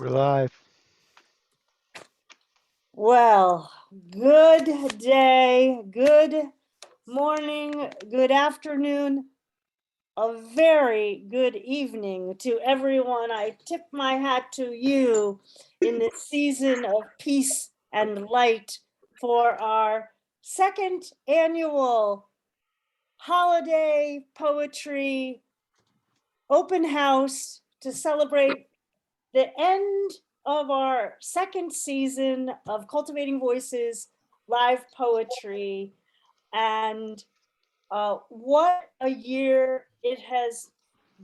We're live. Well, good day, good morning, good afternoon, a very good evening to everyone. I tip my hat to you in this season of peace and light for our second annual holiday poetry open house to celebrate the end of our second season of Cultivating Voices live poetry. And what a year it has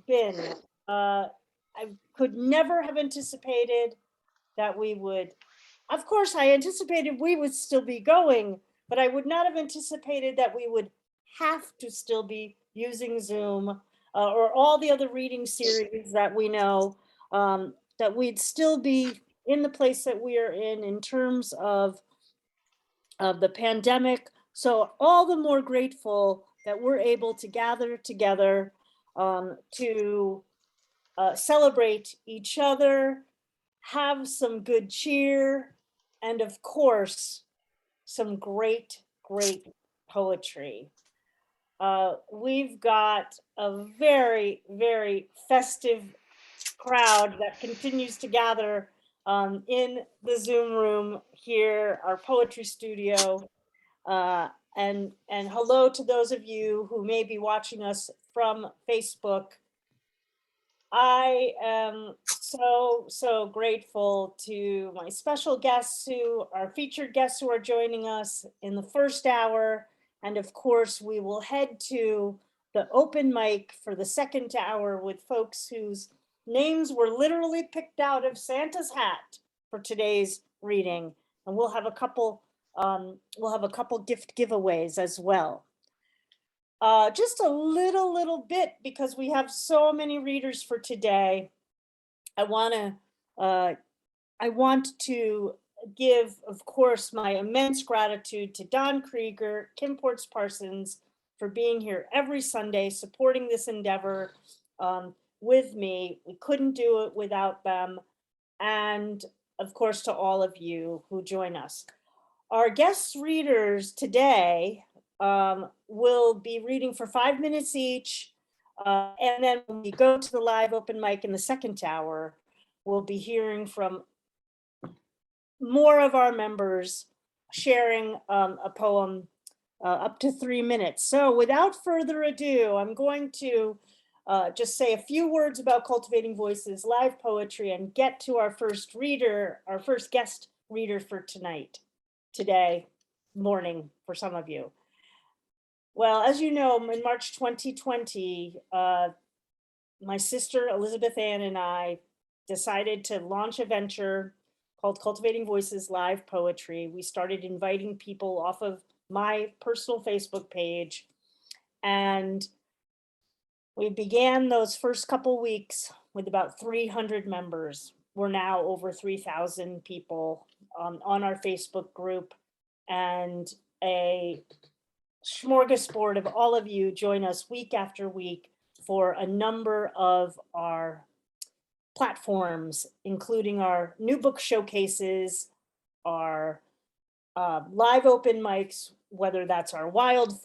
been. I could never have anticipated that we would, of course, I anticipated we would still be going, but I would not have anticipated that we would have to still be using Zoom or all the other reading series that we know, that we'd still be in the place that we are in terms of the pandemic. So all the more grateful that we're able to gather together to celebrate each other, have some good cheer, and of course, some great, great poetry. We've got a very, very festive crowd that continues to gather in the Zoom room here, our poetry studio. And hello to those of you who may be watching us from Facebook. I am so grateful to my special guests our featured guests who are joining us in the first hour. And of course, we will head to the open mic for the second hour with folks whose names were literally picked out of Santa's hat for today's reading. And we'll have a couple gift giveaways as well. Just a little bit, because we have so many readers for today. I want to give, of course, my immense gratitude to Don Krieger, Ports Parsons, for being here every Sunday, supporting this endeavor with me. We couldn't do it without them. And of course, to all of you who join us. Our guest readers today will be reading for 5 minutes each. And then when we go to the live open mic in the second hour, we'll be hearing from more of our members sharing a poem up to 3 minutes. So without further ado, I'm going to just say a few words about Cultivating Voices live poetry and get to our first reader, our first guest reader for today morning for some of you. Well, as you know, in March 2020, my sister Elizabeth Ann and I decided to launch a venture called Cultivating Voices Live Poetry. We started inviting people off of my personal Facebook page, and we began those first couple weeks with about 300 members. We're now over 3,000 people on our Facebook group, and a smorgasbord of all of you join us week after week for a number of our platforms, including our new book showcases, our live open mics, whether that's our wild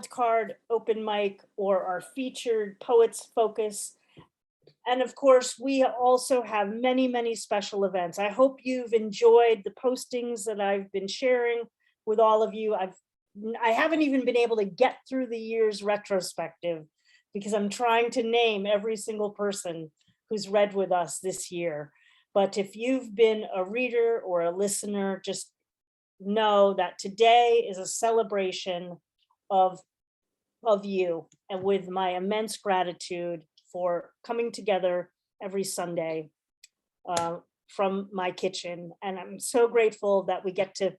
card open mic or our featured poets focus. And of course, we also have many special events. I hope you've enjoyed the postings that I've been sharing with all of you. I haven't even been able to get through the year's retrospective because I'm trying to name every single person who's read with us this year. But if you've been a reader or a listener, just know that today is a celebration of you, and with my immense gratitude for coming together every Sunday from my kitchen. And I'm so grateful that we get to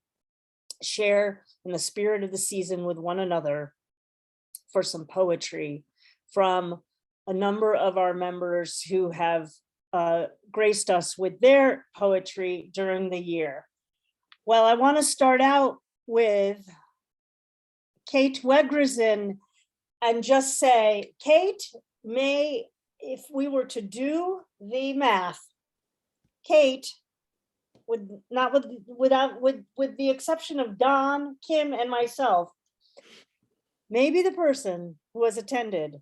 share in the spirit of the season with one another for some poetry from a number of our members who have graced us with their poetry during the year. Well, I want to start out with Cáit Wegrzyn and just say, Cáit, if we were to do the math, Cáit, with the exception of Don, Kim, and myself, may be the person who has attended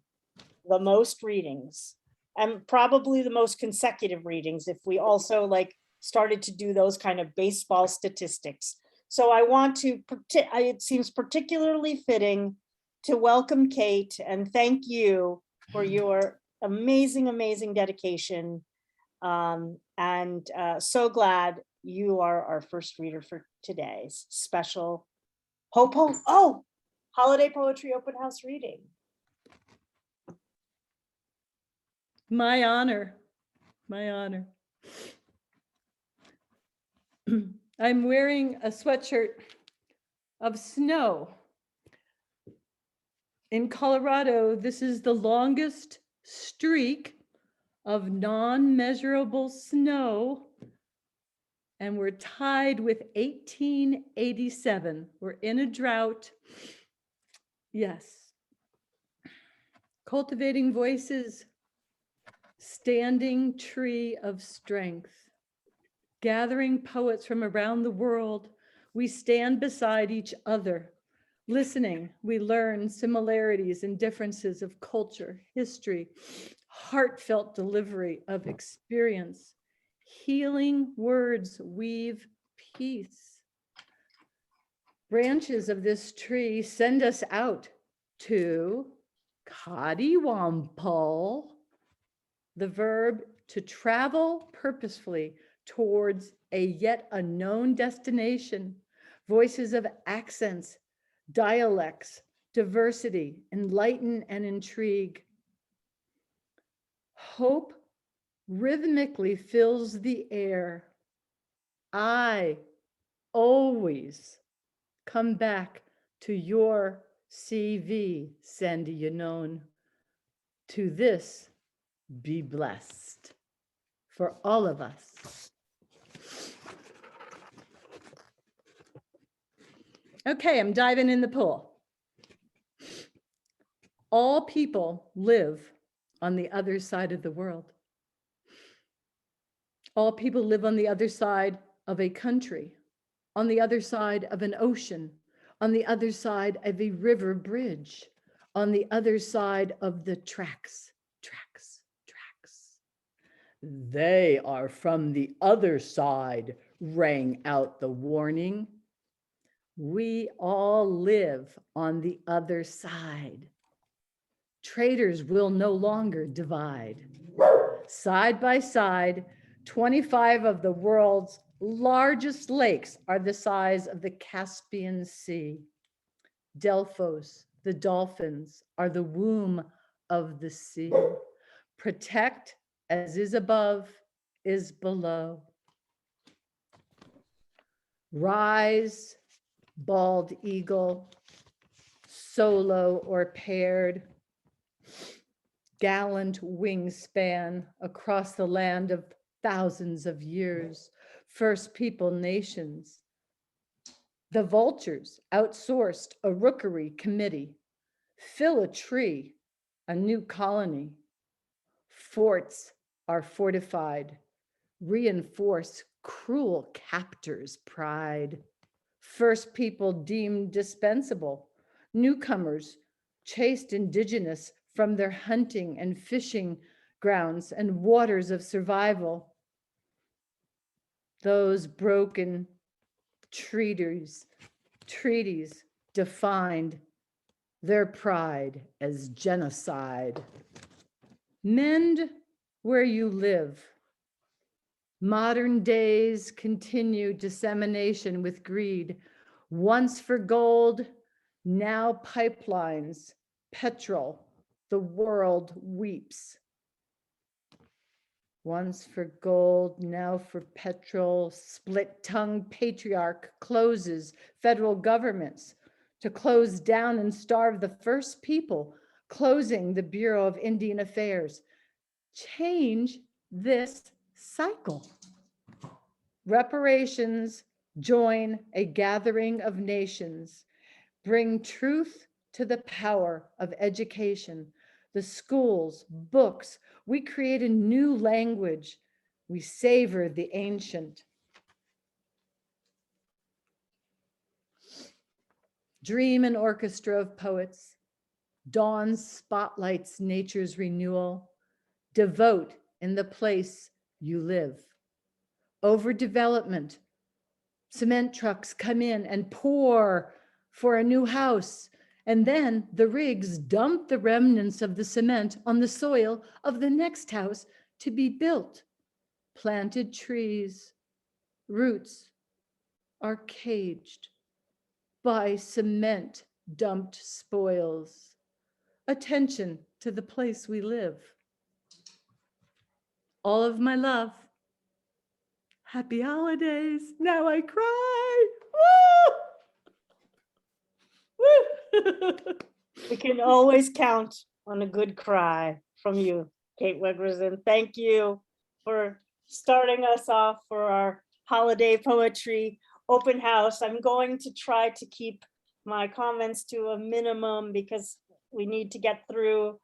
the most readings, and probably the most consecutive readings if we also like started to do those kind of baseball statistics. So I want to, it seems particularly fitting to welcome Cáit and thank you for your amazing, amazing dedication. And so glad you are our first reader for today's special Holiday Poetry Open House reading. My honor, my honor. I'm wearing a sweatshirt of snow. In Colorado, this is the longest streak of non-measurable snow, and we're tied with 1887. We're in a drought. Yes. Cultivating voices, standing tree of strength. Gathering poets from around the world, we stand beside each other. Listening, we learn similarities and differences of culture, history, heartfelt delivery of experience. Healing words weave peace. Branches of this tree send us out to Kadiwampal, the verb to travel purposefully towards a yet unknown destination. Voices of accents, dialects, diversity, enlighten and intrigue. Hope rhythmically fills the air. I always come back to your CV, Sandy Yannone. To this, be blessed for all of us. Okay, I'm diving in the pool. All people live on the other side of the world. All people live on the other side of a country, on the other side of an ocean, on the other side of a river bridge, on the other side of the tracks. They are from the other side, rang out the warning. We all live on the other side. Traders will no longer divide. Side by side, 25 of the world's largest lakes are the size of the Caspian Sea. Delphos, the dolphins, are the womb of the sea. Protect as is above, is below. Rise, bald eagle, solo or paired, gallant wingspan across the land of thousands of years, first people nations. The vultures outsourced a rookery committee, fill a tree, a new colony. Forts are fortified, reinforce cruel captors' pride. First people deemed dispensable, newcomers chased indigenous from their hunting and fishing grounds and waters of survival. Those broken treaties defined their pride as genocide. Mend where you live. Modern days continue dissemination with greed. Once for gold, now pipelines, petrol, the world weeps. Once for gold, now for petrol, split-tongued patriarch closes federal governments to close down and starve the first people, closing the Bureau of Indian Affairs. Change this cycle. Reparations join a gathering of nations, bring truth to the power of education, the schools, books. We create a new language We savor the ancient. Dream an orchestra of poets. Dawn spotlights nature's renewal. Devote in the place you live. Overdevelopment. Cement trucks come in and pour for a new house. And then the rigs dump the remnants of the cement on the soil of the next house to be built. Planted trees, roots are caged by cement dumped spoils. Attention to the place we live. All of my love. Happy holidays. Now I cry. Woo! Woo! We can always count on a good cry from you, Cáit Wegrzyn. Thank you for starting us off for our holiday poetry open house. I'm going to try to keep my comments to a minimum because we need to get through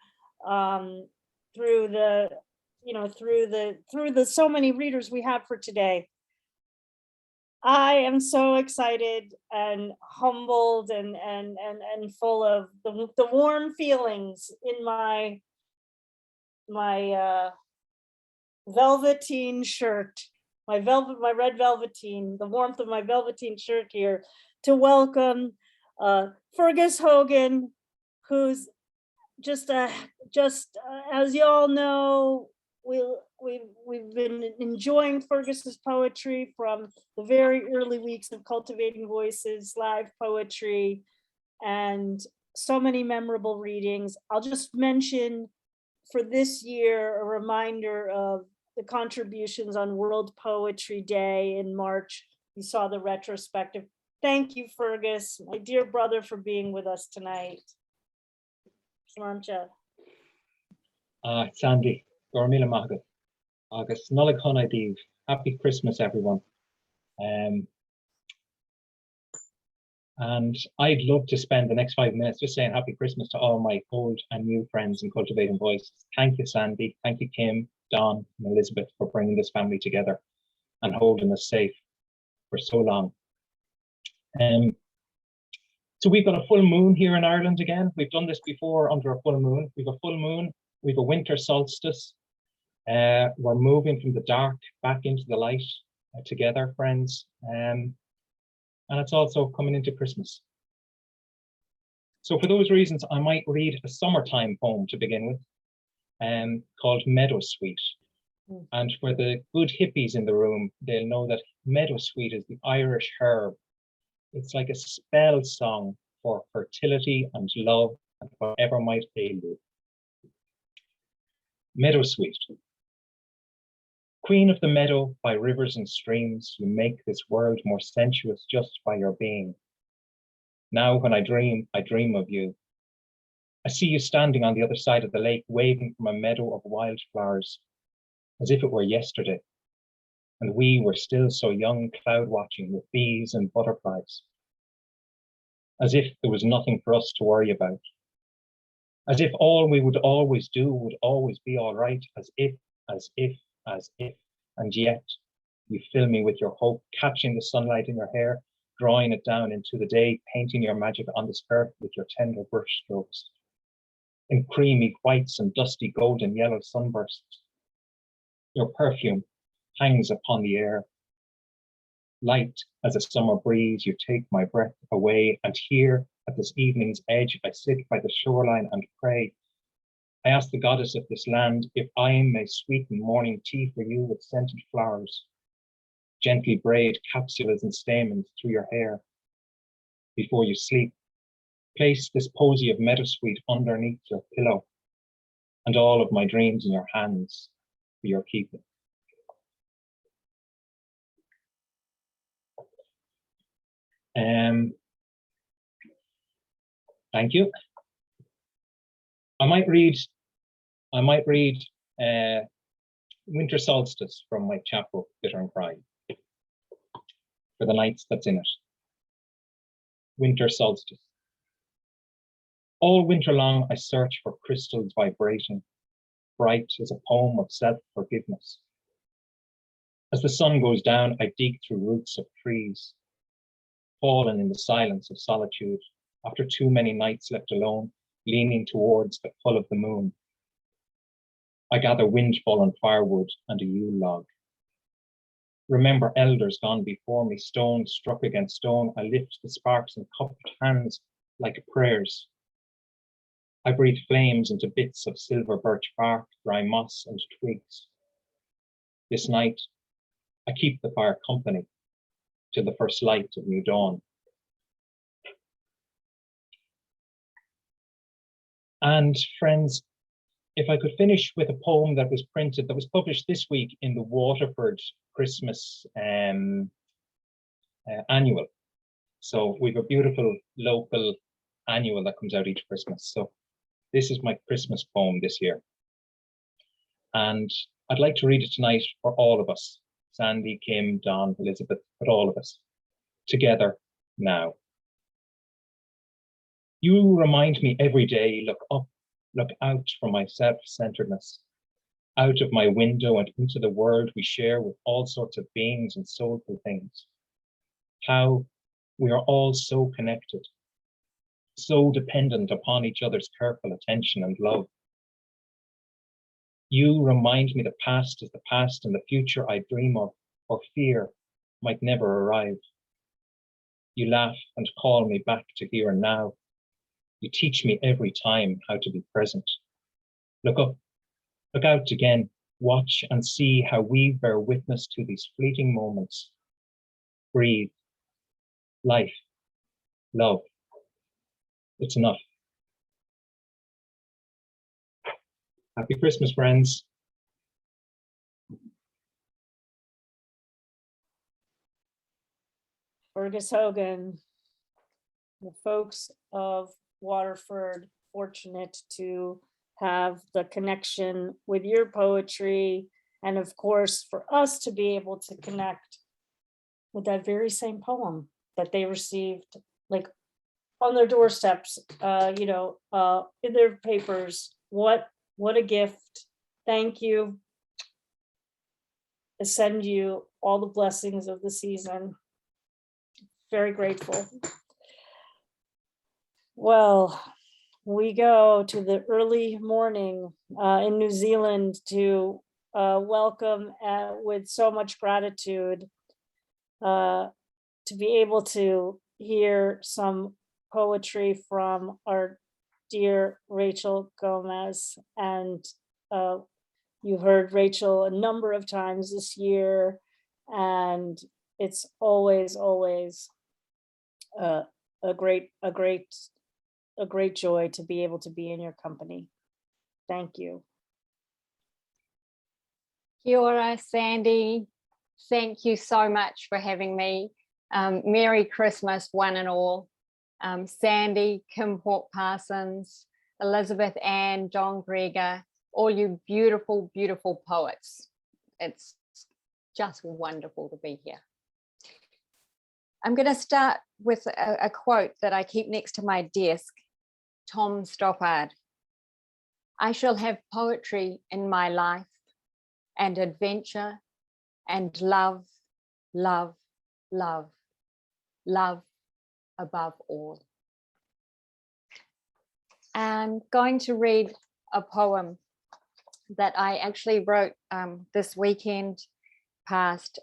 the so many readers we have for today. I am so excited and humbled and full of the warm feelings in my velveteen shirt, my red velveteen, the warmth of my velveteen shirt here to welcome Fergus Hogan, who's just as you all know, we've been enjoying Fergus's poetry from the very early weeks of Cultivating Voices, live poetry, and so many memorable readings. I'll just mention for this year a reminder of the contributions on World Poetry Day in March. You saw the retrospective. Thank you, Fergus, my dear brother, for being with us tonight. Sláinte. Sandy, Gormila Magat, August, Nolik Honaidiv. Happy Christmas, everyone. And I'd love to spend the next 5 minutes just saying happy Christmas to all my old and new friends in Cultivating Voices. Thank you, Sandy. Thank you, Kim, Don, and Elizabeth for bringing this family together and holding us safe for so long. So we've got a full moon here in Ireland again. We've done this before under a full moon. We've a full moon, we've a winter solstice. We're moving from the dark back into the light together, friends. And it's also coming into Christmas. So for those reasons, I might read a summertime poem to begin with, called Meadowsweet. And for the good hippies in the room, they'll know that meadowsweet is the Irish herb. It's like a spell song for fertility and love and whatever might ail you. Meadowsweet. Queen of the meadow, by rivers and streams, you make this world more sensuous just by your being. Now when I dream of you. I see you standing on the other side of the lake, waving from a meadow of wildflowers, as if it were yesterday. And we were still so young, cloud watching with bees and butterflies. As if there was nothing for us to worry about. As if all we would always do would always be all right, as if, and yet you fill me with your hope, catching the sunlight in your hair, drawing it down into the day, painting your magic on this earth with your tender brush strokes. In creamy whites and dusty golden yellow sunbursts. Your perfume hangs upon the air. Light as a summer breeze, you take my breath away, and here at this evening's edge, I sit by the shoreline and pray. I ask the goddess of this land if I may sweeten morning tea for you with scented flowers. Gently braid capsules and stamens through your hair. Before you sleep, place this posy of meadowsweet underneath your pillow, and all of my dreams in your hands for your keeping. Thank you. I might read Winter Solstice from my chapbook, Bitter and Crying, for the nights that's in it. Winter Solstice. All winter long I search for crystals vibrating, bright as a poem of self-forgiveness. As the sun goes down, I dig through roots of trees, fallen in the silence of solitude, after too many nights left alone, leaning towards the pull of the moon. I gather wind-fallen firewood and a Yule log. Remember elders gone before me, stone struck against stone. I lift the sparks in cupped hands like prayers. I breathe flames into bits of silver birch bark, dry moss and twigs. This night, I keep the fire company till the first light of new dawn. And friends, if I could finish with a poem that was published this week in the Waterford Christmas annual. So we have a beautiful local annual that comes out each Christmas. So this is my Christmas poem this year. And I'd like to read it tonight for all of us, Sandy, Kim, Don, Elizabeth, but all of us, together now. You remind me every day, look up, look out from my self-centeredness, out of my window and into the world we share with all sorts of beings and soulful things. How we are all so connected, so dependent upon each other's careful attention and love. You remind me the past is the past and the future I dream of or fear might never arrive. You laugh and call me back to here and now. You teach me every time how to be present. Look up, look out again, watch and see how we bear witness to these fleeting moments. Breathe, life, love. It's enough. Happy Christmas, friends. Fergus Hogan, the folks of Waterford, fortunate to have the connection with your poetry, and of course for us to be able to connect with that very same poem that they received, like on their doorsteps, in their papers. What a gift. Thank you. I send you all the blessings of the season. Very grateful. Well, we go to the early morning in New Zealand to welcome with so much gratitude to be able to hear some poetry from our dear Rachel Gomez. And you heard Rachel a number of times this year, and it's always a great joy to be able to be in your company. Thank you. Kia ora, Sandy. Thank you so much for having me. Merry Christmas, one and all. Sandy, Kim Ports Parsons, Elizabeth Ann, John Krieger, all you beautiful, beautiful poets. It's just wonderful to be here. I'm going to start with a quote that I keep next to my desk, Tom Stoppard. I shall have poetry in my life and adventure and love, love, love, love above all. I'm going to read a poem that I actually wrote this weekend past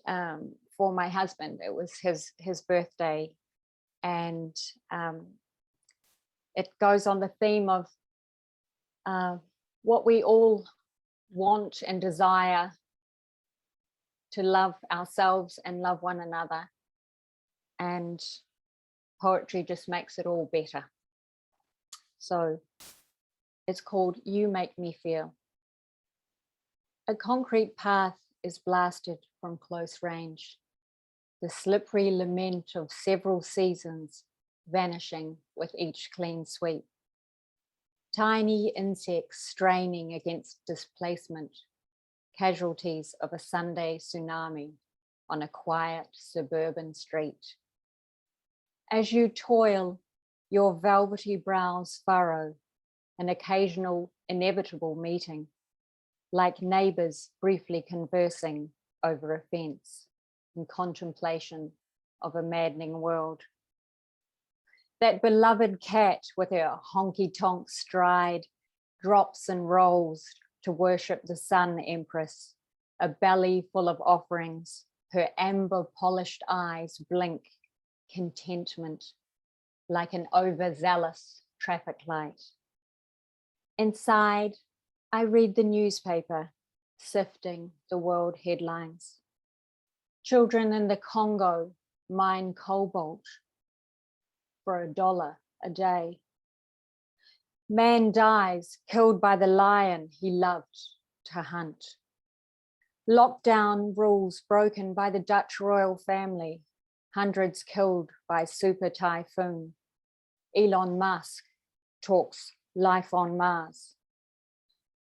for my husband. It was his birthday, and it goes on the theme of what we all want and desire, to love ourselves and love one another, and poetry just makes it all better. So it's called You Make Me Feel. A concrete path is blasted from close range, the slippery lament of several seasons vanishing with each clean sweep. Tiny insects straining against displacement, casualties of a Sunday tsunami on a quiet suburban street. As you toil, your velvety brows furrow an occasional inevitable meeting, like neighbors briefly conversing over a fence in contemplation of a maddening world. That beloved cat with her honky-tonk stride drops and rolls to worship the sun empress, a belly full of offerings, her amber polished eyes blink contentment like an overzealous traffic light. Inside, I read the newspaper, sifting the world headlines. Children in the Congo mine cobalt for $1 a day. Man dies killed by the lion he loved to hunt. Lockdown rules broken by the Dutch royal family, hundreds killed by super typhoon. Elon Musk talks life on Mars.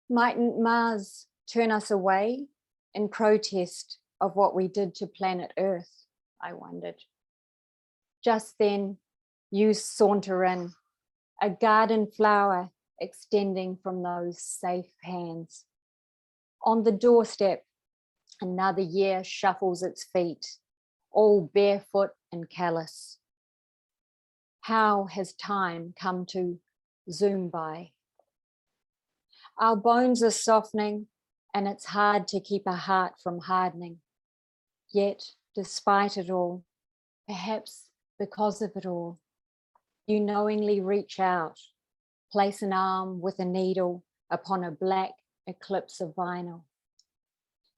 Mightn't Mars turn us away in protest of what we did to planet Earth, I wondered. Just then, you saunter in, a garden flower extending from those safe hands. On the doorstep, another year shuffles its feet, all barefoot and callous. How has time come to zoom by? Our bones are softening, and it's hard to keep a heart from hardening. Yet, despite it all, perhaps because of it all, you knowingly reach out, place an arm with a needle upon a black eclipse of vinyl,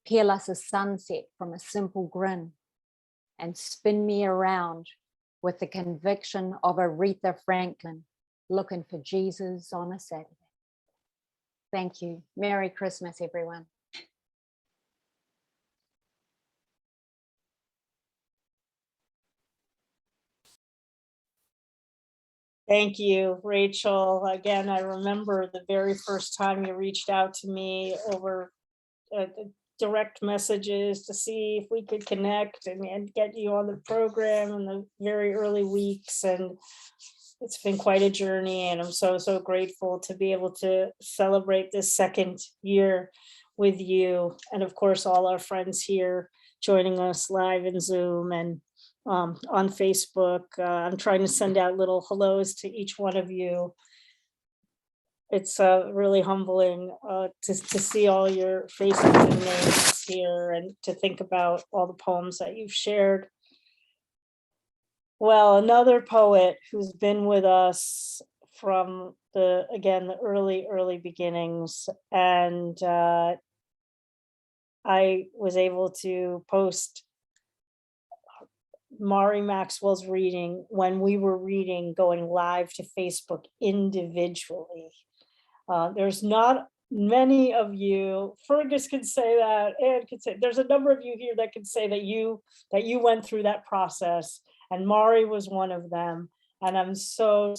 peel us a sunset from a simple grin, and spin me around with the conviction of Aretha Franklin looking for Jesus on a Saturday. Thank you. Merry Christmas, everyone. Thank you, Rachel. Again, I remember the very first time you reached out to me over direct messages to see if we could connect and get you on the program in the very early weeks. And it's been quite a journey, and I'm so grateful to be able to celebrate this second year with you. And of course, all our friends here joining us live in Zoom and on Facebook. I'm trying to send out little hellos to each one of you. It's really humbling to see all your faces and names here, and to think about all the poems that you've shared. Well, another poet who's been with us from the early beginnings, and I was able to post Mari Maxwell's reading when we were reading, going live to Facebook individually. There's not many of you. Fergus can say that, and can say there's a number of you here that can say that you went through that process, and Mari was one of them. And I'm so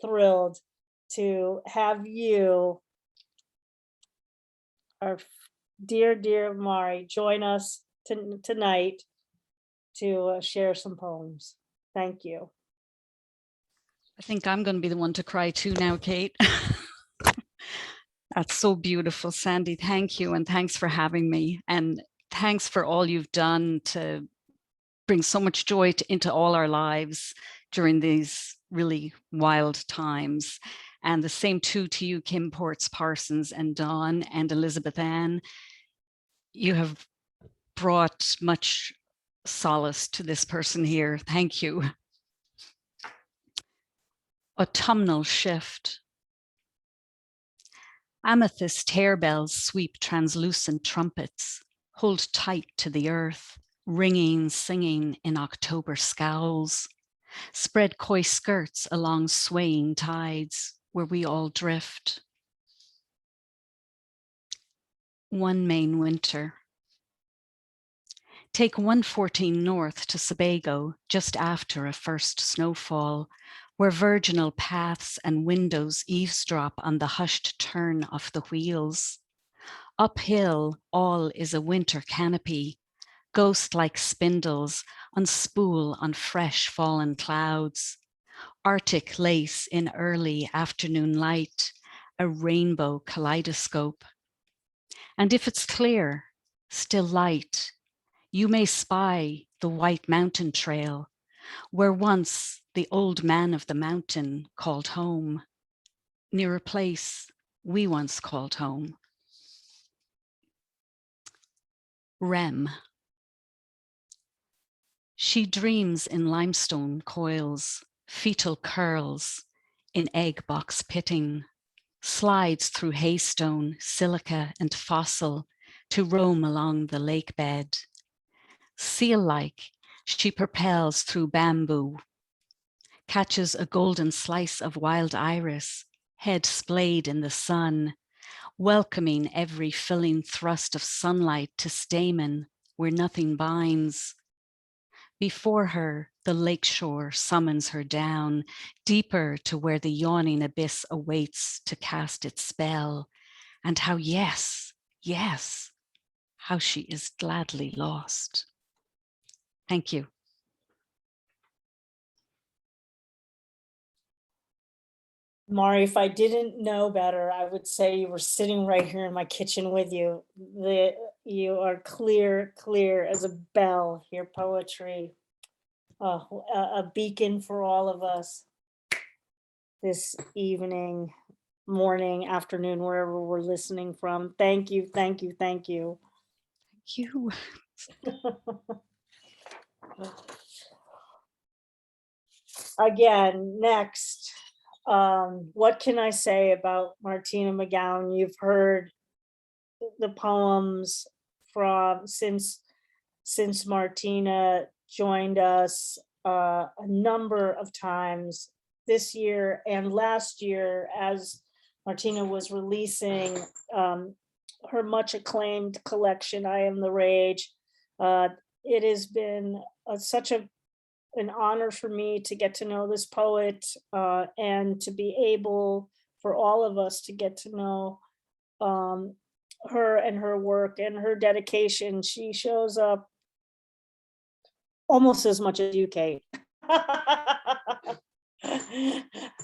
thrilled to have you, our dear Mari, join us tonight to share some poems. Thank you. I think I'm going to be the one to cry too now, Cáit. That's so beautiful, Sandy. Thank you, and thanks for having me, and thanks for all you've done to bring so much joy into all our lives during these really wild times. And the same too to you, Kim Ports Parsons and Dawn and Elizabeth Ann. You have brought much solace to this person here. Thank you. Autumnal shift. Amethyst harebells sweep translucent trumpets, hold tight to the earth, ringing, singing in October scowls, spread coy skirts along swaying tides where we all drift. One main winter. Take 114 north to Sebago just after a first snowfall, where virginal paths and windows eavesdrop on the hushed turn of the wheels. Uphill, all is a winter canopy, ghost-like spindles unspool on fresh fallen clouds. Arctic lace in early afternoon light, a rainbow kaleidoscope. And if it's clear, still light, you may spy the white mountain trail, where once the old man of the mountain called home, near a place we once called home. Rem. She dreams in limestone coils, fetal curls, in egg box pitting, slides through haystone, silica and fossil to roam along the lake bed. Seal-like, she propels through bamboo, catches a golden slice of wild iris, head splayed in the sun, welcoming every filling thrust of sunlight to stamen where nothing binds. Before her, the lakeshore summons her down, deeper to where the yawning abyss awaits to cast its spell. And how, yes, how she is gladly lost. Thank you. Mari, if I didn't know better, I would say you were sitting right here in my kitchen with you. You are clear as a bell, your poetry, a beacon for all of us this evening, morning, afternoon, wherever we're listening from. Thank you. Thank you. Again, next, what can I say about Martina McGowan? You've heard the poems from since Martina joined us a number of times this year and last year, as Martina was releasing her much acclaimed collection, I Am the Rage. It has been such an honor for me to get to know this poet and to be able for all of us to get to know her and her work and her dedication. She shows up almost as much as you, Cáit.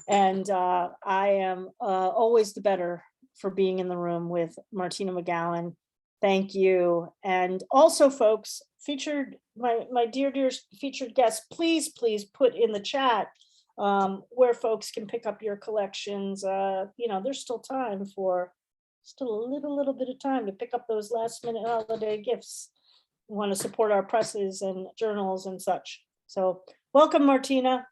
And I am always the better for being in the room with Martina McGowan. Thank you. And also, folks, my dear featured guests, please put in the chat where folks can pick up your collections. There's still a little bit of time to pick up those last minute holiday gifts. We want to support our presses and journals and such. So welcome, Martina.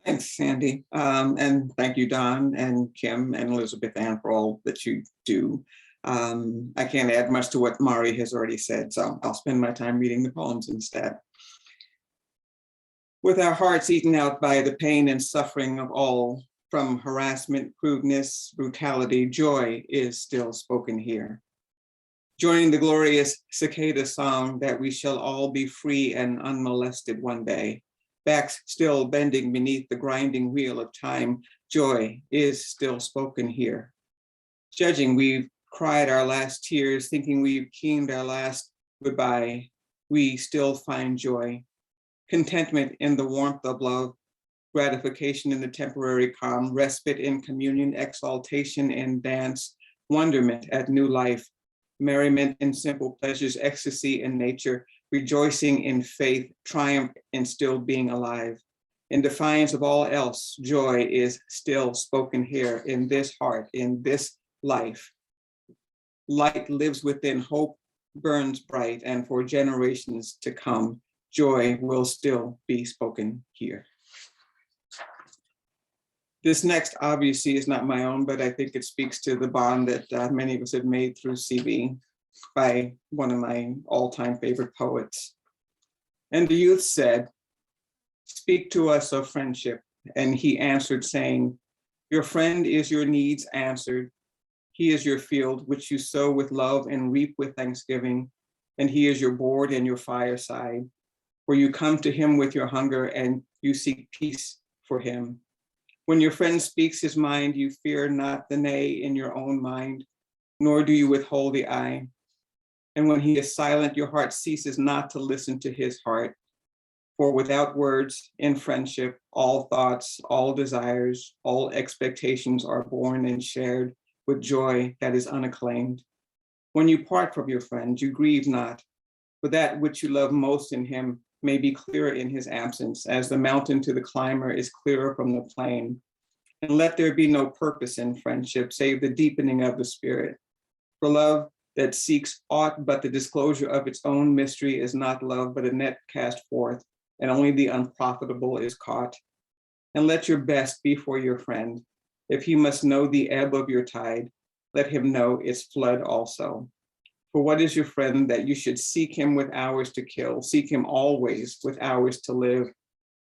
Thanks, Sandy. And thank you, Don and Kim and Elizabeth Ann, for all that you do. I can't add much to what Mari has already said, so I'll spend my time reading the poems instead. With our hearts eaten out by the pain and suffering of all, from harassment, crudeness, brutality, joy is still spoken here. Joining the glorious cicada song that we shall all be free and unmolested one day. Backs still bending beneath the grinding wheel of time, joy is still spoken here. Judging, we've cried our last tears, thinking we've keened our last goodbye, we still find joy. Contentment in the warmth of love, gratification in the temporary calm, respite in communion, exaltation in dance, wonderment at new life, merriment in simple pleasures, ecstasy in nature, rejoicing in faith, triumph in still being alive. In defiance of all else, joy is still spoken here in this heart, in this life. Light lives within, hope burns bright, and for generations to come, joy will still be spoken here. This next obviously is not my own, but I think it speaks to the bond that many of us have made through CB by one of my all-time favorite poets. And the youth said, "Speak to us of friendship." And he answered saying, "Your friend is your needs answered. He is your field which you sow with love and reap with thanksgiving. And he is your board and your fireside, where you come to him with your hunger and you seek peace for him. When your friend speaks his mind, you fear not the nay in your own mind, nor do you withhold the eye. And when he is silent, your heart ceases not to listen to his heart. For without words, in friendship, all thoughts, all desires, all expectations are born and shared with joy that is unacclaimed. When you part from your friend, you grieve not, for that which you love most in him may be clearer in his absence, as the mountain to the climber is clearer from the plain. And let there be no purpose in friendship, save the deepening of the spirit. For love that seeks aught but the disclosure of its own mystery is not love, but a net cast forth, and only the unprofitable is caught. And let your best be for your friend. If he must know the ebb of your tide, let him know its flood also. For what is your friend that you should seek him with hours to kill, seek him always with hours to live?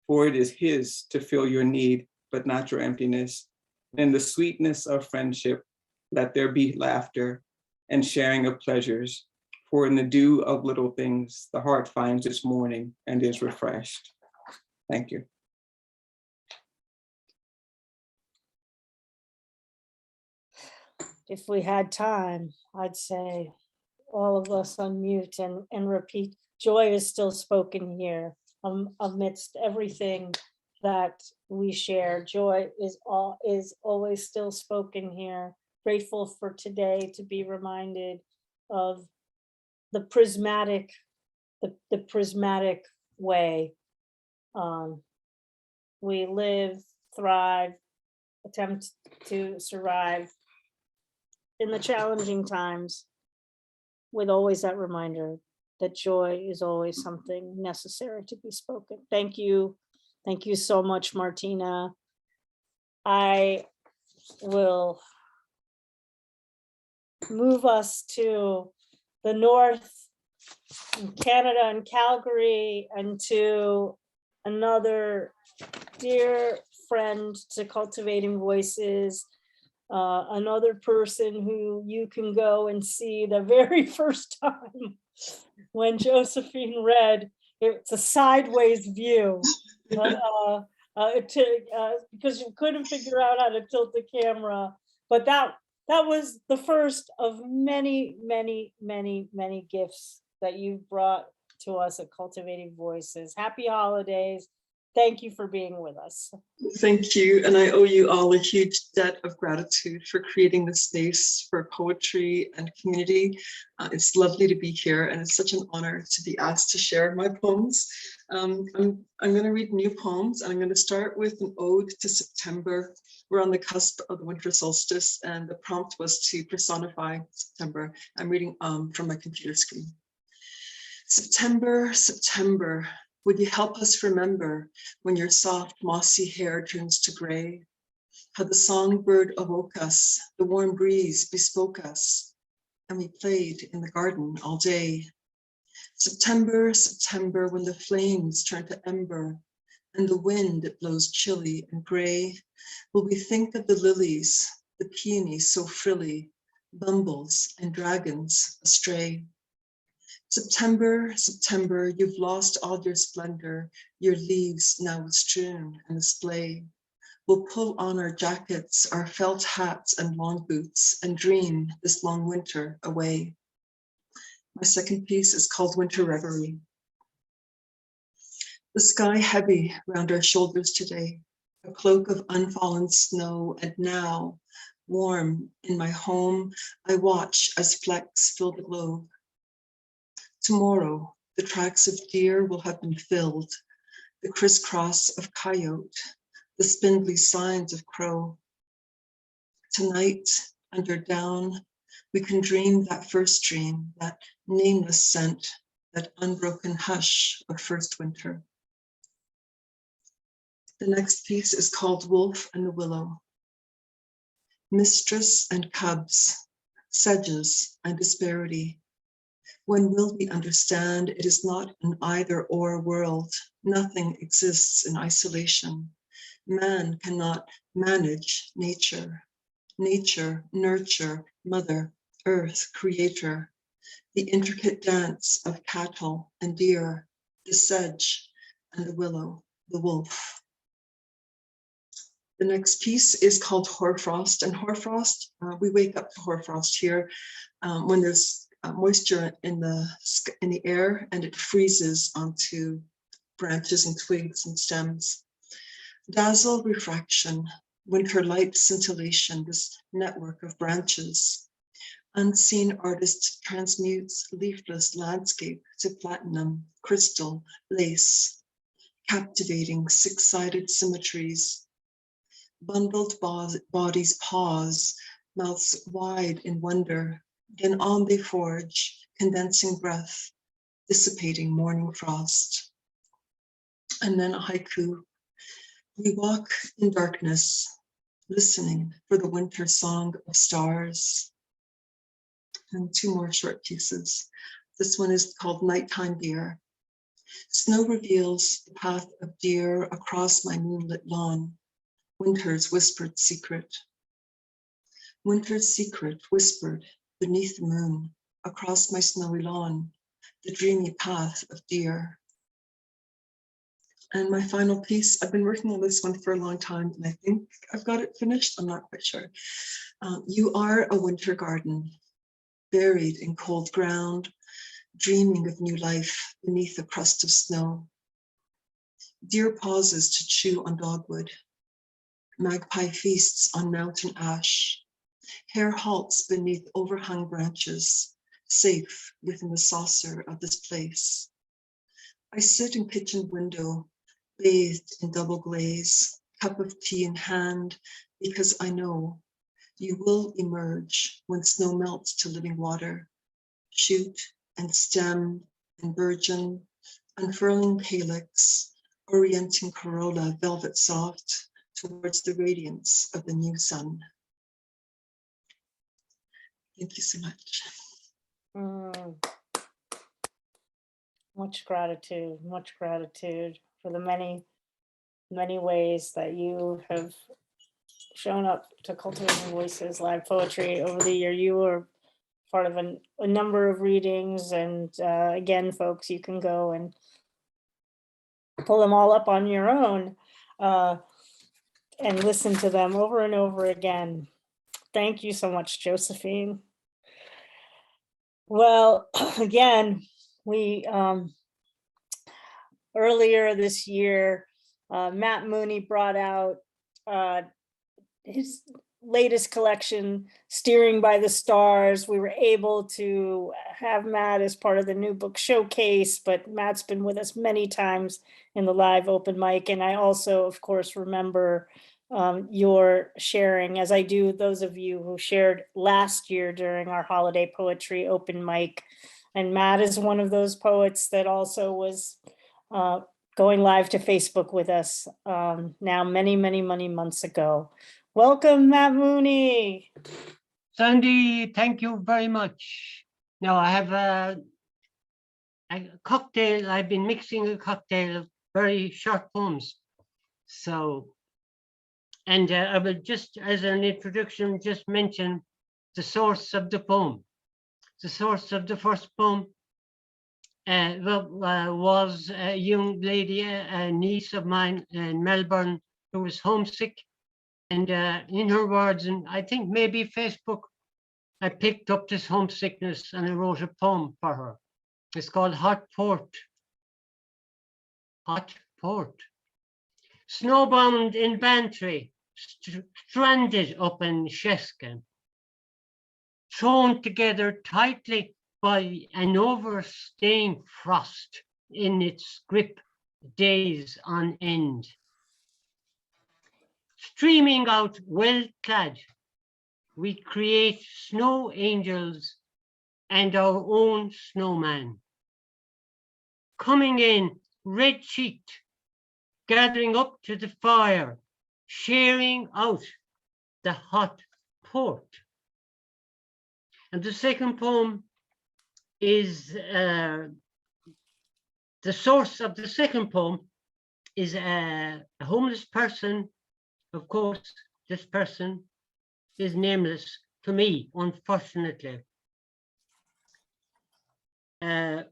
For it is his to fill your need, but not your emptiness. In the sweetness of friendship, let there be laughter and sharing of pleasures. For in the dew of little things, the heart finds its morning and is refreshed. Thank you. If we had time, I'd say all of us unmute and repeat. Joy is still spoken here amidst everything that we share. Joy is always still spoken here. Grateful for today to be reminded of the prismatic way. We live, thrive, attempt to survive in the challenging times, with always that reminder that joy is always something necessary to be spoken. Thank you. Thank you so much, Martina. I will move us to the north, in Canada and Calgary, and to another dear friend to Cultivating Voices, another person who you can go and see the very first time when Josephine read. It's a sideways view, but, because you couldn't figure out how to tilt the camera. But that was the first of many, many, many, many gifts that you brought to us at Cultivating Voices. Happy holidays. Thank you for being with us. Thank you. And I owe you all a huge debt of gratitude for creating this space for poetry and community. It's lovely to be here, and it's such an honor to be asked to share my poems. I'm going to read new poems, and I'm going to start with an ode to September. We're on the cusp of the winter solstice, and the prompt was to personify September. I'm reading from my computer screen. September, September, would you help us remember when your soft mossy hair turns to gray? How the songbird awoke us, the warm breeze bespoke us, and we played in the garden all day. September, September, when the flames turn to ember and the wind blows chilly and gray, will we think of the lilies, the peonies so frilly, bumbles and dragons astray? September, September, you've lost all your splendor, your leaves now strewn and display. We'll pull on our jackets, our felt hats and long boots, and dream this long winter away. My second piece is called Winter Reverie. The sky heavy round our shoulders today, a cloak of unfallen snow, and now, warm in my home, I watch as flecks fill the globe. Tomorrow, the tracks of deer will have been filled, the crisscross of coyote, the spindly signs of crow. Tonight, under down, we can dream that first dream, that nameless scent, that unbroken hush of first winter. The next piece is called Wolf and the Willow. Mistress and cubs, sedges and disparity. When will we understand it is not an either-or world? Nothing exists in isolation. Man cannot manage nature. Nature, nurture, mother, earth, creator. The intricate dance of cattle and deer, the sedge and the willow, the wolf. The next piece is called Hoarfrost, and Hoarfrost, we wake up to Hoarfrost here when there's moisture in the air and it freezes onto branches and twigs and stems. Dazzle refraction, winter light scintillation, this network of branches. Unseen artist transmutes leafless landscape to platinum, crystal, lace, captivating six-sided symmetries. Bundled bodies pause, mouths wide in wonder, then on they forge, condensing breath, dissipating morning frost. And then a haiku. We walk in darkness, listening for the winter song of stars. And two more short pieces. This one is called Nighttime Deer. Snow reveals the path of deer across my moonlit lawn. Winter's whispered secret. Winter's secret whispered beneath the moon, across my snowy lawn, the dreamy path of deer. And my final piece, I've been working on this one for a long time, and I think I've got it finished. I'm not quite sure. You are a winter garden, buried in cold ground, dreaming of new life beneath a crust of snow. Deer pauses to chew on dogwood. Magpie feasts on mountain ash. Hare halts beneath overhung branches, safe within the saucer of this place. I sit in kitchen window, bathed in double glaze, cup of tea in hand, because I know you will emerge when snow melts to living water, shoot and stem and burgeon, unfurling calyx, orienting corolla velvet soft towards the radiance of the new sun. Thank you so much. Much gratitude for the many, many ways that you have shown up to Cultivating Voices live poetry over the year. You were part of a number of readings, and again, folks, you can go and pull them all up on your own and listen to them over and over again. Thank you so much, Josephine. Well, again, we earlier this year, Matt Mooney brought out his latest collection, Steering by the Stars. We were able to have Matt as part of the new book showcase, but Matt's been with us many times in the live open mic. And I also, of course, remember your sharing, as I do those of you who shared last year during our holiday poetry open mic. And Matt is one of those poets that also was going live to Facebook with us now many, many, many months ago. Welcome, Matt Mooney. Sandy, thank you very much. Now I have a cocktail. I've been mixing a cocktail of very short poems. So, and I will just, as an introduction, just mention the source of the poem. The source of the first poem was a young lady, a niece of mine in Melbourne, who was homesick. And in her words, and I think maybe Facebook, I picked up this homesickness and I wrote a poem for her. It's called Hot Port. Hot Port. Snowbound in Bantry, stranded up in Sheskin, thrown together tightly by an overstaying frost in its grip days on end. Streaming out well-clad, we create snow angels and our own snowman. Coming in red-cheeked, gathering up to the fire, sharing out the hot port. And the second poem is, the source of the second poem is a homeless person. Of course, this person is nameless to me, unfortunately. Here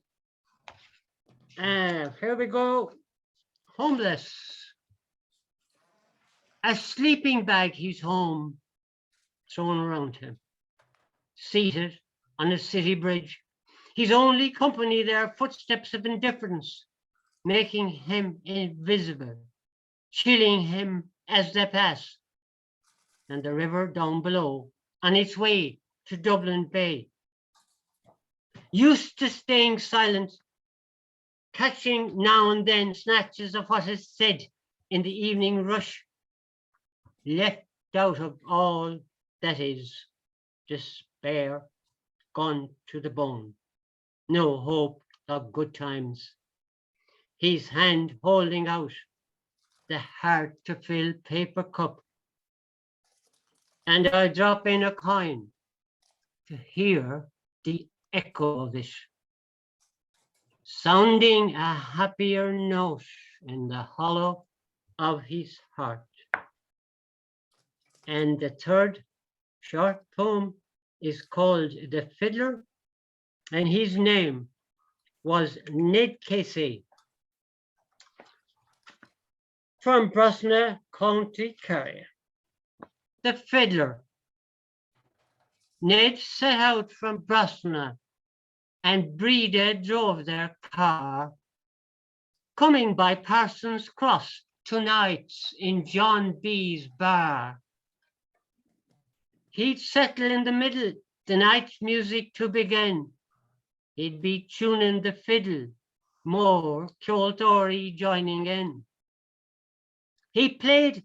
we go. Homeless. A sleeping bag, he's home, thrown around him. Seated on a city bridge. His only company there, footsteps of indifference, making him invisible, chilling him as they pass. And the river down below, on its way to Dublin Bay. Used to staying silent, catching now and then snatches of what is said in the evening rush, left out of all that is despair, gone to the bone, no hope of good times. His hand holding out the hard to fill paper cup, and I drop in a coin to hear the echo of it, sounding a happier note in the hollow of his heart. And the third short poem is called The Fiddler, and his name was Ned Casey from Brosna, County Kerry. The Fiddler. Ned set out from Brosna, and Breda drove their car, coming by Parsons Cross to nights in John B.'s bar. He'd settle in the middle, the night music to begin. He'd be tuning the fiddle, more Cultivating joining in. He played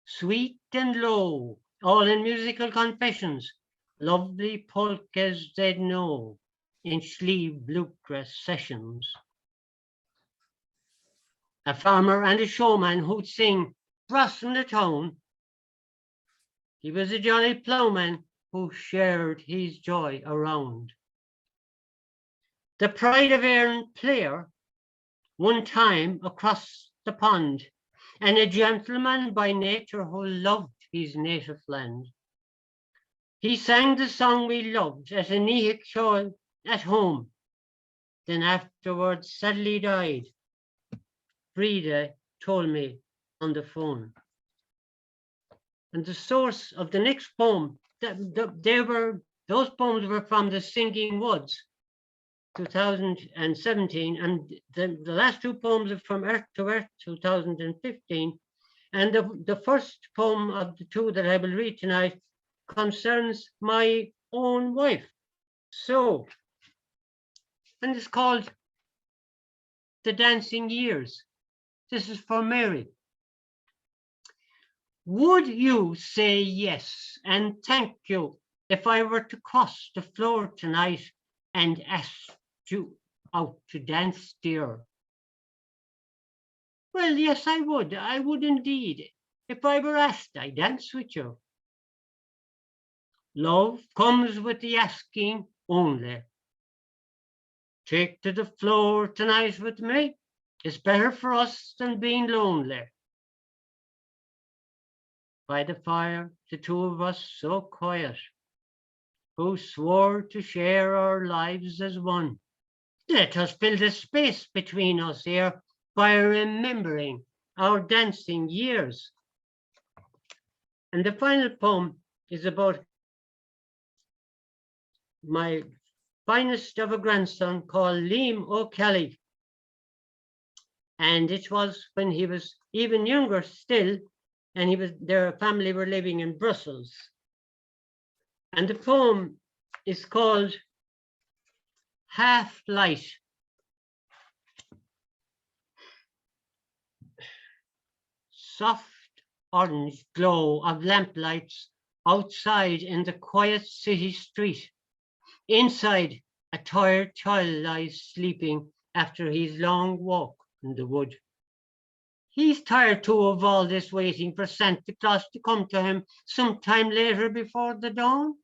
sweet and low, all in musical confessions, lovely polkas they'd know in sleeve bluegrass sessions. A farmer and a showman who'd sing brass in the town. He was a jolly ploughman who shared his joy around. The pride of Erin player, one time across the pond, and a gentleman by nature who loved his native land. He sang the song we loved at a Nihik show at home, then afterwards sadly died. Breda told me on the phone. And the source of the next poem, those poems were from the Singing Woods, 2017, and the last two poems are from Earth to Earth, 2015. And the first poem of the two that I will read tonight concerns my own wife. So, and it's called The Dancing Years. This is for Mary. Would you say yes and thank you if I were to cross the floor tonight and ask you out to dance, dear? Well, yes, I would. I would indeed. If I were asked, I'd dance with you. Love comes with the asking only. Take to the floor tonight with me. It's better for us than being lonely. By the fire, the two of us so quiet, who swore to share our lives as one. Let us fill the space between us here by remembering our dancing years. And the final poem is about my finest of a grandson called Liam O'Kelly. And it was when he was even younger still, and their family were living in Brussels. And the poem is called Half Light. Soft orange glow of lamplights outside in the quiet city street. Inside, a tired child lies sleeping after his long walk in the wood. He's tired too of all this waiting for Santa Claus to come to him sometime later before the dawn.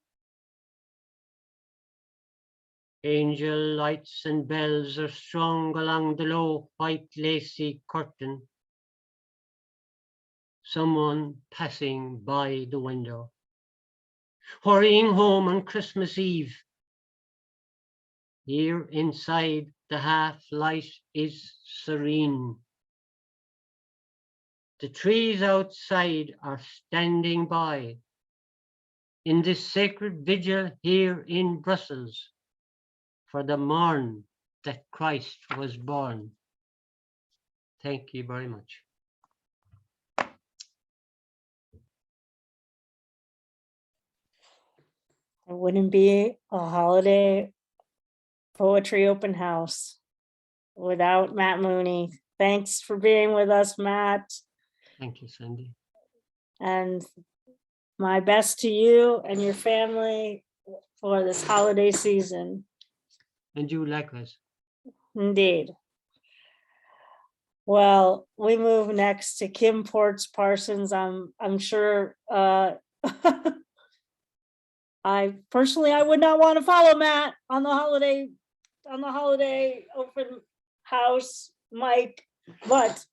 Angel lights and bells are strung along the low white lacy curtain. Someone passing by the window, hurrying home on Christmas Eve. Here inside, the half light is serene. The trees outside are standing by in this sacred vigil here in Brussels for the morn that Christ was born. Thank you very much. It wouldn't be a holiday poetry open house without Matt Mooney. Thanks for being with us, Matt. Thank you, Sandy. And my best to you and your family for this holiday season. And you likewise. Indeed. Well, we move next to Kim Ports Parsons. I'm sure I would not want to follow Matt on the holiday open house mic, but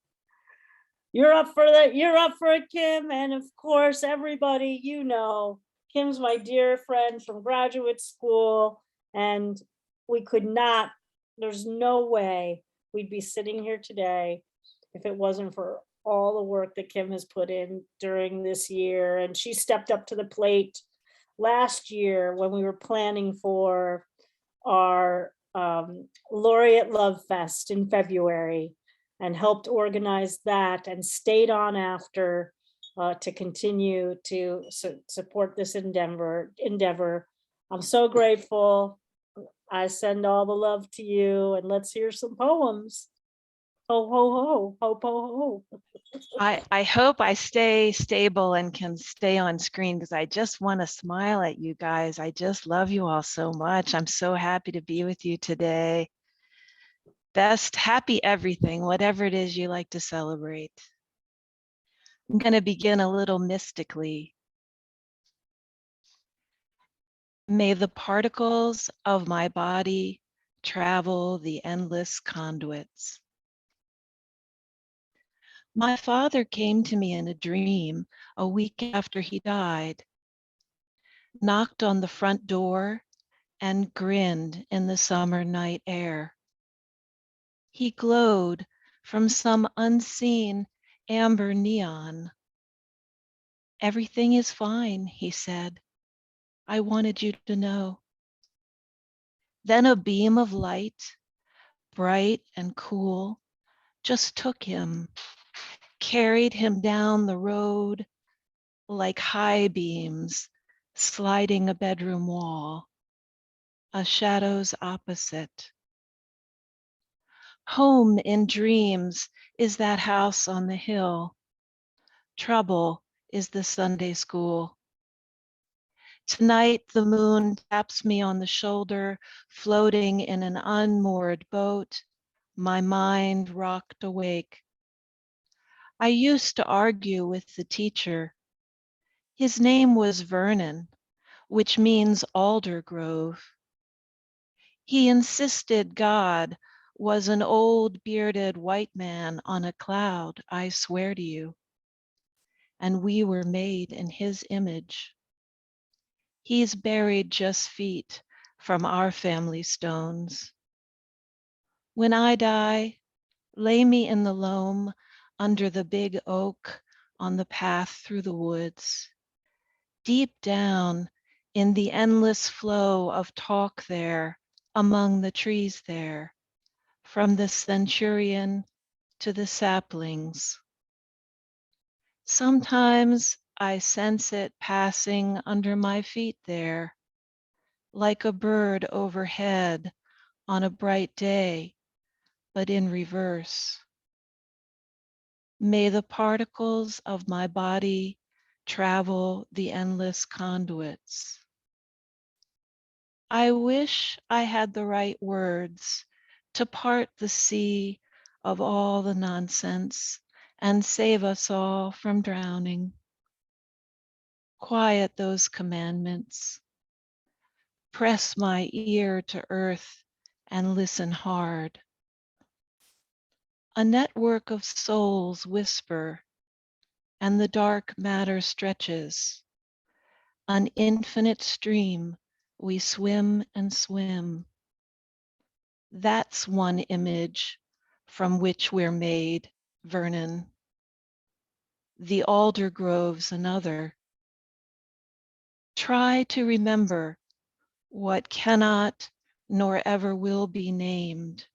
you're up for that. You're up for it, Kim. And of course, everybody, you know, Kim's my dear friend from graduate school, and we could not, there's no way we'd be sitting here today if it wasn't for all the work that Kim has put in during this year. And she stepped up to the plate last year when we were planning for our Laureate Love Fest in February, and helped organize that and stayed on after to continue to support this endeavor. I'm so grateful. I send all the love to you, and let's hear some poems. Ho, ho, ho, ho, ho, ho. I hope I stay stable and can stay on screen, because I just want to smile at you guys. I just love you all so much. I'm so happy to be with you today. Best happy everything, whatever it is you like to celebrate. I'm going to begin a little mystically. May the particles of my body travel the endless conduits. My father came to me in a dream a week after he died, knocked on the front door and grinned in the summer night air. He glowed from some unseen amber neon. Everything is fine, he said. I wanted you to know. Then a beam of light, bright and cool, just took him, carried him down the road like high beams sliding a bedroom wall, a shadow's opposite. Home in dreams is that house on the hill. Trouble is the Sunday school. Tonight the moon taps me on the shoulder, floating in an unmoored boat, my mind rocked awake. I used to argue with the teacher. His name was Vernon, which means alder grove. He insisted God was an old bearded white man on a cloud, I swear to you. And we were made in his image. He's buried just feet from our family stones. When I die, lay me in the loam under the big oak on the path through the woods. Deep down in the endless flow of talk there, among the trees there, from the centurion to the saplings. Sometimes I sense it passing under my feet there, like a bird overhead on a bright day, but in reverse. May the particles of my body travel the endless conduits. I wish I had the right words to part the sea of all the nonsense and save us all from drowning. Quiet those commandments. Press my ear to earth and listen hard. A network of souls whisper, and the dark matter stretches. An infinite stream, we swim and swim. That's one image from which we're made, Vernon. The alder grove's another. Try to remember what cannot nor ever will be named.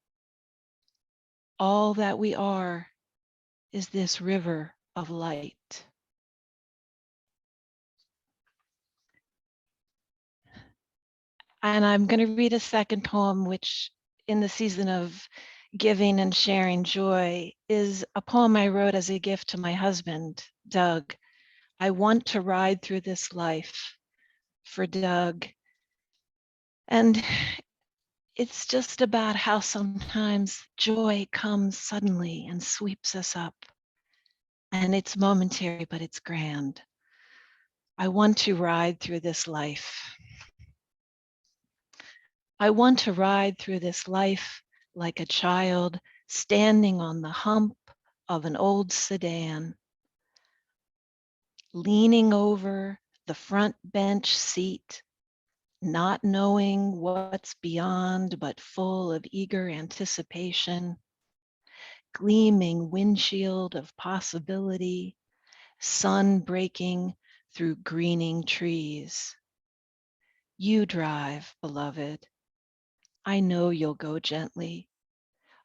All that we are is this river of light. And I'm going to read a second poem, which in the season of giving and sharing joy is a poem I wrote as a gift to my husband, Doug. I want to ride through this life for Doug. And it's just about how sometimes joy comes suddenly and sweeps us up. And it's momentary, but it's grand. I want to ride through this life. I want to ride through this life like a child standing on the hump of an old sedan, leaning over the front bench seat, not knowing what's beyond, but full of eager anticipation, gleaming windshield of possibility, sun breaking through greening trees. You drive, beloved. I know you'll go gently,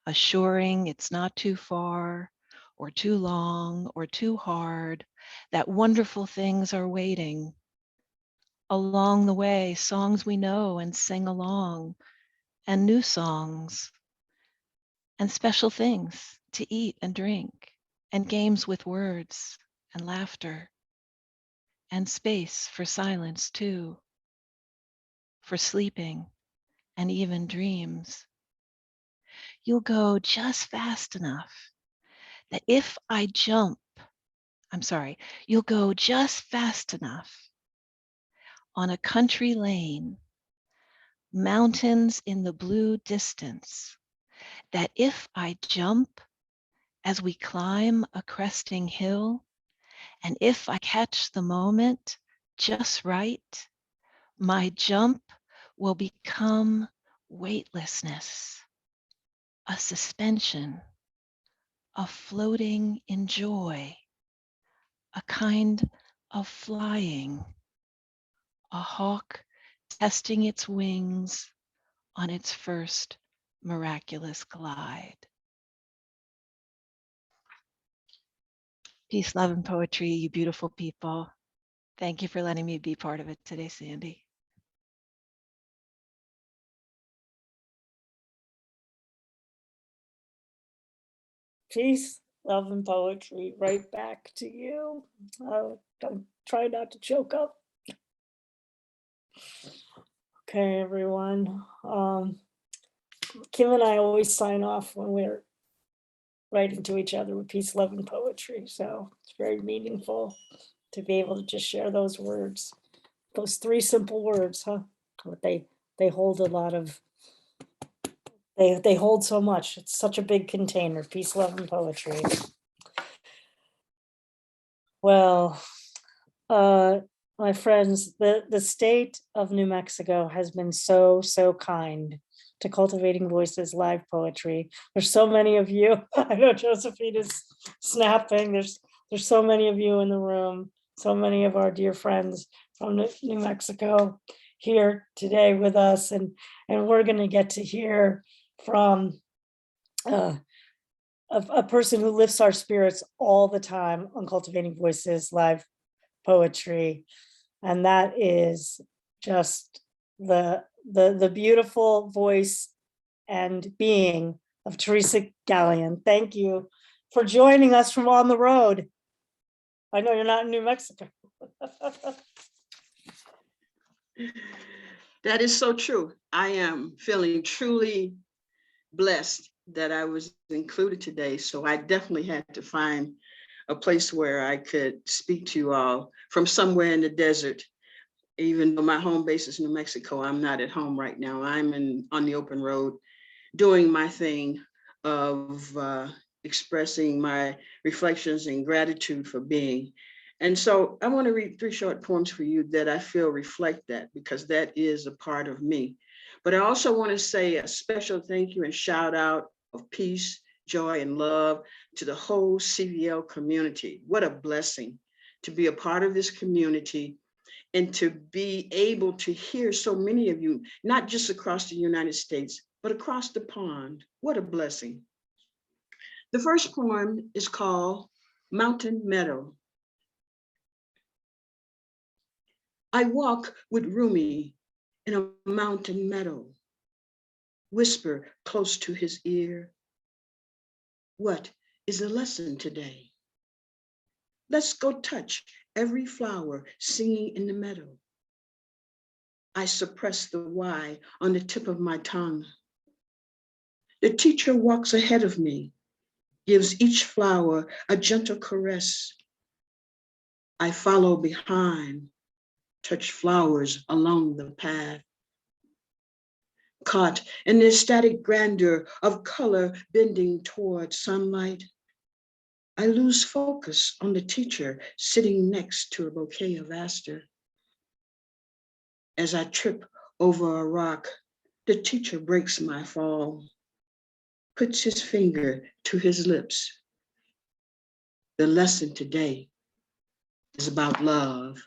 assuring it's not too far or too long or too hard, that wonderful things are waiting. Along the way, songs we know and sing along, and new songs, and special things to eat and drink, and games with words and laughter, and space for silence too, for sleeping and even dreams. You'll go just fast enough that if I jump, you'll go just fast enough on a country lane, mountains in the blue distance, that if I jump as we climb a cresting hill, and if I catch the moment just right, my jump will become weightlessness, a suspension, a floating in joy, a kind of flying, a hawk testing its wings on its first miraculous glide. Peace, love, and poetry, you beautiful people. Thank you for letting me be part of it today, Sandy. Peace, love, and poetry right back to you. Don't try not to choke up. Okay, everyone. Kim and I always sign off when we're writing to each other with peace, love, and poetry. So it's very meaningful to be able to just share those words, those three simple words, huh? But they hold a lot of, they hold so much. It's such a big container, peace, love, and poetry. Well, my friends, the state of New Mexico has been so kind to Cultivating Voices live poetry. There's so many of you. I know Josephine is snapping. There's so many of you in the room. So many of our dear friends from New Mexico here today with us, and we're going to get to hear from a person who lifts our spirits all the time on Cultivating Voices live poetry, and that is just the beautiful voice and being of Teresa Gallion. Thank you for joining us from on the road. I know you're not in New Mexico. That is so true. I am feeling truly blessed that I was included today. So I definitely had to find a place where I could speak to you all from somewhere in the desert. Even though my home base is New Mexico, I'm not at home right now. I'm on the open road doing my thing of expressing my reflections and gratitude for being. And so I want to read 3 short poems for you that I feel reflect that, because that is a part of me. But I also want to say a special thank you and shout out of peace, joy, and love to the whole CVL community. What a blessing to be a part of this community and to be able to hear so many of you, not just across the United States, but across the pond. What a blessing. The first poem is called Mountain Meadow. I walk with Rumi in a mountain meadow, whisper close to his ear, what is the lesson today? Let's go touch every flower singing in the meadow. I suppress the why on the tip of my tongue. The teacher walks ahead of me, gives each flower a gentle caress. I follow behind, touch flowers along the path. Caught in the ecstatic grandeur of color bending toward sunlight, I lose focus on the teacher sitting next to a bouquet of aster. As I trip over a rock, the teacher breaks my fall, puts his finger to his lips. The lesson today is about love.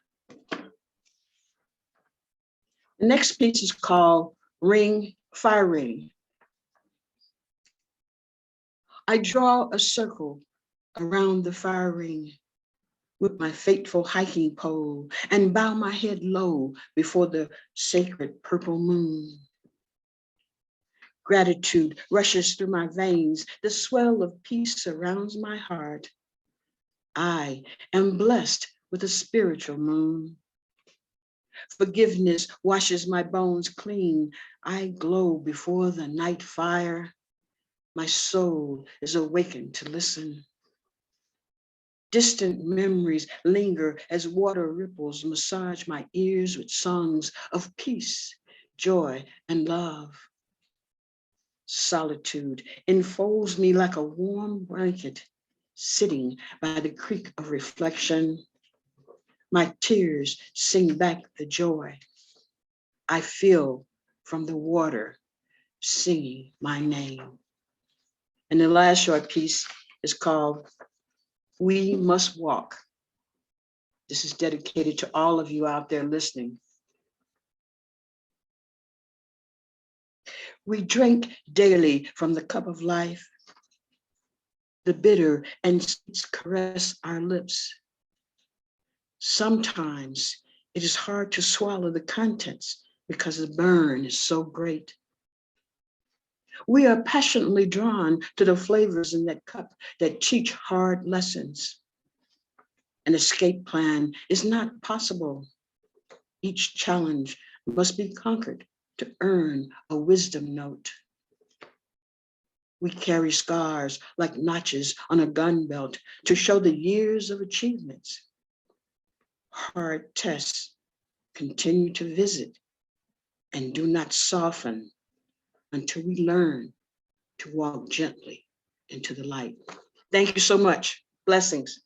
The next piece is called Ring, Fire Ring. I draw a circle around the fire ring with my fateful hiking pole and bow my head low before the sacred purple moon. Gratitude rushes through my veins. The swell of peace surrounds my heart. I am blessed with a spiritual moon. Forgiveness washes my bones clean. I glow before the night fire. My soul is awakened to listen. Distant memories linger as water ripples massage my ears with songs of peace, joy, and love. Solitude enfolds me like a warm blanket, sitting by the creek of reflection. My tears sing back the joy I feel from the water singing my name. And the last short piece is called We Must Walk. This is dedicated to all of you out there listening. We drink daily from the cup of life. The bitter and sweets caress our lips. Sometimes it is hard to swallow the contents because the burn is so great. We are passionately drawn to the flavors in that cup that teach hard lessons. An escape plan is not possible. Each challenge must be conquered to earn a wisdom note. We carry scars like notches on a gun belt to show the years of achievements. Hard tests continue to visit and do not soften until we learn to walk gently into the light. Thank you so much. Blessings.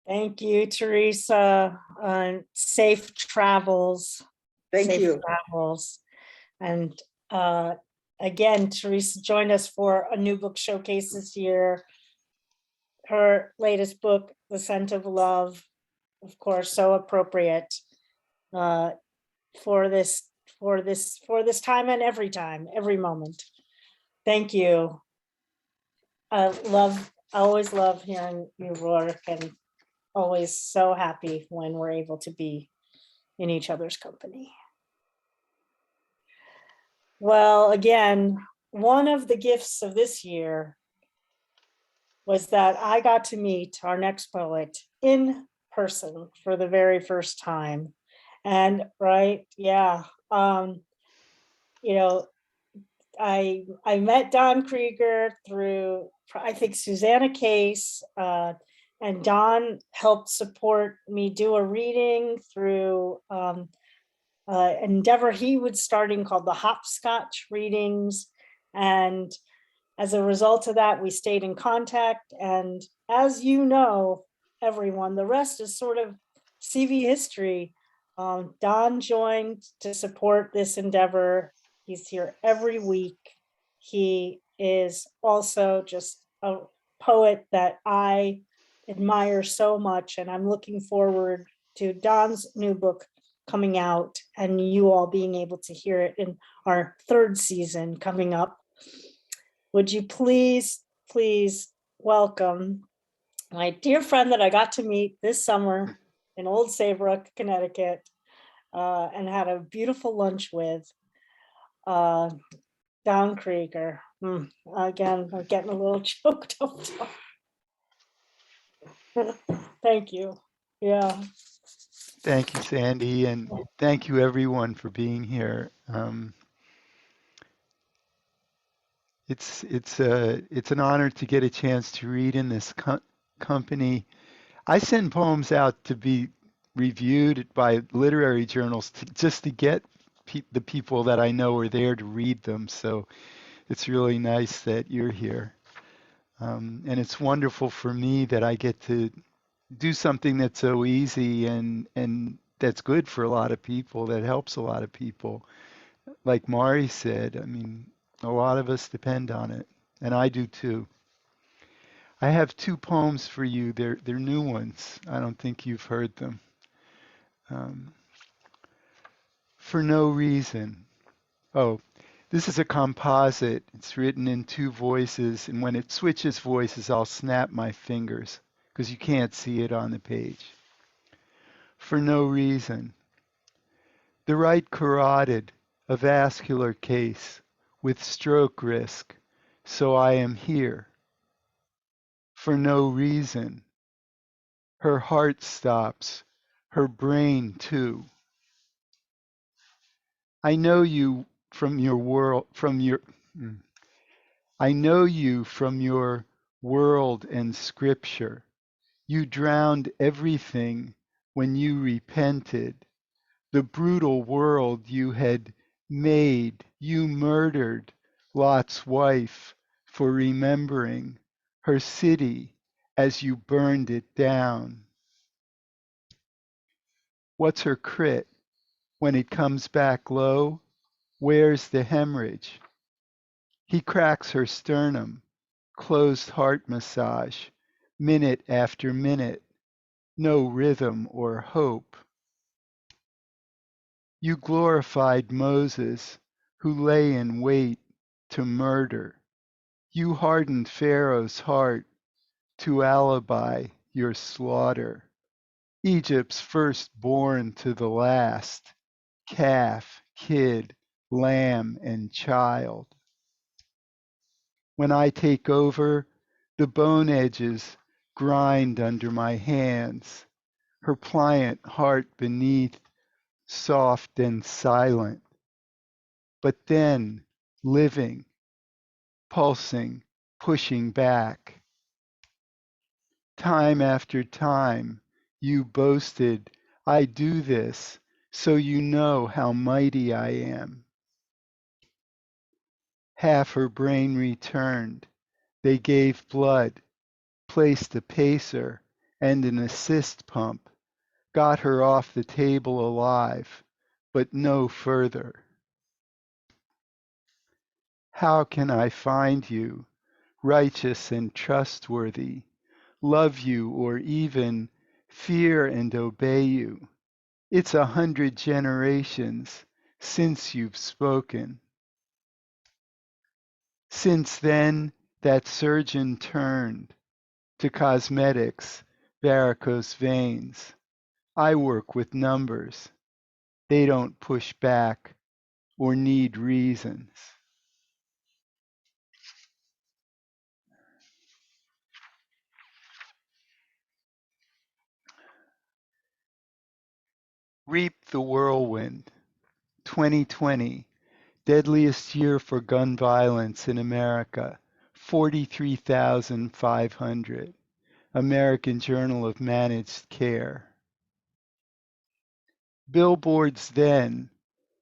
Thank you, Teresa. Safe travels. Thank Safe you. travels. And again, Teresa joined us for a new book showcase this year. Her latest book, The Scent of Love, of course, so appropriate for this time and every time, every moment. Thank you. I always love hearing you work, and always so happy when we're able to be in each other's company. Well, again, one of the gifts of this year was that I got to meet our next poet in person for the very first time. And right, yeah, you know, I met Don Krieger through, I think, Susanna Case, and Don helped support me do a reading through endeavor he was starting called the Hopscotch Readings. And as a result of that, we stayed in contact. And as you know, everyone, the rest is sort of CV history. Don joined to support this endeavor. He's here every week. He is also just a poet that I admire so much, and I'm looking forward to Don's new book coming out and you all being able to hear it in our third season coming up. Would you please welcome my dear friend that I got to meet this summer in Old Saybrook, Connecticut, and had a beautiful lunch with, Don Krieger. Again, I'm getting a little choked up. Thank you. Yeah. Thank you, Sandy, and thank you everyone for being here. It's an honor to get a chance to read in this company. I send poems out to be reviewed by literary journals just to get the people that I know are there to read them. So it's really nice that you're here. And it's wonderful for me that I get to do something that's so easy and that's good for a lot of people, that helps a lot of people. Like Mari said, I mean, a lot of us depend on it, and I do too. I have two poems for you. They're new ones. I don't think you've heard them. For No Reason. Oh, this is a composite. It's written in two voices, and when it switches voices, I'll snap my fingers because you can't see it on the page. For no reason. The right carotid, a vascular case with stroke risk, so I am here. For no reason. Her heart stops, her brain too. I know you from your world, I know you from your world and scripture. You drowned everything when you repented. The brutal world you had made, you murdered Lot's wife for remembering her city as you burned it down. What's her crit? When it comes back low, where's the hemorrhage? He cracks her sternum, closed heart massage, minute after minute, no rhythm or hope. You glorified Moses, who lay in wait to murder. You hardened Pharaoh's heart to alibi your slaughter. Egypt's firstborn to the last, calf, kid, lamb, and child. When I take over, the bone edges grind under my hands, her pliant heart beneath, soft and silent, but then living, pulsing, pushing back. Time after time, you boasted, I do this so you know how mighty I am. Half her brain returned. They gave blood, placed a pacer and an assist pump, got her off the table alive, but no further. How can I find you, righteous and trustworthy, love you or even fear and obey you? It's 100 generations since you've spoken. Since then, that surgeon turned to cosmetics, varicose veins. I work with numbers. They don't push back or need reasons. Reap the Whirlwind, 2020, deadliest year for gun violence in America, 43,500. American Journal of Managed Care. Billboards then,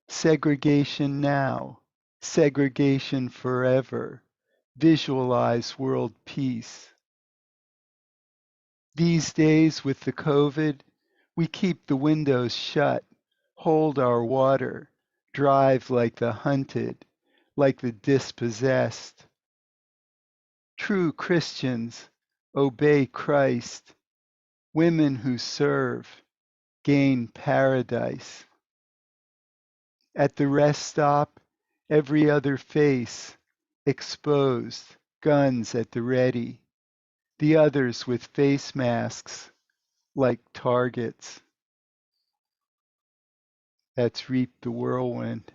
segregation now, segregation forever, visualize world peace. These days with the COVID, we keep the windows shut, hold our water, drive like the hunted, like the dispossessed. True Christians obey Christ. Women who serve gain paradise. At the rest stop, every other face exposed, guns at the ready. the others with face masks like targets. That's reaped the whirlwind.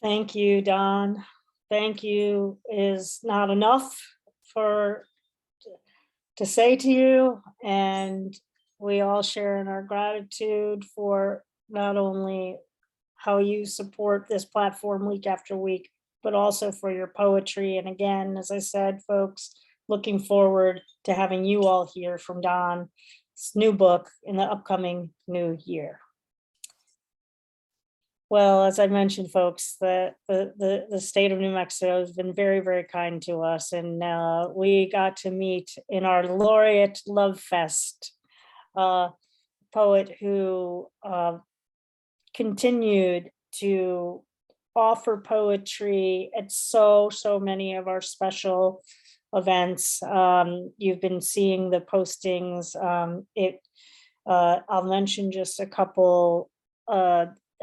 Thank you, Don. Thank you is not enough to say to you, and we all share in our gratitude for not only how you support this platform week after week, but also for your poetry. And again, as I said, folks, looking forward to having you all hear from Don's new book in the upcoming new year. Well, as I mentioned, folks, the state of New Mexico has been very, very kind to us. And we got to meet in our Laureate Love Fest, poet who continued to offer poetry at so many of our special events. You've been seeing the postings. I'll mention just a couple.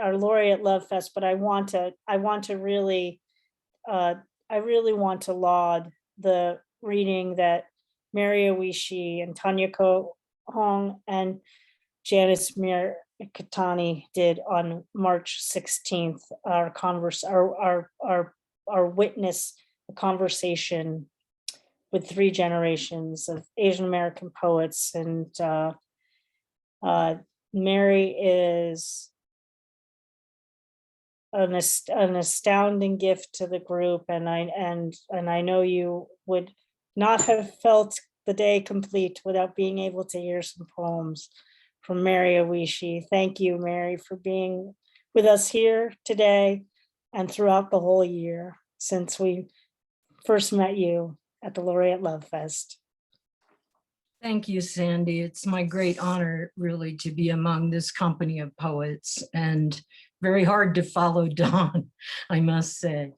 Our Laureate Love Fest, but I really want to laud the reading that Mary Oishi and Tanya Cohen and Janice Mir-Katani did on March 16th. Our witness a conversation with 3 generations of Asian American poets, and Mary is an astounding gift to the group, and I know you would not have felt the day complete without being able to hear some poems from Mary Oishi. Thank you, Mary, for being with us here today and throughout the whole year since we first met you at the Laureate Love Fest. Thank you, Sandy. It's my great honor, really, to be among this company of poets, and very hard to follow Don, I must say.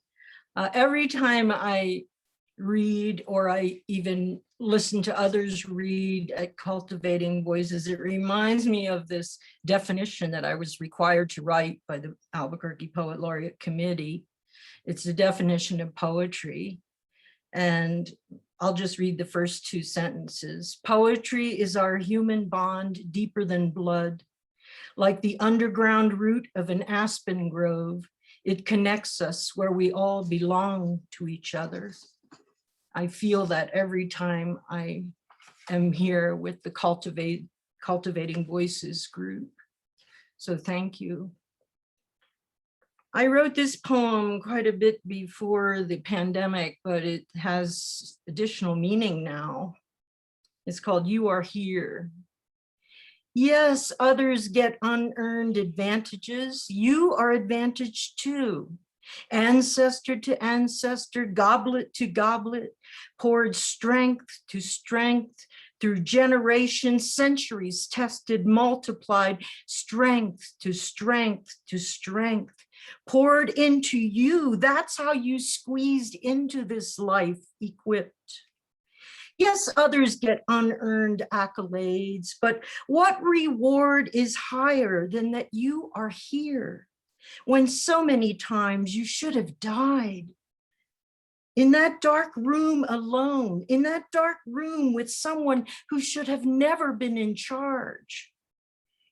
Every time I read, or I even listen to others read at Cultivating Voices, it reminds me of this definition that I was required to write by the Albuquerque Poet Laureate Committee. It's the definition of poetry. And I'll just read the first 2 sentences. Poetry is our human bond deeper than blood. Like the underground root of an aspen grove, it connects us where we all belong to each other. I feel that every time I am here with the Cultivating Voices group. So thank you. I wrote this poem quite a bit before the pandemic, but it has additional meaning now. It's called You Are Here. Yes, others get unearned advantages. You are advantaged too. Ancestor to ancestor, goblet to goblet, poured strength to strength, through generations, centuries, tested, multiplied, strength to strength to strength, poured into you. That's how you squeezed into this life, equipped. Yes, others get unearned accolades, but what reward is higher than that you are here when so many times you should have died? In that dark room alone, in that dark room with someone who should have never been in charge.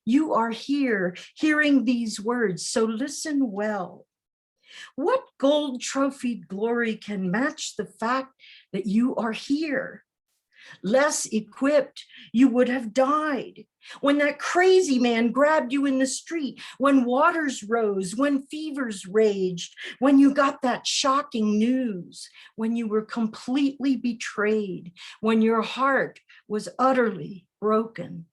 You are here hearing these words, so listen well. What gold trophied glory can match the fact that you are here? Less equipped, you would have died. When that crazy man grabbed you in the street, when waters rose, when fevers raged, when you got that shocking news, when you were completely betrayed, when your heart was utterly broken.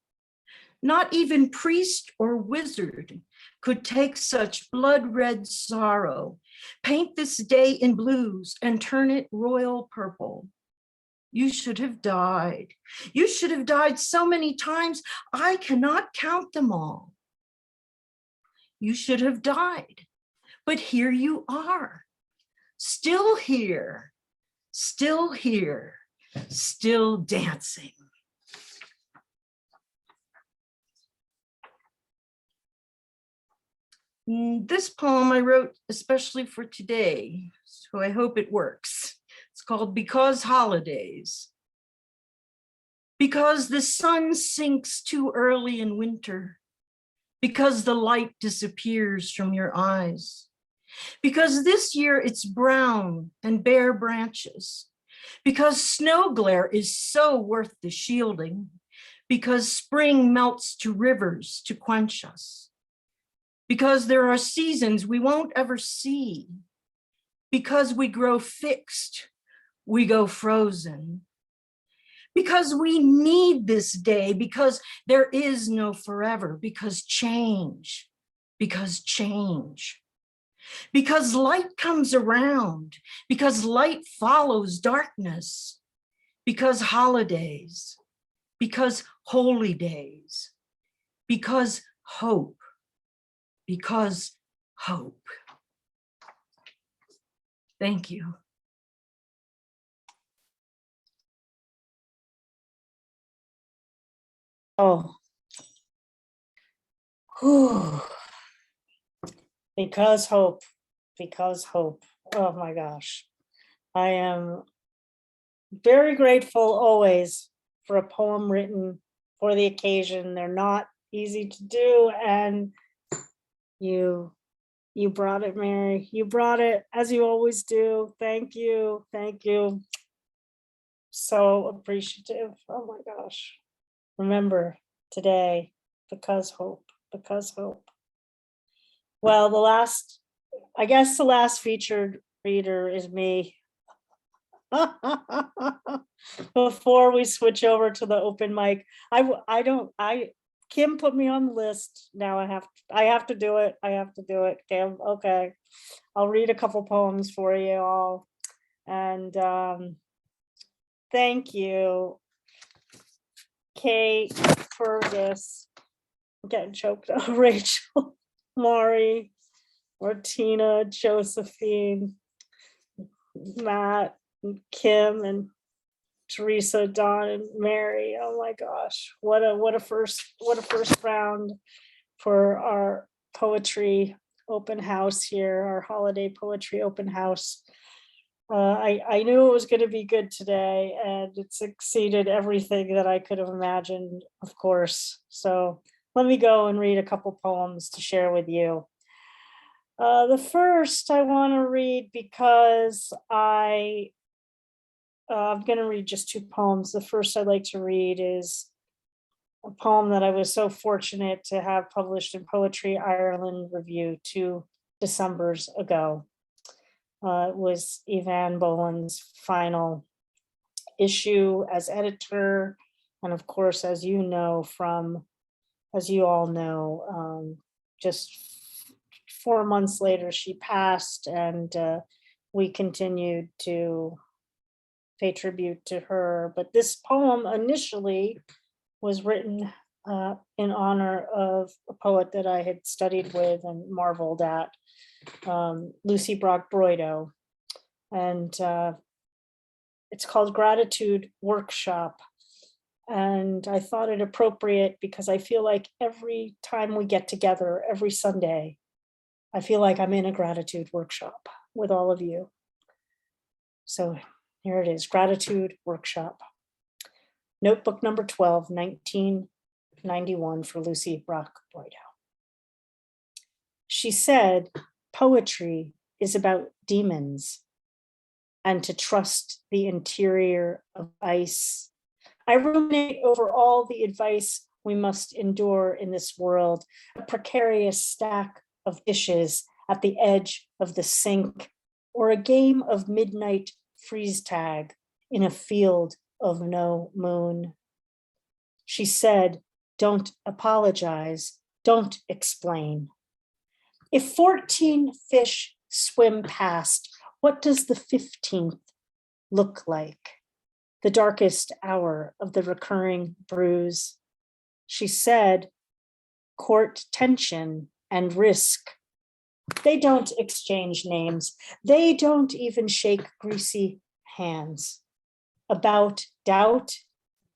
Not even priest or wizard could take such blood-red sorrow, paint this day in blues and turn it royal purple. You should have died. You should have died so many times, I cannot count them all. You should have died, but here you are, still here, still dancing. This poem I wrote especially for today, so I hope it works. It's called Because Holidays. Because the sun sinks too early in winter, because the light disappears from your eyes, because this year it's brown and bare branches, because snow glare is so worth the shielding, because spring melts to rivers to quench us, because there are seasons we won't ever see, because we grow fixed, we go frozen, because we need this day, because there is no forever, because change, because light comes around, because light follows darkness, because holidays, because holy days, because hope, because hope. Thank you. Oh. Whew. Because hope, because hope. Oh my gosh. I am very grateful always for a poem written for the occasion. They're not easy to do, and you brought it, Mary. You brought it, as you always do. Thank you, thank you. So appreciative. Oh my gosh. Remember today, because hope, because hope. Well, I guess the last featured reader is me. Before we switch over to the open mic, Kim put me on the list. Now I have to do it. Kim, okay. I'll read a couple poems for you all. And thank you, Cait, Fergus, I'm getting choked up, Rachel, Maury, Martina, Josephine, Matt, and Kim, and Teresa, Dawn, and Mary. Oh my gosh, what a first round for our poetry open house here, our holiday poetry open house. I knew it was going to be good today, and it's exceeded everything that I could have imagined, of course. So let me go and read a couple poems to share with you. The first I want to read because I'm going to read just two poems. The first I'd like to read is a poem that I was so fortunate to have published in Poetry Ireland Review 2 Decembers ago. It was Evan Boland's final issue as editor. And of course, as you all know, just 4 months later, she passed, and we continued to pay tribute to her. But this poem initially was written in honor of a poet that I had studied with and marveled at, Lucy Brock-Broido, and it's called Gratitude Workshop. And I thought it appropriate because I feel like every time we get together, every Sunday, I feel like I'm in a gratitude workshop with all of you. So here it is, Gratitude Workshop. Notebook number 12, 1991 for Lucy Brock-Broido. She said, poetry is about demons and to trust the interior of ice. I ruminate over all the advice we must endure in this world, a precarious stack of dishes at the edge of the sink, or a game of midnight freeze tag in a field of no moon. She said, don't apologize, don't explain. If 14 fish swim past, what does the 15th look like? The darkest hour of the recurring bruise. She said, court tension and risk. They don't exchange names. They don't even shake greasy hands. About doubt,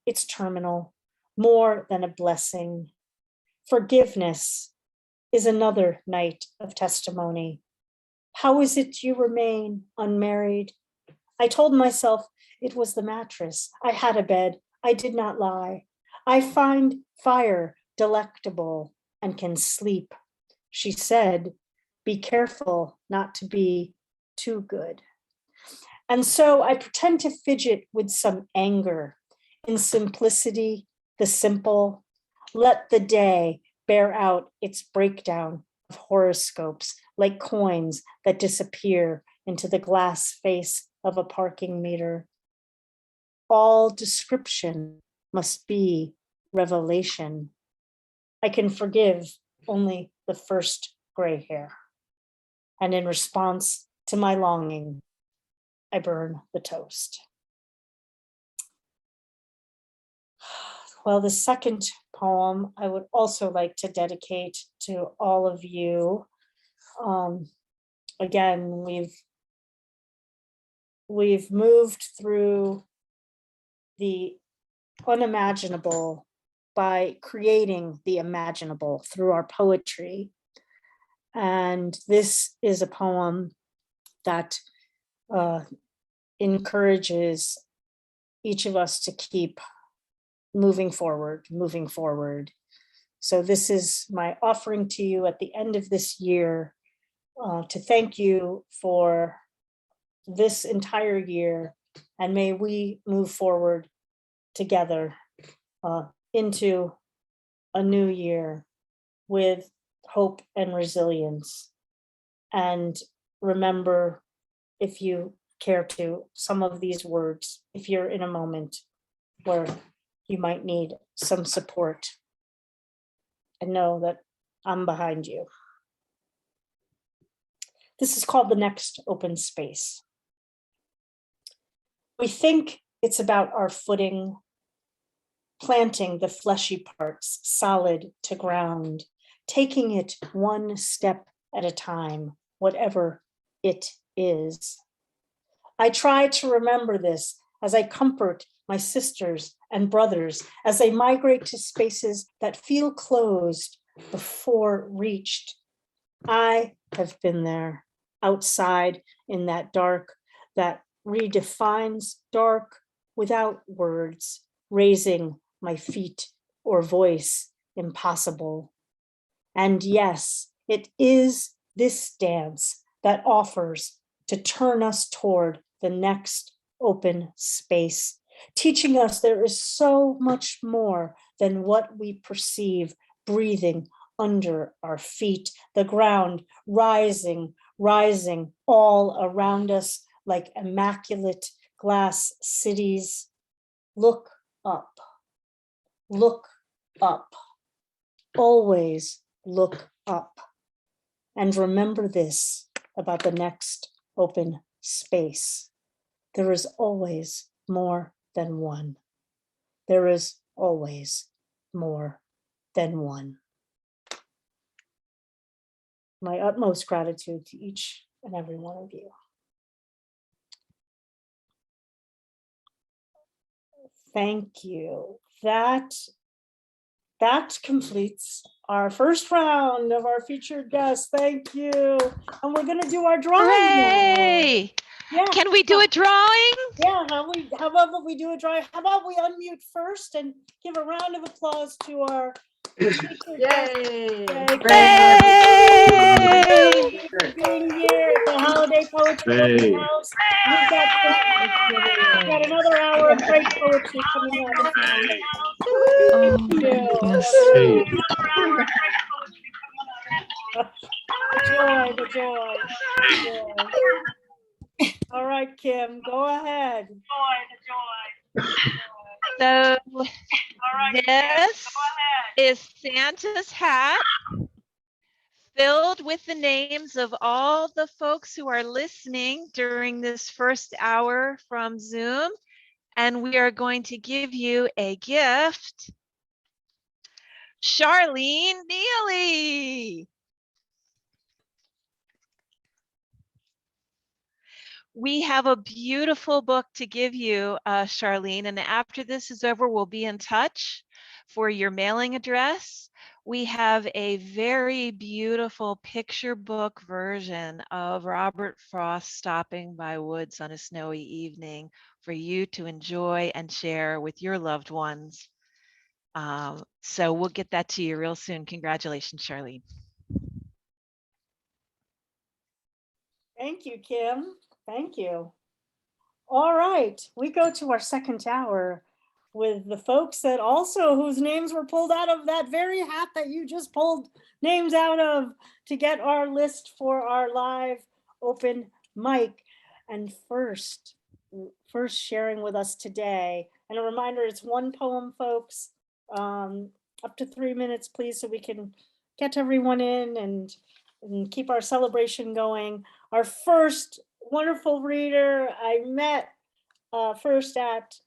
it's terminal, more than a blessing. Forgiveness, is another night of testimony. How is it you remain unmarried? I told myself it was the mattress. I had a bed. I did not lie. I find fire delectable and can sleep. She said, be careful not to be too good. And so I pretend to fidget with some anger. In simplicity, the simple, let the day bear out its breakdown of horoscopes like coins that disappear into the glass face of a parking meter. All description must be revelation. I can forgive only the first gray hair. And in response to my longing, I burn the toast. Well, the second poem I would also like to dedicate to all of you. Again, we've moved through the unimaginable by creating the imaginable through our poetry. And this is a poem that encourages each of us to keep moving forward. So this is my offering to you at the end of this year to thank you for this entire year, and may we move forward together into a new year with hope and resilience. And remember, if you care to, some of these words, if you're in a moment where you might need some support, and know that I'm behind you. This is called The Next Open Space. We think it's about our footing, planting the fleshy parts solid to ground, taking it one step at a time, whatever it is. I try to remember this as I comfort my sisters and brothers as they migrate to spaces that feel closed before reached. I have been there, outside in that dark that redefines dark without words, raising my feet or voice impossible. And yes, it is this dance that offers to turn us toward the next open space, teaching us there is so much more than what we perceive breathing under our feet, the ground rising all around us like immaculate glass cities. Look up, always look up. And remember this about the next open space. There is always more than one. There is always more than one. My utmost gratitude to each and every one of you. Thank you. That completes our first round of our featured guests. Thank you. And we're going to do our drawing. Hooray! Yeah. Can we do a drawing? Yeah, how about we do a drawing? How about we unmute first and give a round of applause to our featured guests. Yay! Being here at the Holiday Poetry Open House. We've got another hour of great poetry coming up. The joy. All right, Kim, go ahead. So this is Santa's hat filled with the names of all the folks who are listening during this first hour from Zoom. And we are going to give you a gift. Charlene Neely. We have a beautiful book to give you, Charlene, and after this is over, we'll be in touch for your mailing address. we have a very beautiful picture book version of Robert Frost stopping by woods on a snowy evening for you to enjoy and share with your loved ones. So we'll get that to you real soon. Congratulations, Charlene. Thank you, Kim. Thank you. All right, we go to our second hour with the folks that also whose names were pulled out of that very hat that you just pulled names out of to get our list for our live open mic. And first sharing with us today, and a reminder, it's one poem, folks, up to 3 minutes, please, so we can get everyone in and keep our celebration going. Our first wonderful reader I met first at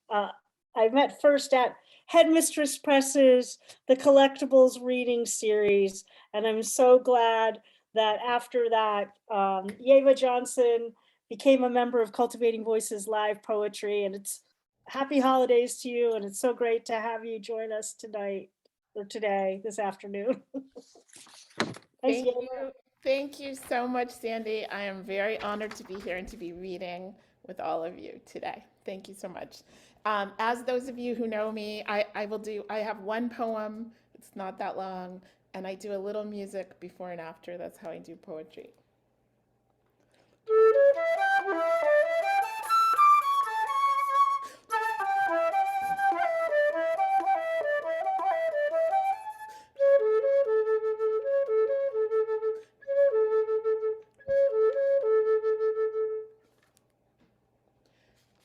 Headmistress Press's The Collectibles Reading Series, and I'm so glad that after that, Yeva Johnson became a member of Cultivating Voices Live Poetry, and it's happy holidays to you, and it's so great to have you join us tonight, or today, this afternoon. Thanks, Thank Yeva. you. Thank you so much, Sandy. I am very honored to be here and to be reading with all of you today. Thank you so much. As those of you who know me, I have one poem. It's not that long, and I do a little music before and after. That's how I do poetry.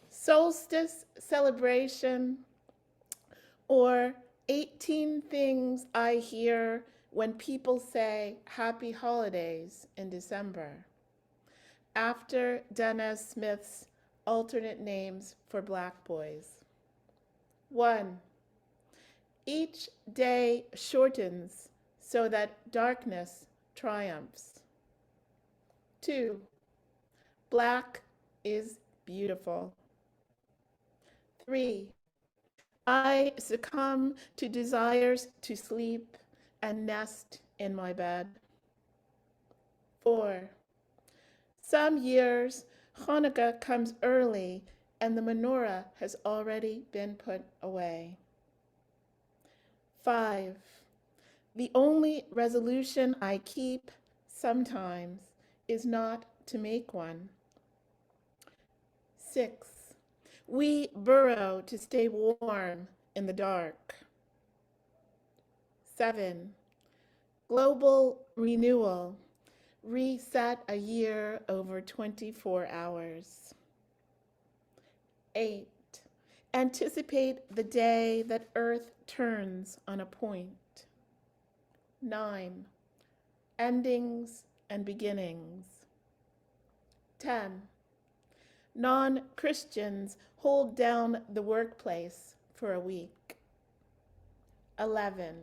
Solstice celebration, or 18 things I hear when people say happy holidays in December, after Dennis Smith's alternate names for Black boys. 1, each day shortens so that darkness triumphs. 2, Black is beautiful. 3, I succumb to desires to sleep and nest in my bed. 4, some years Hanukkah comes early and the menorah has already been put away. 5, the only resolution I keep sometimes is not to make one. 6, we burrow to stay warm in the dark. 7, global renewal, reset a year over 24 hours. 8, anticipate the day that Earth turns on a point. 9, endings and beginnings. 10, non-Christians hold down the workplace for a week. 11,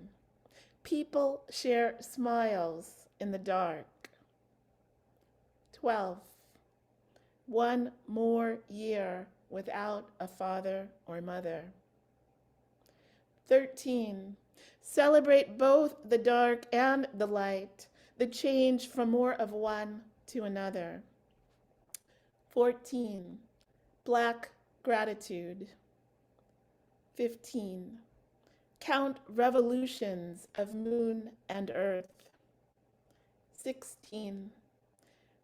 people share smiles in the dark. 12, one more year without a father or mother. 13, celebrate both the dark and the light, the change from more of one to another. 14, Black gratitude. 15, count revolutions of moon and earth. 16,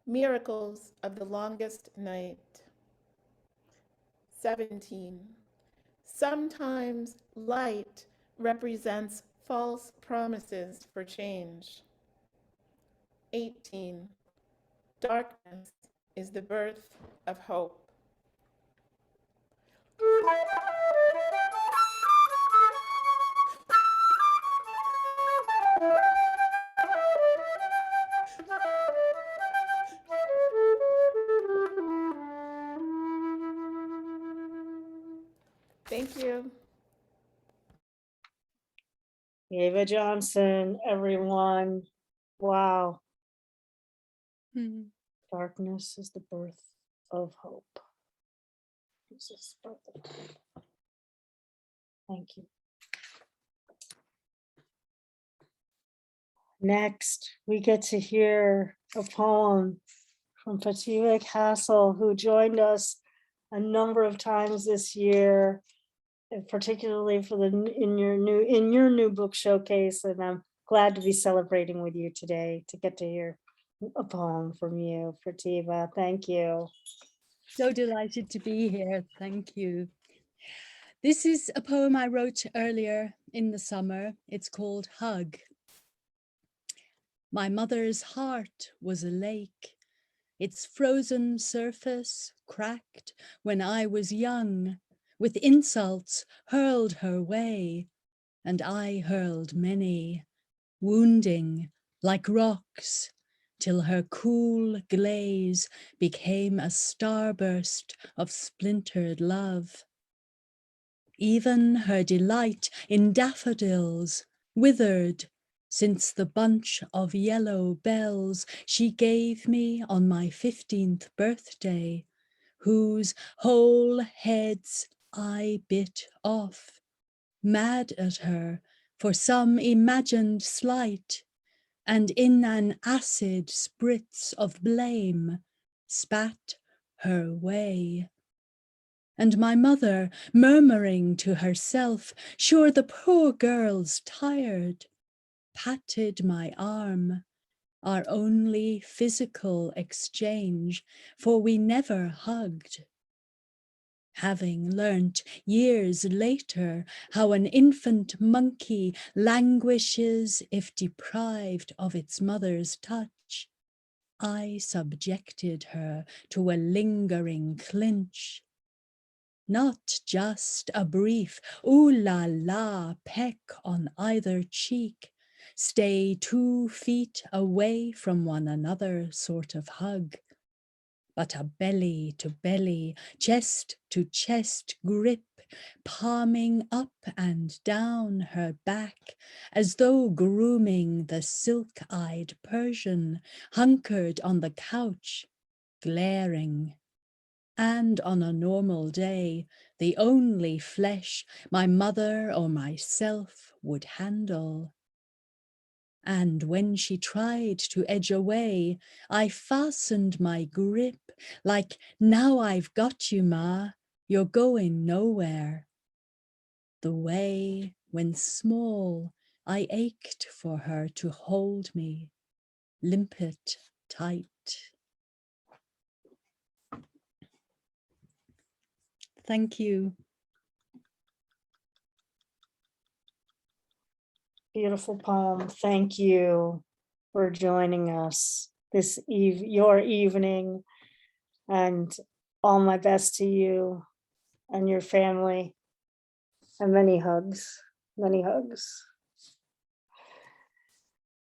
miracles of the longest night. 17, sometimes light represents false promises for change. 18, darkness is the birth of hope. Thank you. Yeva Johnson, everyone. Wow. Darkness is the birth of hope. This is birth of hope. Thank you. Next, we get to hear a poem from Prathiba Castle, who joined us a number of times this year, and particularly for the in your new book showcase. And I'm glad to be celebrating with you today to get to hear a poem from you, Prathiba. Thank you. So delighted to be here. Thank you. This is a poem I wrote earlier in the summer. It's called Hug. My mother's heart was a lake, its frozen surface cracked when I was young, with insults hurled her way, and I hurled many, wounding like rocks, till her cool glaze became a starburst of splintered love. Even her delight in daffodils withered since the bunch of yellow bells she gave me on my 15th birthday, whose whole heads I bit off, mad at her for some imagined slight, and in an acid spritz of blame spat her way. And my mother murmuring to herself, sure the poor girl's tired, patted my arm, our only physical exchange, for we never hugged. Having learnt years later how an infant monkey languishes if deprived of its mother's touch, I subjected her to a lingering clinch. Not just a brief ooh la la peck on either cheek, stay 2 feet away from one another sort of hug, but a belly to belly, chest to chest grip, palming up and down her back, as though grooming the silk-eyed Persian hunkered on the couch, glaring. And on a normal day, the only flesh my mother or myself would handle. And when she tried to edge away, I fastened my grip like, now I've got you, Ma, you're going nowhere. The way when small, I ached for her to hold me, limpet tight. Thank you. Beautiful poem. Thank you for joining us this your evening, and all my best to you and your family, and many hugs, many hugs.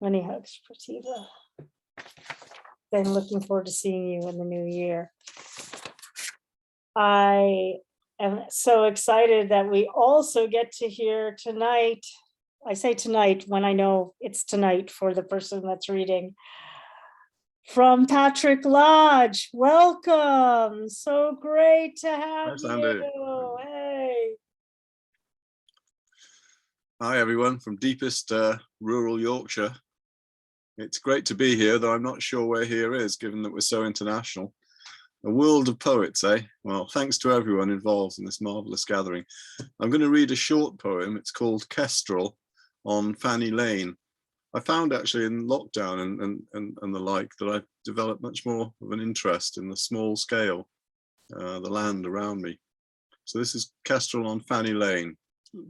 Many hugs, Prathiba. Been looking forward to seeing you in the new year. I am so excited that we also get to hear tonight. I say tonight when I know it's tonight for the person that's reading. From Patrick Lodge, welcome. So great to have you. Hey. Hi everyone from deepest rural Yorkshire. It's great to be here, though I'm not sure where here is, given that we're so international. A world of poets, eh? Well, thanks to everyone involved in this marvelous gathering. I'm going to read a short poem. It's called Kestrel on Fanny Lane. I found actually in lockdown and the like that I've developed much more of an interest in the small scale, the land around me. So this is Kestrel on Fanny Lane. A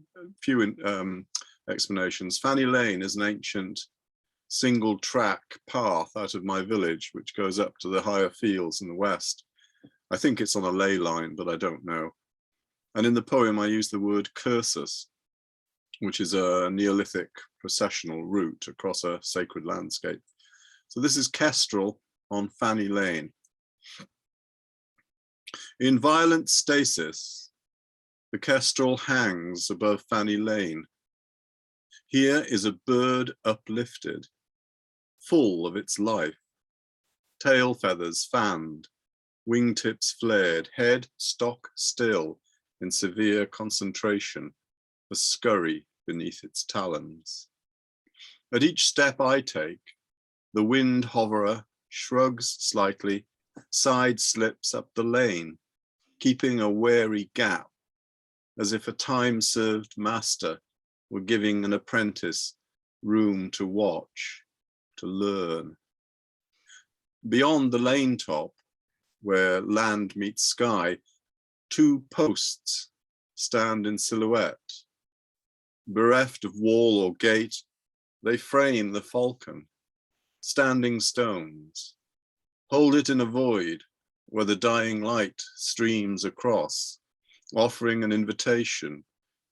few explanations. Fanny Lane is an ancient single track path out of my village, which goes up to the higher fields in the west. I think it's on a ley line, but I don't know. And in the poem, I use the word cursus, which is a Neolithic processional route across a sacred landscape. So this is Kestrel on Fanny Lane. In violent stasis, the kestrel hangs above Fanny Lane. Here is a bird uplifted, full of its life, tail feathers fanned, wingtips flared, head stock still in severe concentration, a scurry beneath its talons. At each step I take, the wind hoverer shrugs slightly, side slips up the lane, keeping a wary gap, as if a time-served master were giving an apprentice room to watch, to learn. Beyond the lane top, where land meets sky, two posts stand in silhouette. Bereft of wall or gate, they frame the falcon, standing stones, hold it in a void where the dying light streams across, offering an invitation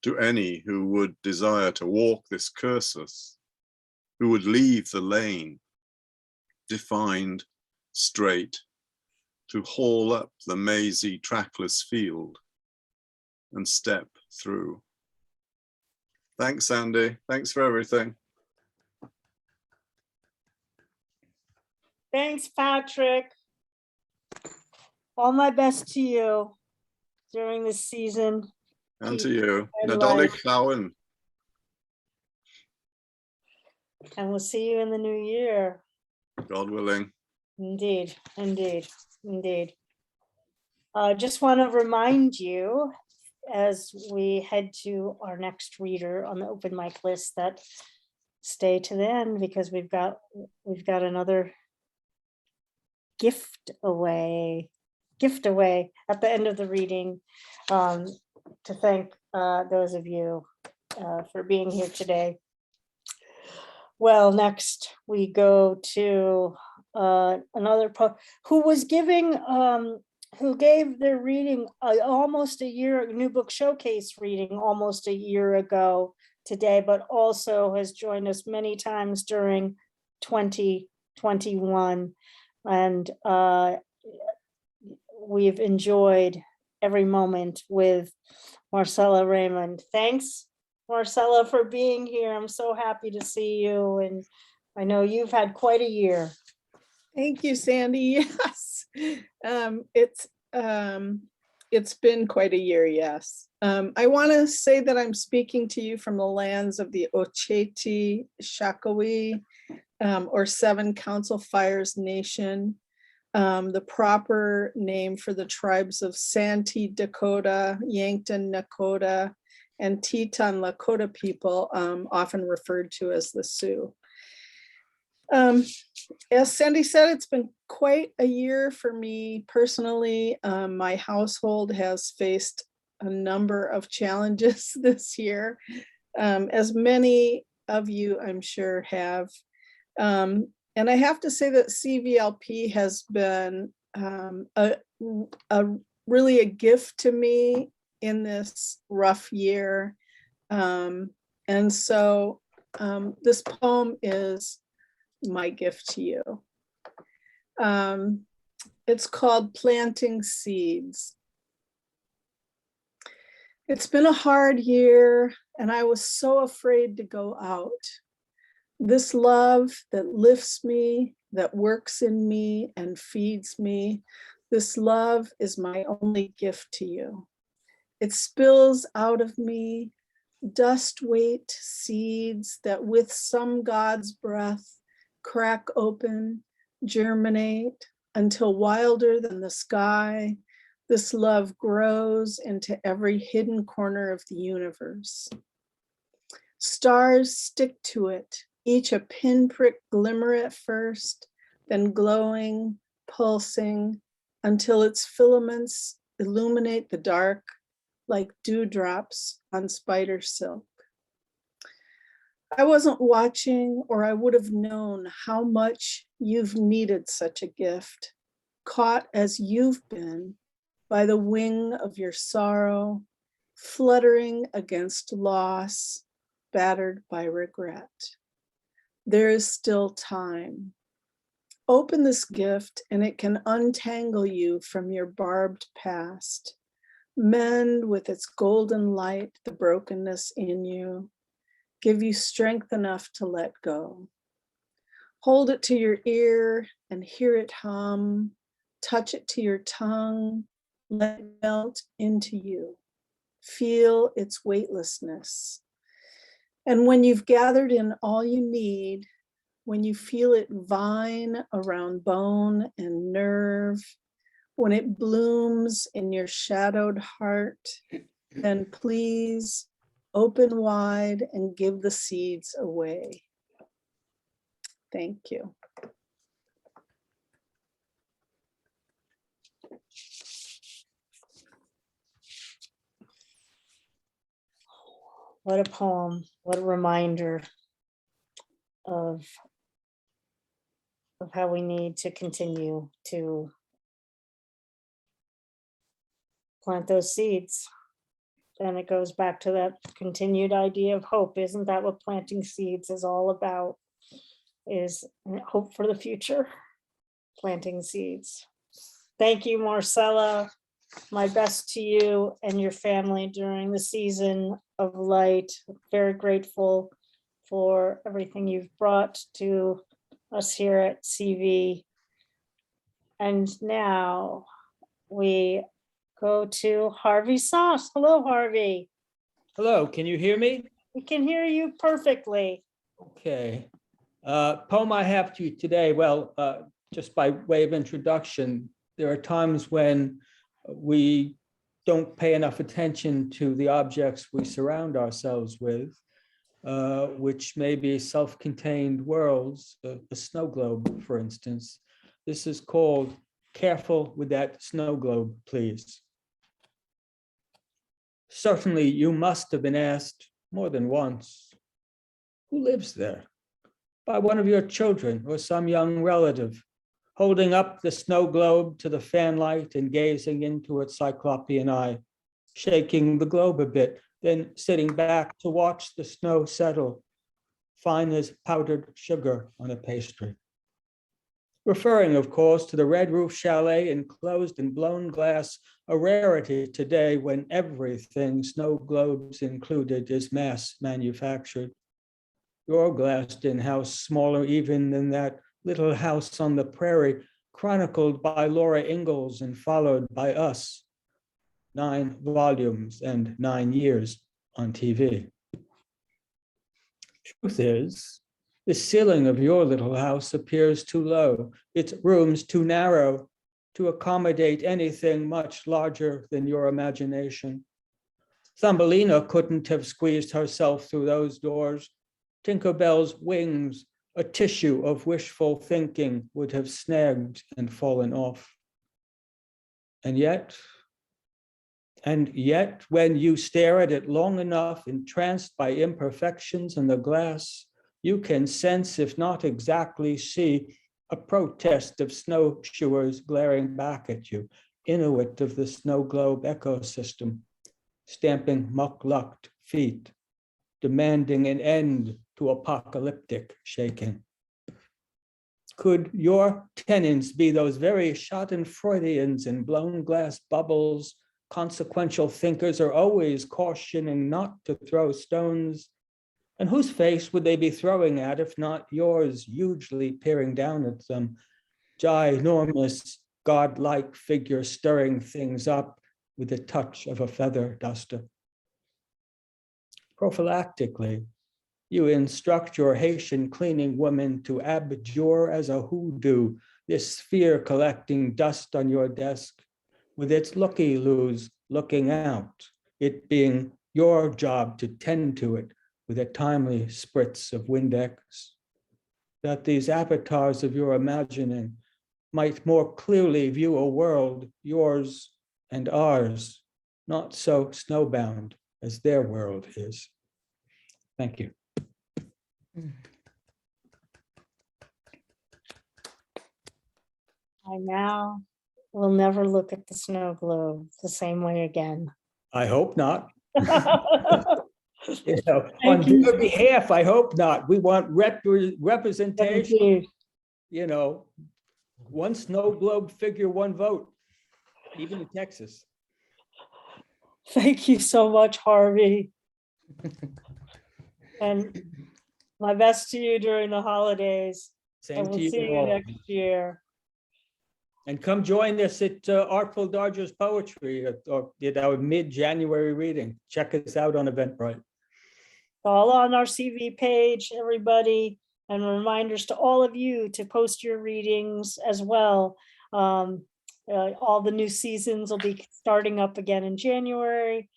to any who would desire to walk this cursus, who would leave the lane, defined, straight, to haul up the mazy trackless field and step through. Thanks, Sandy. Thanks for everything. Thanks, Patrick. All my best to you during this season. And to you. And Nadolig Llawen. And we'll see you in the new year. God willing. Indeed, indeed, indeed. Just want to remind you, as we head to our next reader on the open mic list, that stay to the end, because we've got another gift away at the end of the reading, to thank those of you for being here today. Well, next we go to another who gave their reading almost a year, new book showcase reading almost a year ago today, but also has joined us many times during 2021. And we've enjoyed every moment with Marcella Remund. Thanks, Marcella, for being here. I'm so happy to see you. And I know you've had quite a year. Thank you, Sandy. Yes, it's been quite a year. Yes, I want to say that I'm speaking to you from the lands of the Oceti Shakowee, or Seven Council Fires Nation, the proper name for the tribes of Santee Dakota, Yankton Nakota, and Teton Lakota people, often referred to as the Sioux. As Sandy said, it's been quite a year for me personally. My household has faced a number of challenges this year, as many of you, I'm sure, have. And I have to say that CVLP has been really a gift to me in this rough year. And so this poem is my gift to you. It's called Planting Seeds. It's been a hard year, and I was so afraid to go out. This love that lifts me, that works in me and feeds me, this love is my only gift to you. It spills out of me, dust weight seeds that with some God's breath crack open, germinate until wilder than the sky, this love grows into every hidden corner of the universe. Stars stick to it, each a pinprick glimmer at first, then glowing, pulsing, until its filaments illuminate the dark like dewdrops on spider silk. I wasn't watching, or I would have known how much you've needed such a gift, caught as you've been by the wing of your sorrow, fluttering against loss, battered by regret. There is still time. Open this gift and it can untangle you from your barbed past, mend with its golden light the brokenness in you, give you strength enough to let go. Hold it to your ear and hear it hum, touch it to your tongue, let it melt into you. Feel its weightlessness. And when you've gathered in all you need, when you feel it vine around bone and nerve, when it blooms in your shadowed heart, then please open wide and give the seeds away. Thank you. What a poem, what a reminder of how we need to continue to plant those seeds. And it goes back to that continued idea of hope. Isn't that what planting seeds is all about? Is hope for the future, planting seeds. Thank you, Marcella. My best to you and your family during the season of light. Very grateful for everything you've brought to us here at CV. And now we go to Harvey Soss. Hello, Harvey. Hello, can you hear me? We can hear you perfectly. Okay. Poem I have to you today, well, just by way of introduction, there are times when we don't pay enough attention to the objects we surround ourselves with, which may be self-contained worlds, a snow globe, for instance. This is called Careful with That Snow Globe, Please. Certainly you must have been asked more than once, who lives there? By one of your children or some young relative, holding up the snow globe to the fanlight and gazing into its cyclopean eye, shaking the globe a bit, then sitting back to watch the snow settle, fine as powdered sugar on a pastry. Referring, of course, to the red roof chalet enclosed in blown glass, a rarity today when everything, snow globes included, is mass manufactured. Your glassed in house, smaller even than that little house on the prairie, chronicled by Laura Ingalls and followed by us. 9 volumes and 9 years on TV. Truth is, the ceiling of your little house appears too low, its rooms too narrow to accommodate anything much larger than your imagination. Thumbelina couldn't have squeezed herself through those doors. Tinkerbell's wings, a tissue of wishful thinking, would have snagged and fallen off. And yet, when you stare at it long enough, entranced by imperfections in the glass, you can sense, if not exactly see, a protest of snowshoers glaring back at you, Inuit of the snow globe ecosystem, stamping muck-lucked feet, demanding an end to apocalyptic shaking. Could your tenants be those very schadenfreudians in blown glass bubbles, consequential thinkers are always cautioning not to throw stones? And whose face would they be throwing at if not yours, hugely peering down at them, ginormous, godlike figure stirring things up with the touch of a feather duster? Prophylactically, you instruct your Haitian cleaning woman to abjure as a hoodoo this sphere collecting dust on your desk, with its looky-loos looking out, it being your job to tend to it with a timely spritz of Windex, that these avatars of your imagining might more clearly view a world, yours and ours, not so snowbound as their world is. Thank you. I now will never look at the snow globe the same way again. I hope not. You know, on your behalf, I hope not. We want representation. You know, one snow globe figure, one vote, even in Texas. Thank you so much, Harvey. And my best to you during the holidays. Same and we'll to you see you all. next year. And come join us at Artful Dodgers Poetry at our mid-January reading. Check us out on Eventbrite. all on our CV page, everybody, and reminders to all of you to post your readings as well. All the new seasons will be starting up again in January,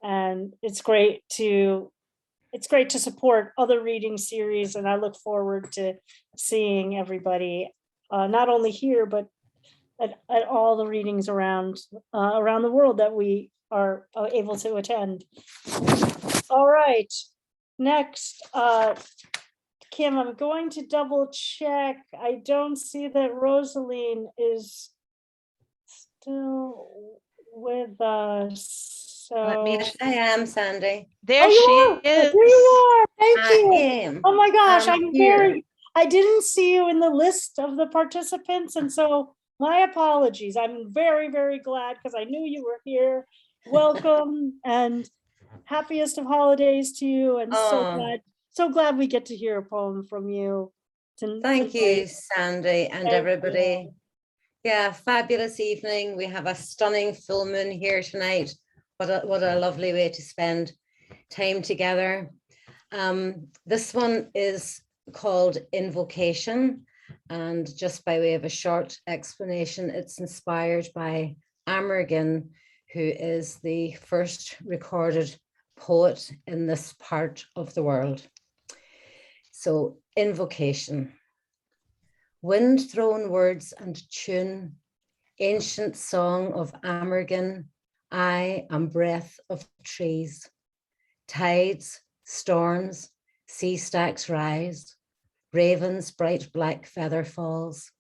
and it's great to support other reading series, and I look forward to seeing everybody, not only here, but at all the readings around the world that we are able to attend. All right, next, Kim, I'm going to double check. I don't see that Rosaline is still with us. So Yes, I am, Sandy. There you are. she is. Here you are. Thank I you. am. Oh my gosh, I'm here. I didn't see you in the list of the participants, and so my apologies. I'm very, very glad because I knew you were here. Welcome and happiest of holidays to you, and so glad we get to hear a poem from you. Thank you, Sandy, and Thank everybody. you. Yeah, fabulous evening. We have a stunning full moon here tonight. What a lovely way to spend time together. This one is called Invocation, and just by way of a short explanation, it's inspired by Amergin, who is the first recorded poet in this part of the world. So, Invocation. Wind-thrown words and tune, ancient song of Amergin, I am breath of trees. Tides, storms, sea stacks rise, ravens' bright black feather falls.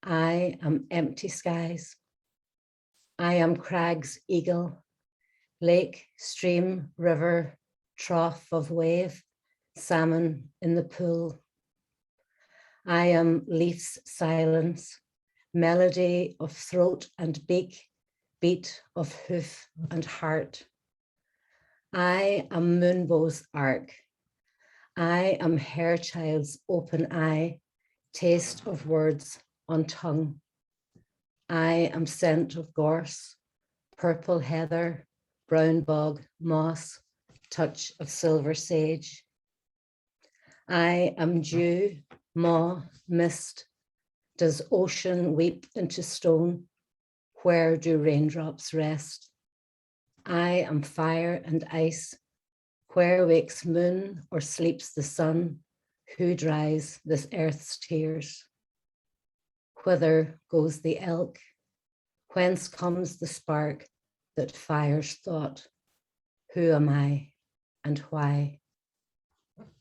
I am empty skies. I am crag's eagle, lake, stream, river, trough of wave, salmon in the pool. I am leaf's silence, melody of throat and beak, beat of hoof and heart. I am moonbow's arc. I am hairchild's open eye, taste of words on tongue. I am scent of gorse, purple heather, brown bog, moss, touch of silver sage. I am dew, maw, mist. Does ocean weep into stone? Where do raindrops rest? I am fire and ice. Where wakes moon or sleeps the sun? Who dries this earth's tears? Whither goes the elk? Whence comes the spark that fires thought? Who am I and why?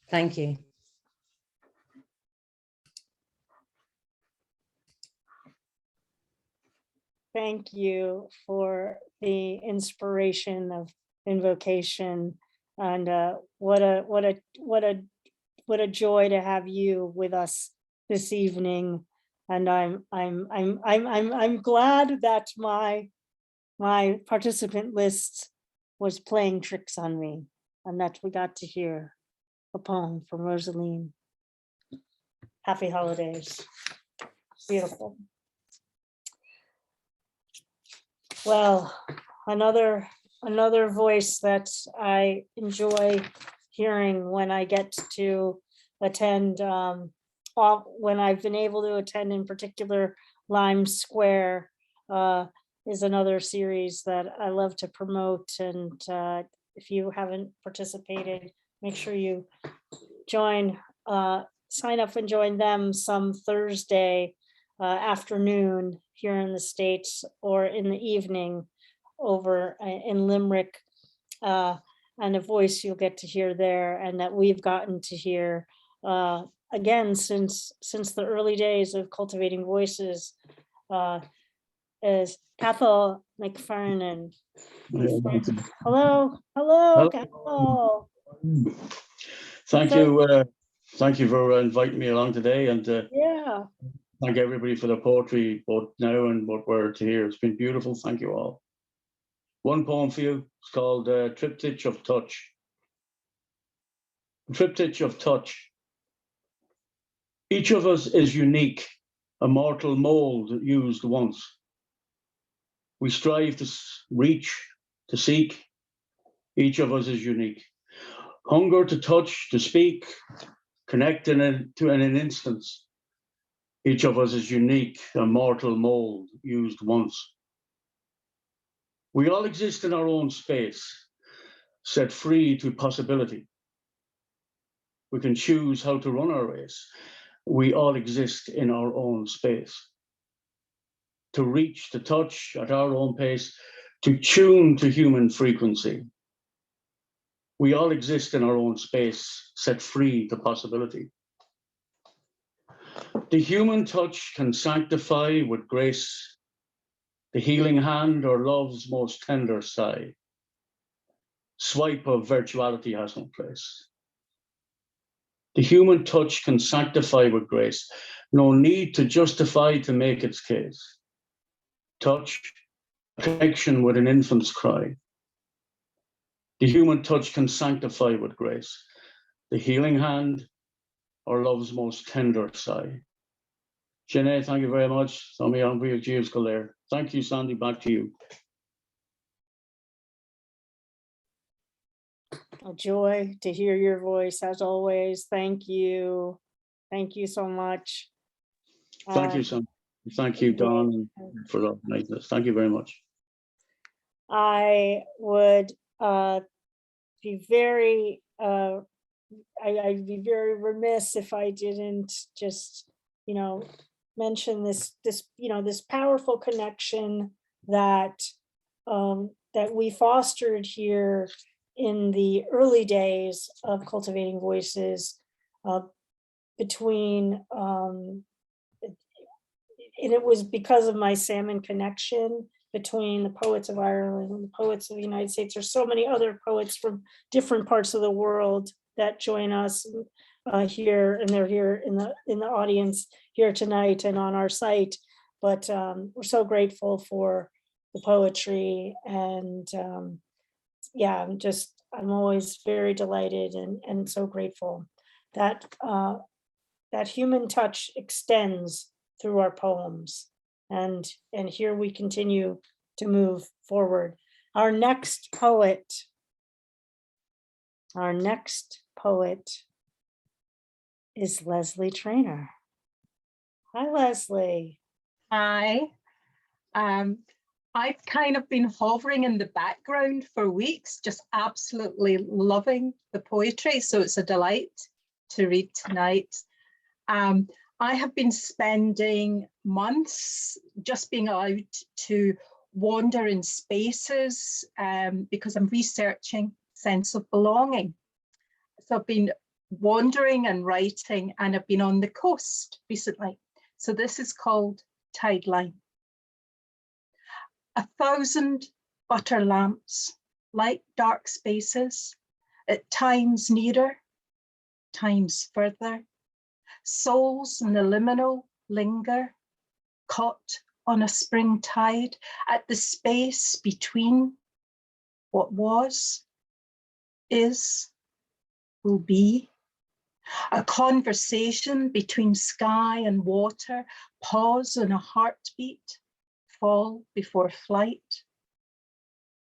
Thank you. Thank you for the inspiration of Invocation, and what a joy to have you with us this evening. And I'm glad that my participant list was playing tricks on me, and that we got to hear a poem from Rosaline. Happy holidays. Beautiful. Well, another voice that I enjoy hearing when I get to attend, when I've been able to attend, in particular Lime Square, is another series that I love to promote. And if you haven't participated, make sure you join, sign up and join them some Thursday afternoon here in the States, or in the evening over in Limerick, and a voice you'll get to hear there, and that we've gotten to hear again since the early days of Cultivating Voices, is Cathal Mac Thréinfhir. Hello, Cathal. Thank you for inviting me along today, and yeah, thank everybody for the poetry, both now and what we're to hear. It's been beautiful. Thank you all. One poem for you. It's called Triptych of Touch. Triptych of Touch. Each of us is unique, a mortal mold used once. We strive to reach, to seek. Each of us is unique. Hunger to touch, to speak, connect in an instance. Each of us is unique, a mortal mold used once. We all exist in our own space, set free to possibility. We can choose how to run our race. We all exist in our own space. To reach, to touch at our own pace, to tune to human frequency. We all exist in our own space, set free to possibility. The human touch can sanctify with grace, the healing hand or love's most tender sigh. Swipe of virtuality has no place. The human touch can sanctify with grace, no need to justify to make its case. Touch, connection with an infant's cry. The human touch can sanctify with grace, the healing hand or love's most tender sigh. Sinead, thank you very much. Thank you, Sandy, back to you. A joy to hear your voice as always. Thank you. Thank you so much. Thank you, Sandy. Thank you, Don, for organizing this. Thank you very much. I would be very, I'd be very remiss if I didn't just, mention this powerful connection that that we fostered here in the early days of Cultivating Voices between, and it was because of my salmon connection between the poets of Ireland and the poets of the United States. There's so many other poets from different parts of the world that join us here, and they're here in the audience here tonight and on our site. But we're so grateful for the poetry, and yeah, I'm always very delighted and so grateful that that human touch extends through our poems, and here we continue to move forward. Our next poet is Lesley Traynor. Hi, Lesley. Hi. I've kind of been hovering in the background for weeks, just absolutely loving the poetry. So it's a delight to read tonight. I have been spending months just being allowed to wander in spaces because I'm researching sense of belonging. So I've been wandering and writing, and I've been on the coast recently. So this is called Tideline. 1,000 butter lamps light dark spaces, at times nearer, times further. Souls in the liminal linger, caught on a spring tide at the space between what was, is, will be. A conversation between sky and water, pause on a heartbeat, fall before flight.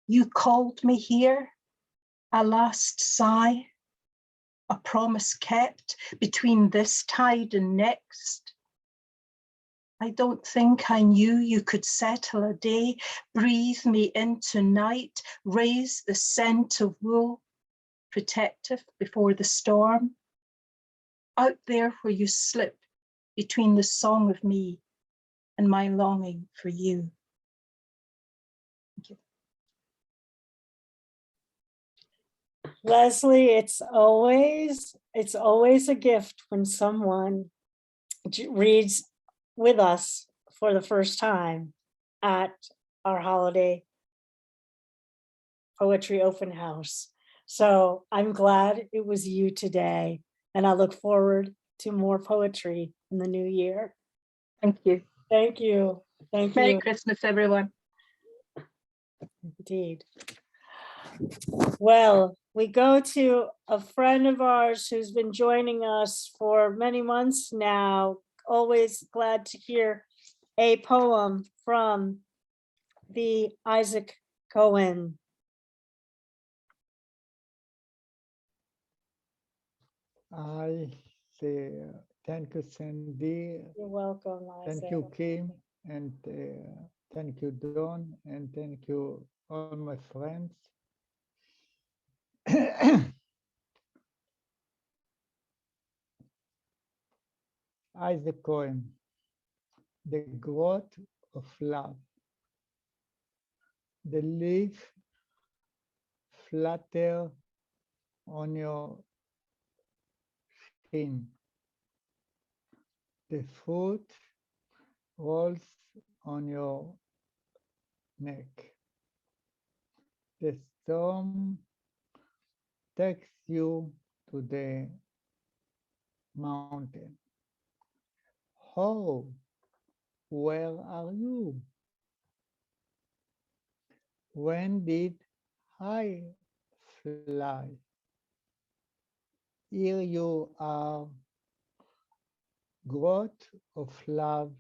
You called me here, a last sigh, a promise kept between this tide and next. I don't think I knew you could settle a day, breathe me into night, raise the scent of wool, protective before the storm. Out there where you slip between the song of me and my longing for you. Thank you. Lesley, it's always a gift when someone reads with us for the first time at our holiday poetry open house. So I'm glad it was you today, and I look forward to more poetry in the new year. Thank you. Thank you. Thank you. Merry Christmas, everyone. Indeed. Well, we go to a friend of ours who's been joining us for many months now. Always glad to hear a poem from the Isaac Cohen. I say thank you, Sandy. You're welcome, Thank Isaac. you, Kim, and thank you, Don, and thank you, all my friends. Isaac Cohen, the growth of love. The leaf flutter on your skin. The fruit rolls on your neck. The storm takes you to the mountain. Oh, where are you? When did I fly? Here you are, growth of love,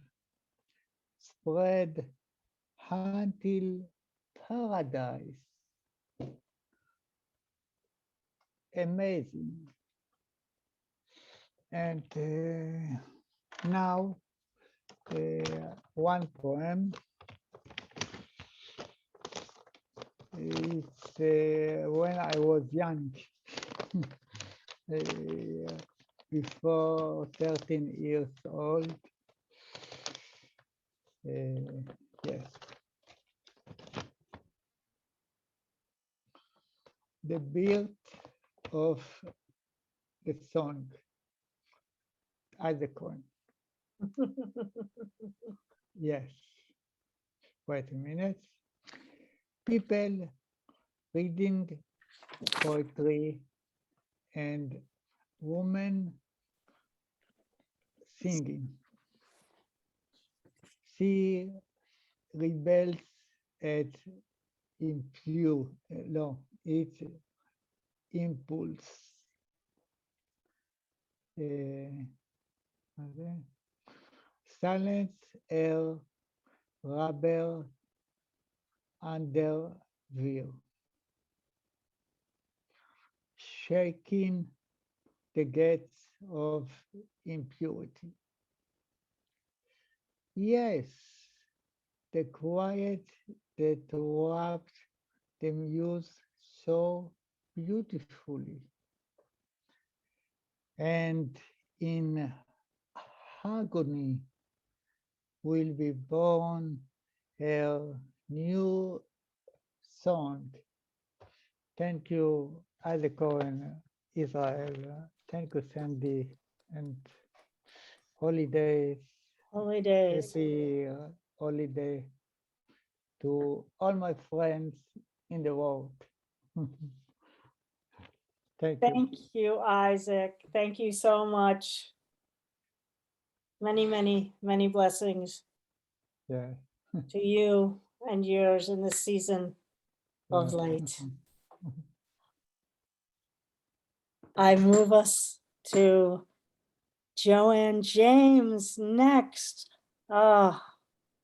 spread until paradise. Amazing. And now one poem. It's when I was young, before 13 years old. Yes. The birth of the song, Isaac Cohen. Yes. Wait a minute. People reading poetry and women singing. She rebels at impure, no, it's impulse. Silence, air, rubber, underwear. Shaking the gates of impurity. Yes, the quiet that wrapped the muse so beautifully. And in agony will be born a new song. Thank you, Isaac Cohen, Israel. Thank you, Sandy, and holidays. Holidays. Happy holiday to all my friends in the world. Thank you. Thank you, Isaac. Thank you so much. Many, many, many blessings Yeah. to you and yours in this season of light. I move us to Joanne James next. Oh,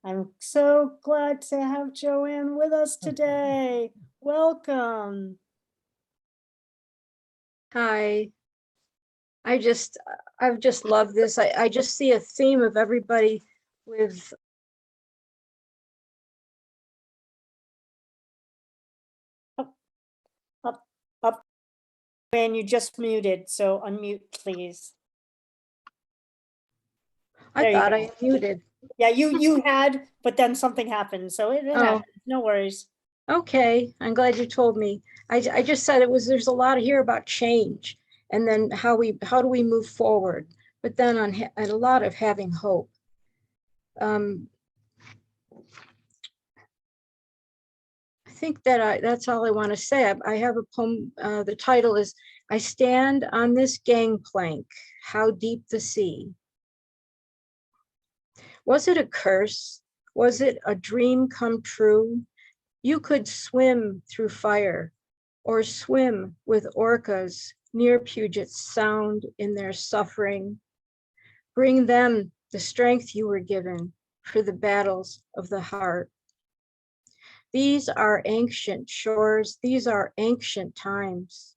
I'm so glad to have Joanne with us today. Welcome. Hi. I've just loved this. I just see a theme of everybody with Up. Joanne, you just muted, so unmute, please. I thought I muted. Yeah, you had, but then something happened, so it happens. No worries. Okay, I'm glad you told me. I just said there's a lot here about change, and then how do we move forward, but then on a lot of having hope. I think that that's all I want to say. I have a poem. The title is "I Stand on This Gangplank, How Deep the Sea." Was it a curse? Was it a dream come true? You could swim through fire, or swim with orcas near Puget Sound in their suffering. Bring them the strength you were given for the battles of the heart. These are ancient shores, these are ancient times.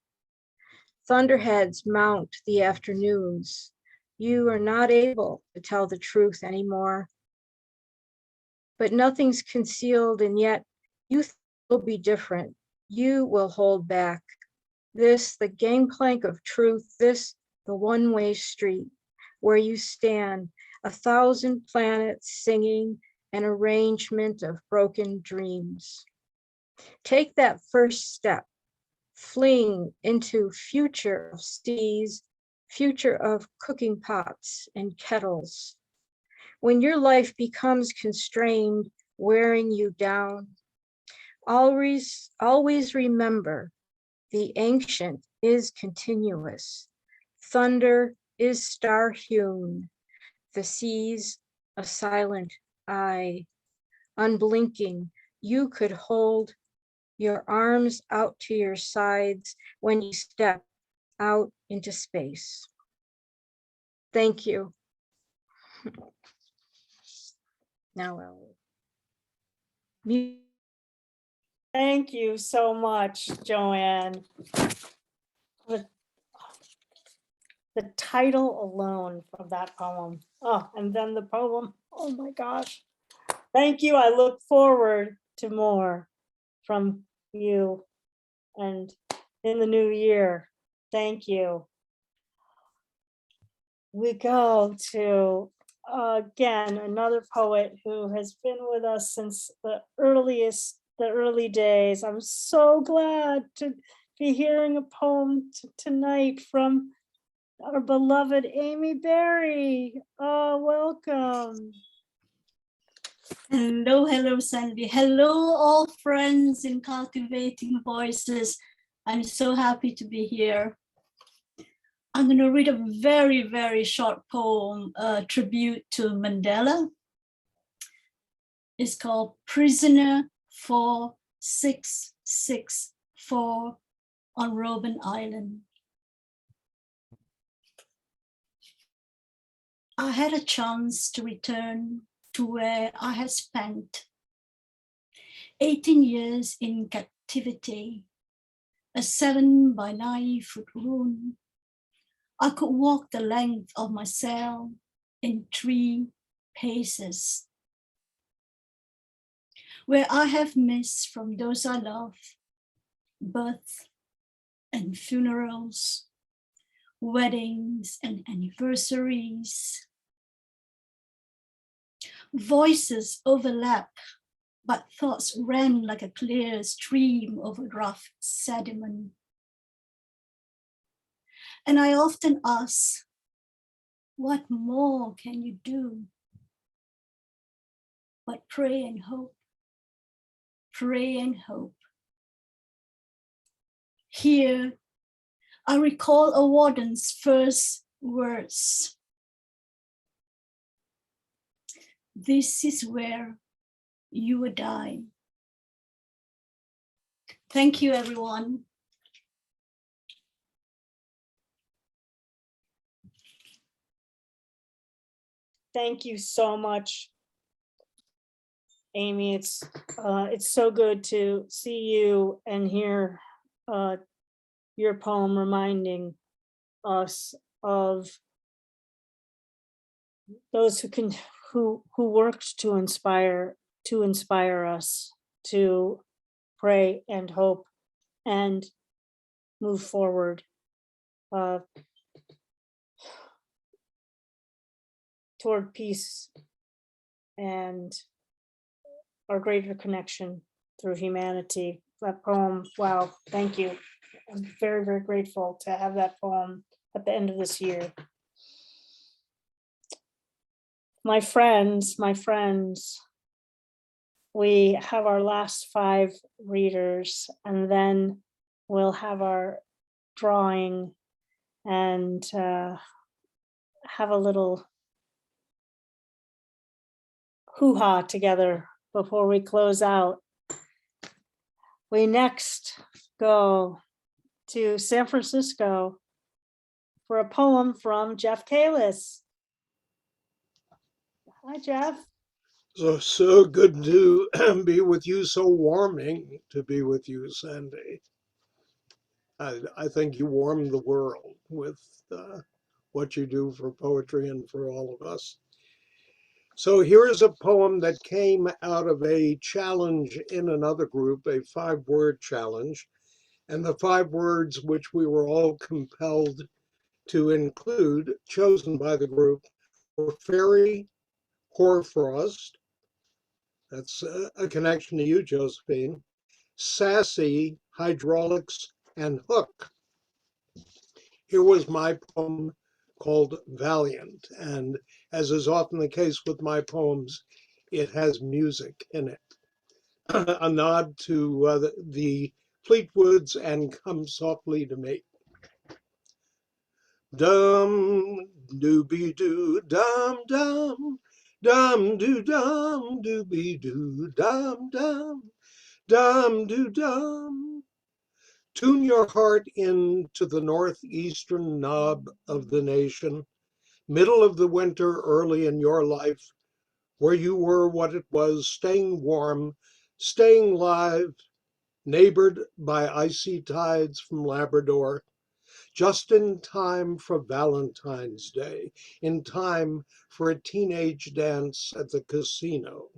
Thunderheads mount the afternoons. You are not able to tell the truth anymore. But nothing's concealed, and yet you will be different. You will hold back. This, the gangplank of truth, this, the one-way street, where you stand, 1,000 planets singing an arrangement of broken dreams. Take that first step, fling into future of seas, future of cooking pots and kettles. When your life becomes constrained, wearing you down, always remember the ancient is continuous. Thunder is star-hewn. The seas a silent eye. Unblinking, you could hold your arms out to your sides when you step out into space. Thank you. Now I'll mute. Thank you so much, Joanne. The title alone of that poem. Oh, and then the poem. Oh my gosh. Thank you. I look forward to more from you and in the new year. Thank you. We go to, again, another poet who has been with us since the early days. I'm so glad to be hearing a poem tonight from our beloved Amy Berry. Oh, welcome. Hello, hello, Sandy. Hello, all friends in Cultivating Voices. I'm so happy to be here. I'm going to read a very, very short poem, a tribute to Mandela. It's called Prisoner 4664 on Robben Island. I had a chance to return to where I had spent 18 years in captivity, a 7 by 9 foot room. I could walk the length of my cell in 3 paces, where I have missed from those I love, birth and funerals, weddings and anniversaries. Voices overlap, but thoughts ran like a clear stream over rough sediment. And I often ask, what more can you do? But pray and hope, pray and hope. Here, I recall a warden's first words. This is where you would die. Thank you, everyone. Thank you so much, Amy. It's so good to see you and hear your poem reminding us of those who worked to inspire us to pray and hope and move forward toward peace and our greater connection through humanity. That poem, wow, thank you. I'm very, very grateful to have that poem at the end of this year. My friends, we have our last 5 readers, and then we'll have our drawing and have a little hoo-ha together before we close out. We next go to San Francisco for a poem from Jeff Kaliss. Hi, Jeff. So good to be with you, so warming to be with you, Sandy. I think you warm the world with what you do for poetry and for all of us. So here is a poem that came out of a challenge in another group, a 5-word challenge. And the 5 words which we were all compelled to include, chosen by the group, were fairy, hoarfrost, that's a connection to you, Josephine, sassy, hydraulics, and hook. Here was my poem called Valiant, and as is often the case with my poems, it has music in it. A nod to the Fleetwoods and Come Softly to Me. Dum dooby doo dum dum dum doo dum dooby doo dum dum dum doo dum. Tune your heart into the northeastern knob of the nation, middle of the winter, early in your life, where you were what it was, staying warm, staying live, neighbored by icy tides from Labrador, just in time for Valentine's Day, in time for a teenage dance at the casino,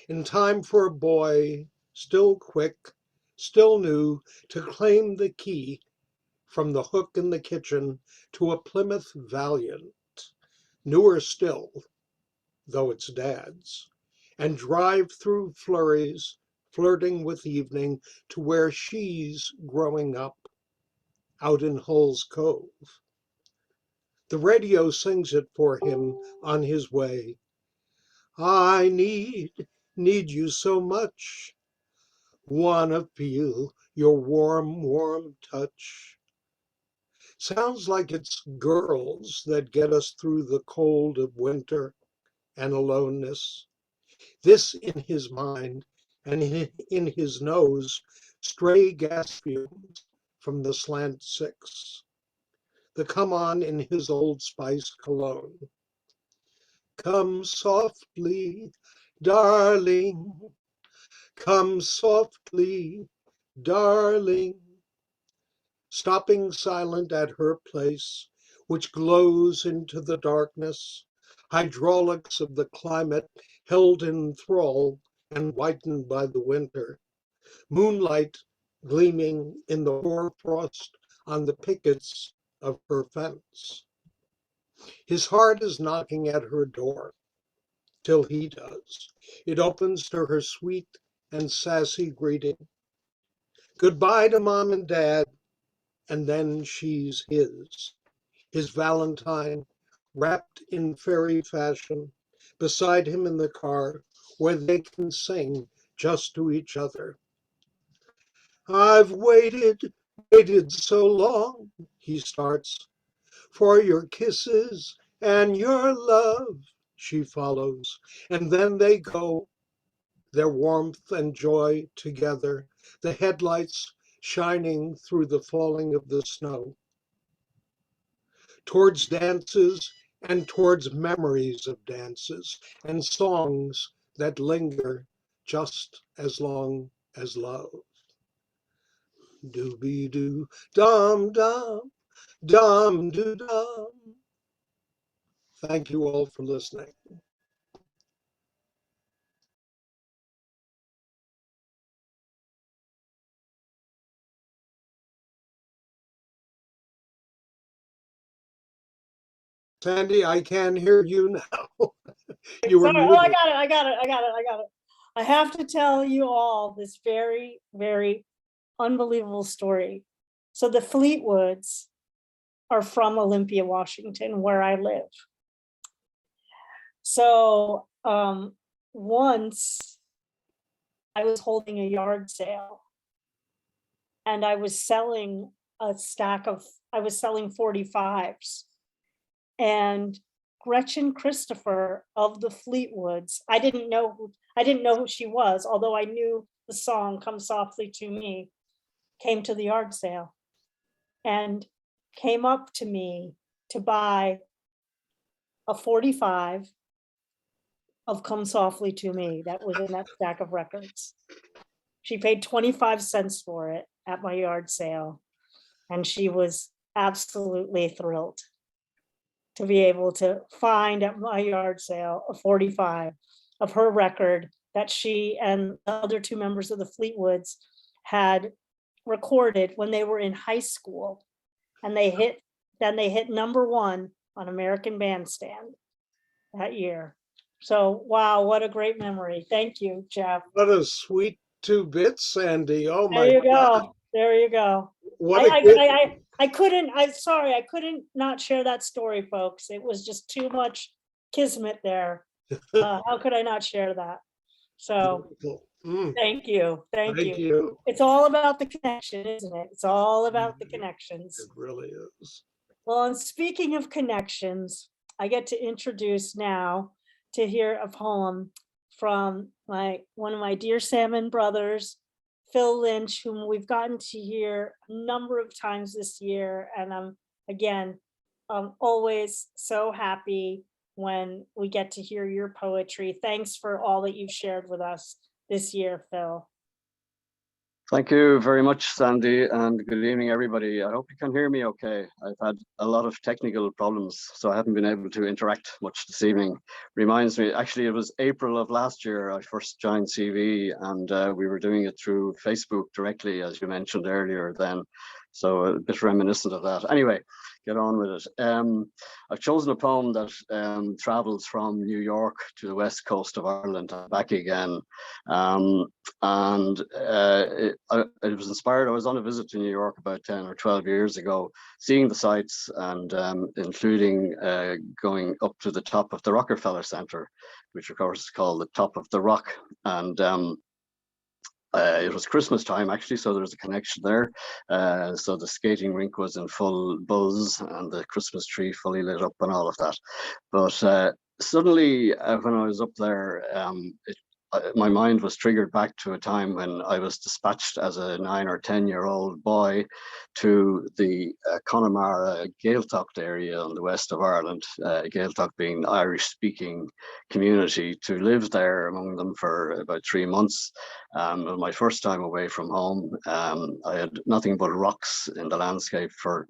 in time for a boy, still quick, still new, to claim the key from the hook in the kitchen to a Plymouth Valiant, newer still, though it's Dad's, and drive through flurries, flirting with evening to where she's growing up, out in Hull's Cove. The radio sings it for him on his way. I need you so much. Wanna feel your warm, warm touch. Sounds like it's girls that get us through the cold of winter and aloneness. This in his mind, and in his nose, stray gas fumes from the slant 6. The come on in his Old Spice cologne. Come softly, darling. Come softly, darling. Stopping silent at her place, which glows into the darkness, hydraulics of the climate held in thrall and whitened by the winter, moonlight gleaming in the hoarfrost on the pickets of her fence. His heart is knocking at her door, till he does. It opens to her sweet and sassy greeting. Goodbye to Mom and Dad, and then she's his Valentine, wrapped in fairy fashion, beside him in the car, where they can sing just to each other. I've waited so long, he starts, for your kisses and your love, she follows, and then they go, their warmth and joy together, the headlights shining through the falling of the snow, towards dances and towards memories of dances and songs that linger just as long as love. Doobie doo, dum dum, dum doo dum. Thank you all for listening. Sandy, I can hear you now. You were Sorry. muted. Oh, I got it. I have to tell you all this very, very unbelievable story. So the Fleetwoods are from Olympia, Washington, where I live. So once I was holding a yard sale and I was selling a stack of, I was selling 45s. And Gretchen Christopher of the Fleetwoods, I didn't know who she was, although I knew the song Come Softly to Me, came to the yard sale and came up to me to buy a 45 of Come Softly to Me that was in that stack of records. She paid 25 cents for it at my yard sale. And she was absolutely thrilled to be able to find at my yard sale a 45 of her record that she and the other two members of the Fleetwoods had recorded when they were in high school. And they hit #1 on American Bandstand that year. So, wow, what a great memory. Thank you, Jeff. What a sweet 2 bits, Sandy. Oh my There you God. go. There you go. What a good, I couldn't, I'm sorry, I couldn't not share that story, folks. It was just too much kismet there. How could I not share that? So thank you. Thank you. It's all about the connection, isn't it? It's all about the connections. It really is. Well, and speaking of connections, I get to introduce now to hear a poem from one of my dear salmon brothers, Phil Lynch, whom we've gotten to hear a number of times this year. And I'm always so happy when we get to hear your poetry. Thanks for all that you've shared with us this year, Phil. Thank you very much, Sandy, and good evening, everybody. I hope you can hear me okay. I've had a lot of technical problems, so I haven't been able to interact much this evening. Reminds me, actually, it was April of last year I first joined CV, and we were doing it through Facebook directly, as you mentioned earlier then. So a bit reminiscent of that. Anyway, get on with it. I've chosen a poem that travels from New York to the west coast of Ireland and back again. It was inspired, I was on a visit to New York about 10 or 12 years ago, seeing the sights and including going up to the top of the Rockefeller Center, which of course is called the Top of the Rock. And it was Christmas time, actually, so there was a connection there. So the skating rink was in full buzz and the Christmas tree fully lit up and all of that. But suddenly, when I was up there, my mind was triggered back to a time when I was dispatched as a 9 or 10-year-old boy to the Connemara Gaeltacht area on the west of Ireland, Gaeltacht being the Irish-speaking community, to live there among them for about 3 months. My first time away from home, I had nothing but rocks in the landscape for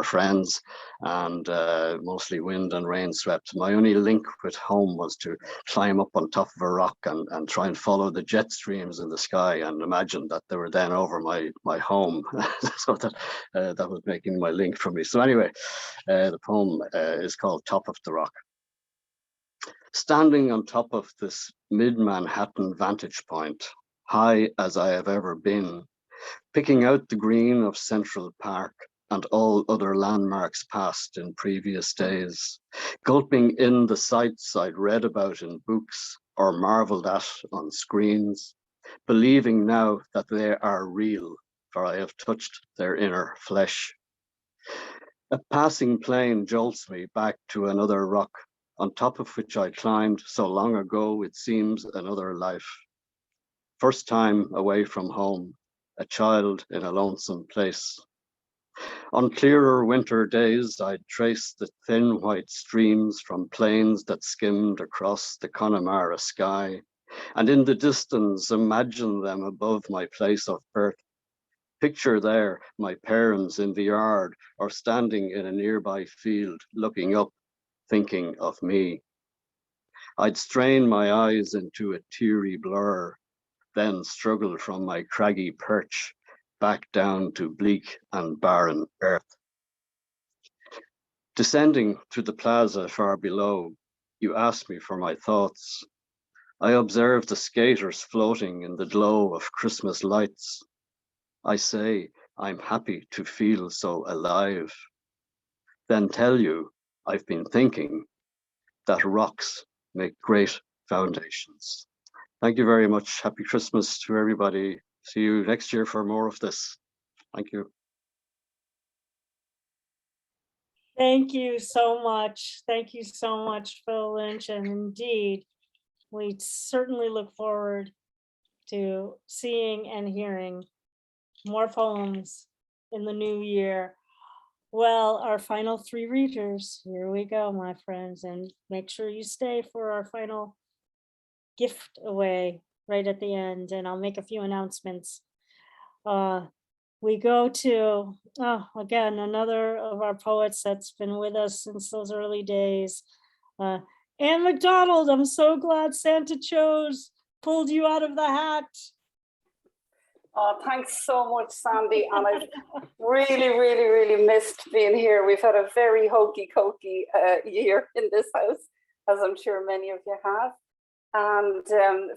friends, and mostly wind and rain swept. My only link with home was to climb up on top of a rock and try and follow the jet streams in the sky and imagine that they were then over my home. So that was making my link for me. So anyway, the poem is called Top of the Rock. Standing on top of this mid-Manhattan vantage point, high as I have ever been, picking out the green of Central Park and all other landmarks past in previous days, gulping in the sights I'd read about in books or marveled at on screens, believing now that they are real, for I have touched their inner flesh. A passing plane jolts me back to another rock, on top of which I climbed so long ago it seems another life. First time away from home, a child in a lonesome place. On clearer winter days, I'd trace the thin white streams from plains that skimmed across the Connemara sky, and in the distance imagine them above my place of birth. Picture there my parents in the yard or standing in a nearby field, looking up, thinking of me. I'd strain my eyes into a teary blur, then struggle from my craggy perch back down to bleak and barren earth. Descending to the plaza far below, you ask me for my thoughts. I observe the skaters floating in the glow of Christmas lights. I say I'm happy to feel so alive. Then tell you I've been thinking that rocks make great foundations. Thank you very much. Happy Christmas to everybody. See you next year for more of this. Thank you. Thank you so much. Thank you so much, Phil Lynch. And indeed, we certainly look forward to seeing and hearing more poems in the new year. Well, our final 3 readers, here we go, my friends, and make sure you stay for our final gift away right at the end, and I'll make a few announcements. we go to, again, another of our poets that's been with us since those early days. Anne McDonald, I'm so glad Santa pulled you out of the hat. Oh, thanks so much, Sandy. And I've really missed being here. We've had a very hokey-cokey year in this house, as I'm sure many of you have. And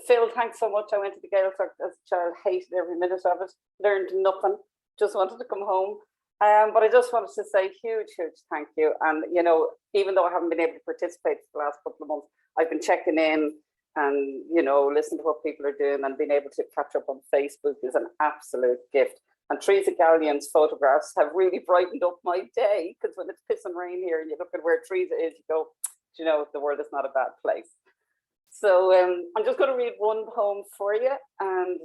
Phil, thanks so much. I went to the Gaeltacht as a child, hated every minute of it, learned nothing, just wanted to come home. But I just wanted to say huge thank you. And, you know, even though I haven't been able to participate for the last couple of months, I've been checking in and, you know, listen to what people are doing, and being able to catch up on Facebook is an absolute gift. And Teresa Gallion's photographs have really brightened up my day, because when it's piss and rain here and you look at where Teresa is, you go, you know, the world is not a bad place. So I'm just going to read one poem for you. And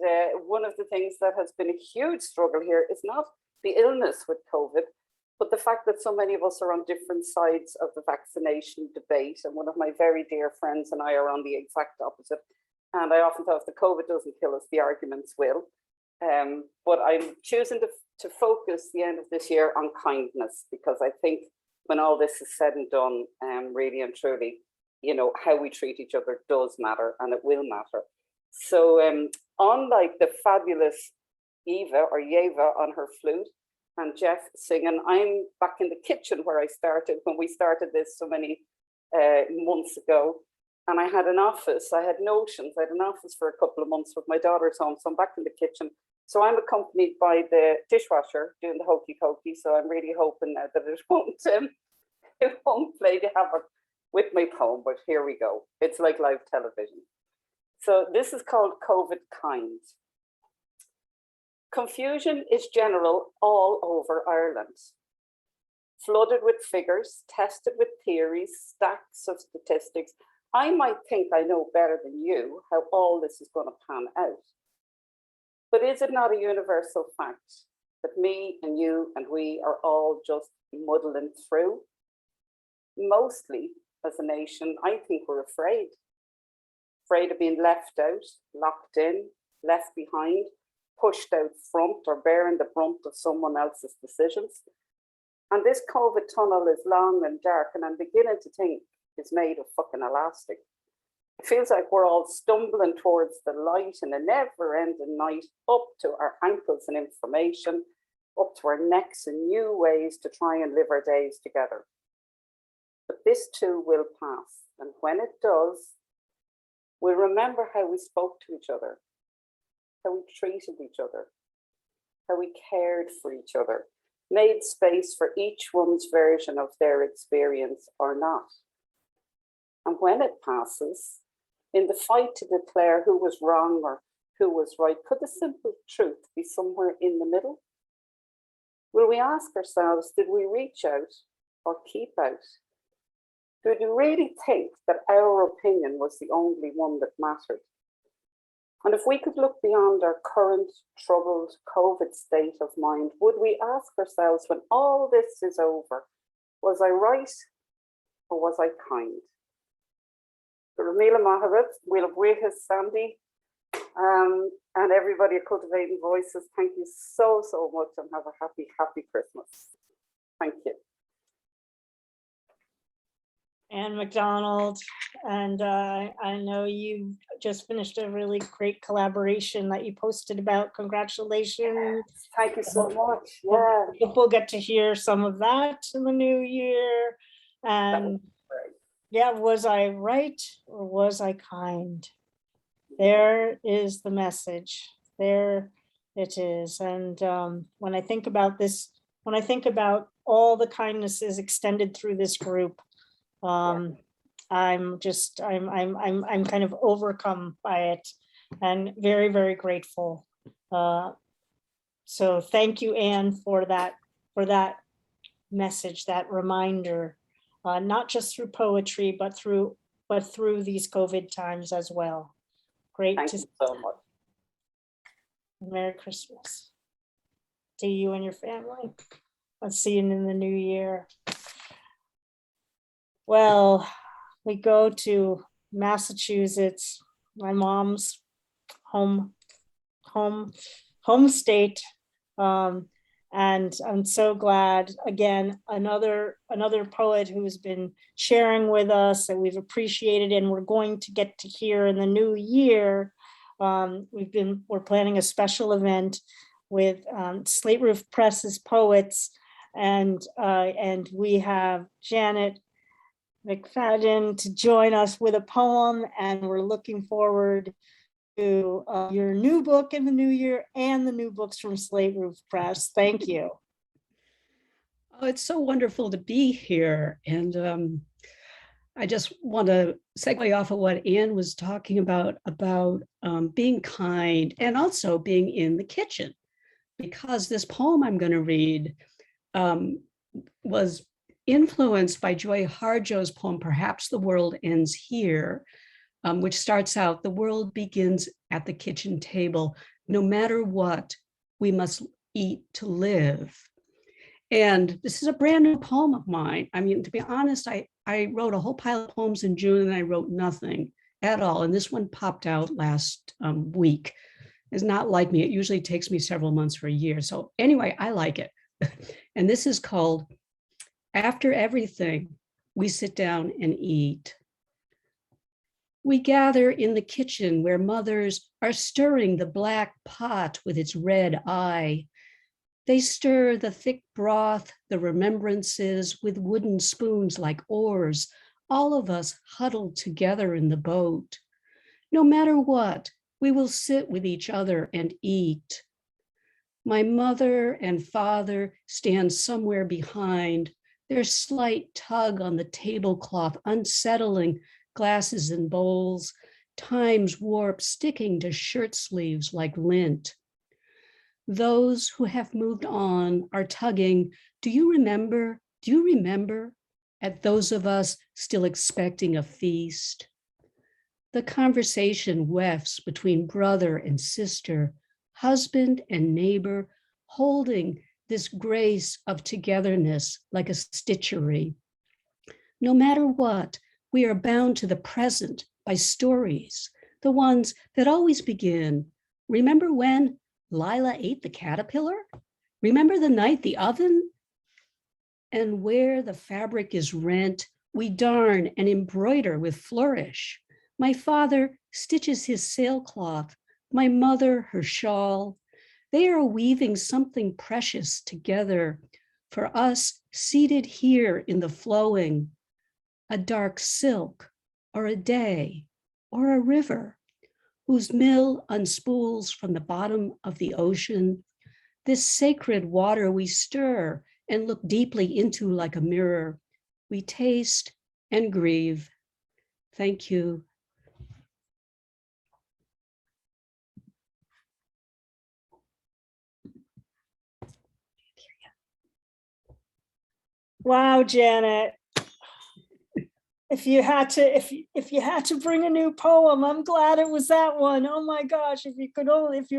one of the things that has been a huge struggle here is not the illness with COVID, but the fact that so many of us are on different sides of the vaccination debate. And one of my very dear friends and I are on the exact opposite. And I often thought if the COVID doesn't kill us, the arguments will. But I'm choosing to focus the end of this year on kindness, because I think when all this is said and done, really and truly, you know, how we treat each other does matter, and it will matter. So unlike the fabulous Yeva on her flute and Jeff singing, I'm back in the kitchen where I started when we started this so many months ago. And I had an office, I had notions, I had an office for a couple of months with my daughter's home. So I'm back in the kitchen. So I'm accompanied by the dishwasher doing the hokey cokey. So I'm really hoping now that it won't play the havoc with my poem, but here we go. It's like live television. So this is called COVID Kind. Confusion is general all over Ireland. Flooded with figures, tested with theories, stacks of statistics. I might think I know better than you how all this is going to pan out. But is it not a universal fact that me and you and we are all just muddling through? Mostly, as a nation, I think we're afraid of being left out, locked in, left behind, pushed out front, or bearing the brunt of someone else's decisions. And this COVID tunnel is long and dark, and I'm beginning to think it's made of fucking elastic. It feels like we're all stumbling towards the light in a never-ending night, up to our ankles in information, up to our necks in new ways to try and live our days together. But this too will pass, and when it does, we'll remember how we spoke to each other, how we treated each other, how we cared for each other, made space for each one's version of their experience or not. And when it passes, in the fight to declare who was wrong or who was right, could the simple truth be somewhere in the middle? Will we ask ourselves, did we reach out or keep out? Did we really think that our opinion was the only one that mattered? And if we could look beyond our current troubled COVID state of mind, would we ask ourselves, when all this is over, was I right or was I kind? Ramila Maharat, we'll have Sandy, and everybody at Cultivating Voices, thank you so much, and have a happy Christmas. Thank you. Anne McDonald, and I know you just finished a really great collaboration that you posted about. Congratulations. Thank you so much. Yeah. We'll get to hear some of that in the new year. And yeah, was I right or was I kind? There is the message. There it is. And when I think about this, when I think about all the kindnesses extended through this group, I'm kind of overcome by it, and very grateful. So thank you, Anne, for that message, that reminder, not just through poetry, but through these COVID times as well. Great Thank to you so much. Merry Christmas to you and your family. I'll see you in the new year. Well, we go to Massachusetts, my mom's home state, And I'm so glad, again, another poet who's been sharing with us that we've appreciated and we're going to get to hear in the new year. We're planning a special event with Slate Roof Press's poets, and we have Janet McFadden to join us with a poem, and we're looking forward to your new book in the new year and the new books from Slate Roof Press. Thank you. Oh, it's so wonderful to be here. And I just want to segue off of what Anne was talking about being kind and also being in the kitchen, because this poem I'm going to read was influenced by Joy Harjo's poem, Perhaps the World Ends Here, which starts out, the world begins at the kitchen table. No matter what, we must eat to live. And this is a brand new poem of mine. I mean, to be honest, I wrote a whole pile of poems in June and I wrote nothing at all. And this one popped out last week. It's not like me. It usually takes me several months or a year. So anyway, I like it. And this is called After Everything, We Sit Down and Eat. We gather in the kitchen where mothers are stirring the black pot with its red eye. They stir the thick broth, the remembrances with wooden spoons like oars, all of us huddled together in the boat. No matter what, we will sit with each other and eat. My mother and father stand somewhere behind, their slight tug on the tablecloth, unsettling glasses and bowls, time's warp sticking to shirt sleeves like lint. Those who have moved on are tugging, do you remember, at those of us still expecting a feast? The conversation wefts between brother and sister, husband and neighbor, holding this grace of togetherness like a stitchery. No matter what, we are bound to the present by stories, the ones that always begin. Remember when Lila ate the caterpillar? Remember the night the oven? And where the fabric is rent, we darn and embroider with flourish. My father stitches his sailcloth, my mother her shawl. They are weaving something precious together for us seated here in the flowing, a dark silk or a day or a river whose mill unspools from the bottom of the ocean. This sacred water we stir and look deeply into like a mirror. We taste and grieve. Thank you. Wow, Janet. If you had to bring a new poem, I'm glad it was that one. Oh my gosh, if you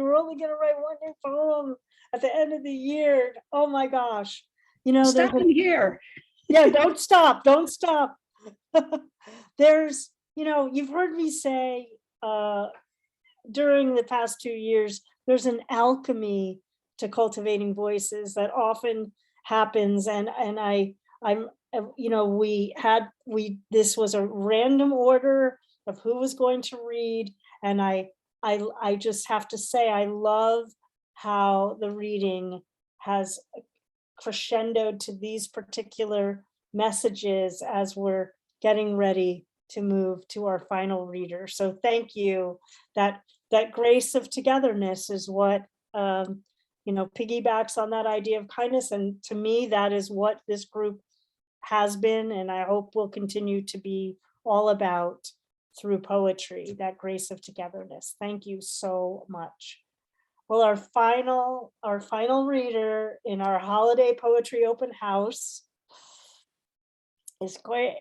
were only going to write one new poem at the end of the year, oh my gosh. You know, stopping here. Yeah, don't stop. There's, you know, you've heard me say during the past 2 years, there's an alchemy to cultivating voices that often happens, and I'm you know, this was a random order of who was going to read, and I just have to say I love how the reading has crescendoed to these particular messages as we're getting ready to move to our final reader. So thank you. That grace of togetherness is what you know, piggybacks on that idea of kindness, and to me that is what this group has been, and I hope will continue to be all about through poetry, that grace of togetherness. Thank you so much. Well, our final reader in our holiday poetry open house is Cáit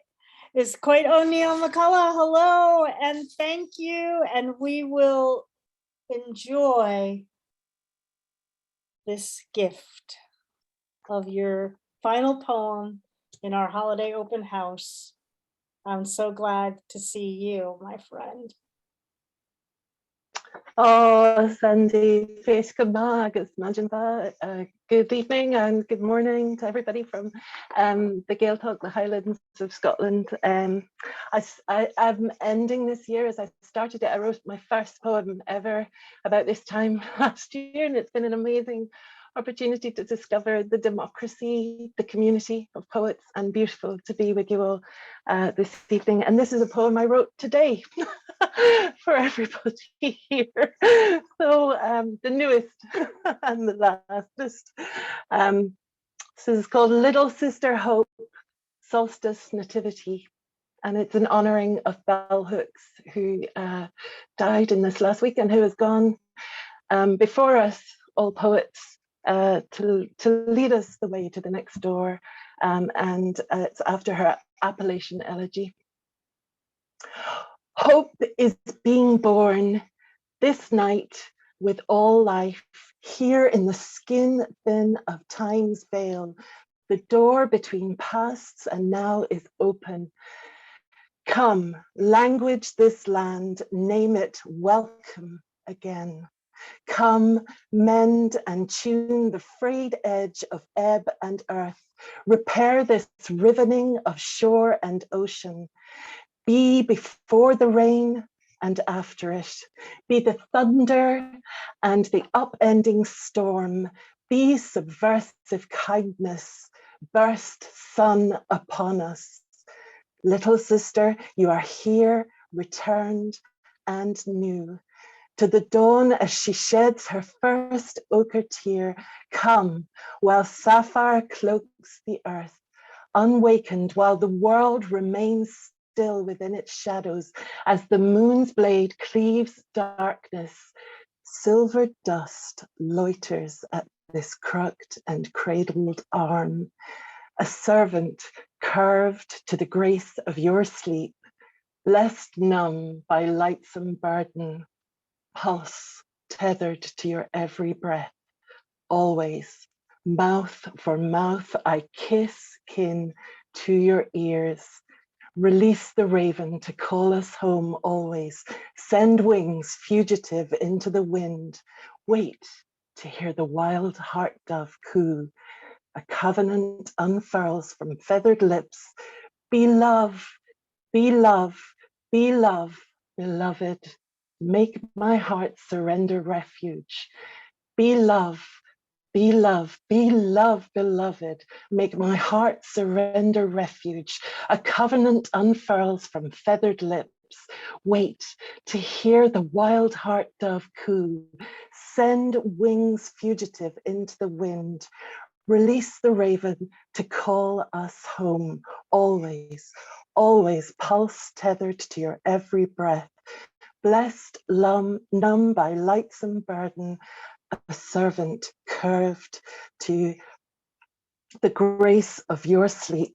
O'Neill McCullagh. Hello and thank you, and we will enjoy this gift of your final poem in our holiday open house. I'm so glad to see you, my friend. Oh, Sandy, Fish Agus Majinba. Good evening and good morning to everybody from the Gaeltacht, the Highlands of Scotland. I'm ending this year as I started it. I wrote my first poem ever about this time last year, and it's been an amazing opportunity to discover the democracy, the community of poets, and beautiful to be with you all this evening. And this is a poem I wrote today for everybody here. So the newest and the lastest. This is called Little Sister Hope, Solstice Nativity. And it's an honouring of Bell Hooks, who died in this last week and who has gone before us, all poets, to lead us the way to the next door. And it's after her Appalachian elegy. Hope is being born this night with all life, here in the skin thin of time's veil. The door between pasts and now is open. Come, language this land, name it welcome again. Come, mend and tune the frayed edge of ebb and earth. Repair this rivening of shore and ocean. Be before the rain and after it. Be the thunder and the upending storm. Be subversive kindness. Burst sun upon us. Little sister, you are here, returned and new. To the dawn as she sheds her first ochre tear, come, while sapphire cloaks the earth, unwakened while the world remains still within its shadows, as the moon's blade cleaves darkness. Silver dust loiters at this crooked and cradled arm, a servant curved to the grace of your sleep, blessed numb by lightsome burden, pulse tethered to your every breath. Always, mouth for mouth, I kiss kin to your ears. Release the raven to call us home always. Send wings fugitive into the wind. Wait to hear the wild heart dove coo. A covenant unfurls from feathered lips. Be love, be love, be love, beloved. Make my heart surrender refuge. Be love, be love, be love, beloved. Make my heart surrender refuge. A covenant unfurls from feathered lips. Wait to hear the wild heart dove coo. Send wings fugitive into the wind. Release the raven to call us home. Always, always pulse tethered to your every breath. Blessed, numb by lightsome burden, a servant curved to the grace of your sleep.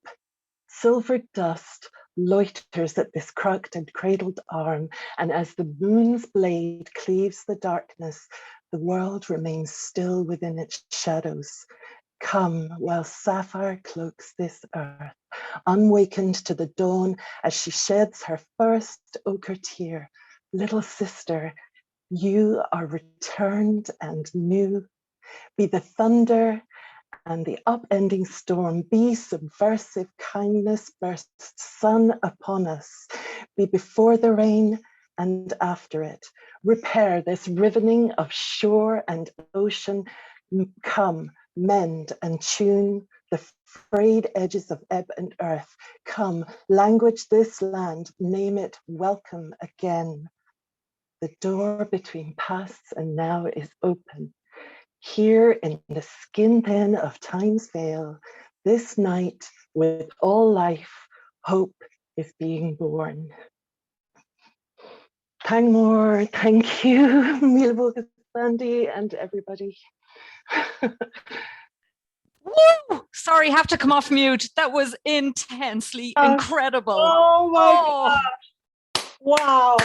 Silver dust loiters at this crooked and cradled arm, and as the moon's blade cleaves the darkness, the world remains still within its shadows. Come, while sapphire cloaks this earth, unwakened to the dawn as she sheds her first ochre tear. Little sister, you are returned and new. Be the thunder and the upending storm. Be subversive kindness, burst sun upon us. Be before the rain and after it. Repair this rivening of shore and ocean. Come, mend and tune the frayed edges of ebb and earth. Come, language this land, name it welcome again. The door between pasts and now is open. Here in the skin thin of time's veil, this night with all life, hope is being born. Tangmore, thank you, Míle bógas, Sandy, and everybody. Woo! Sorry, have to come off mute. That was intensely incredible. Oh my gosh. Wow.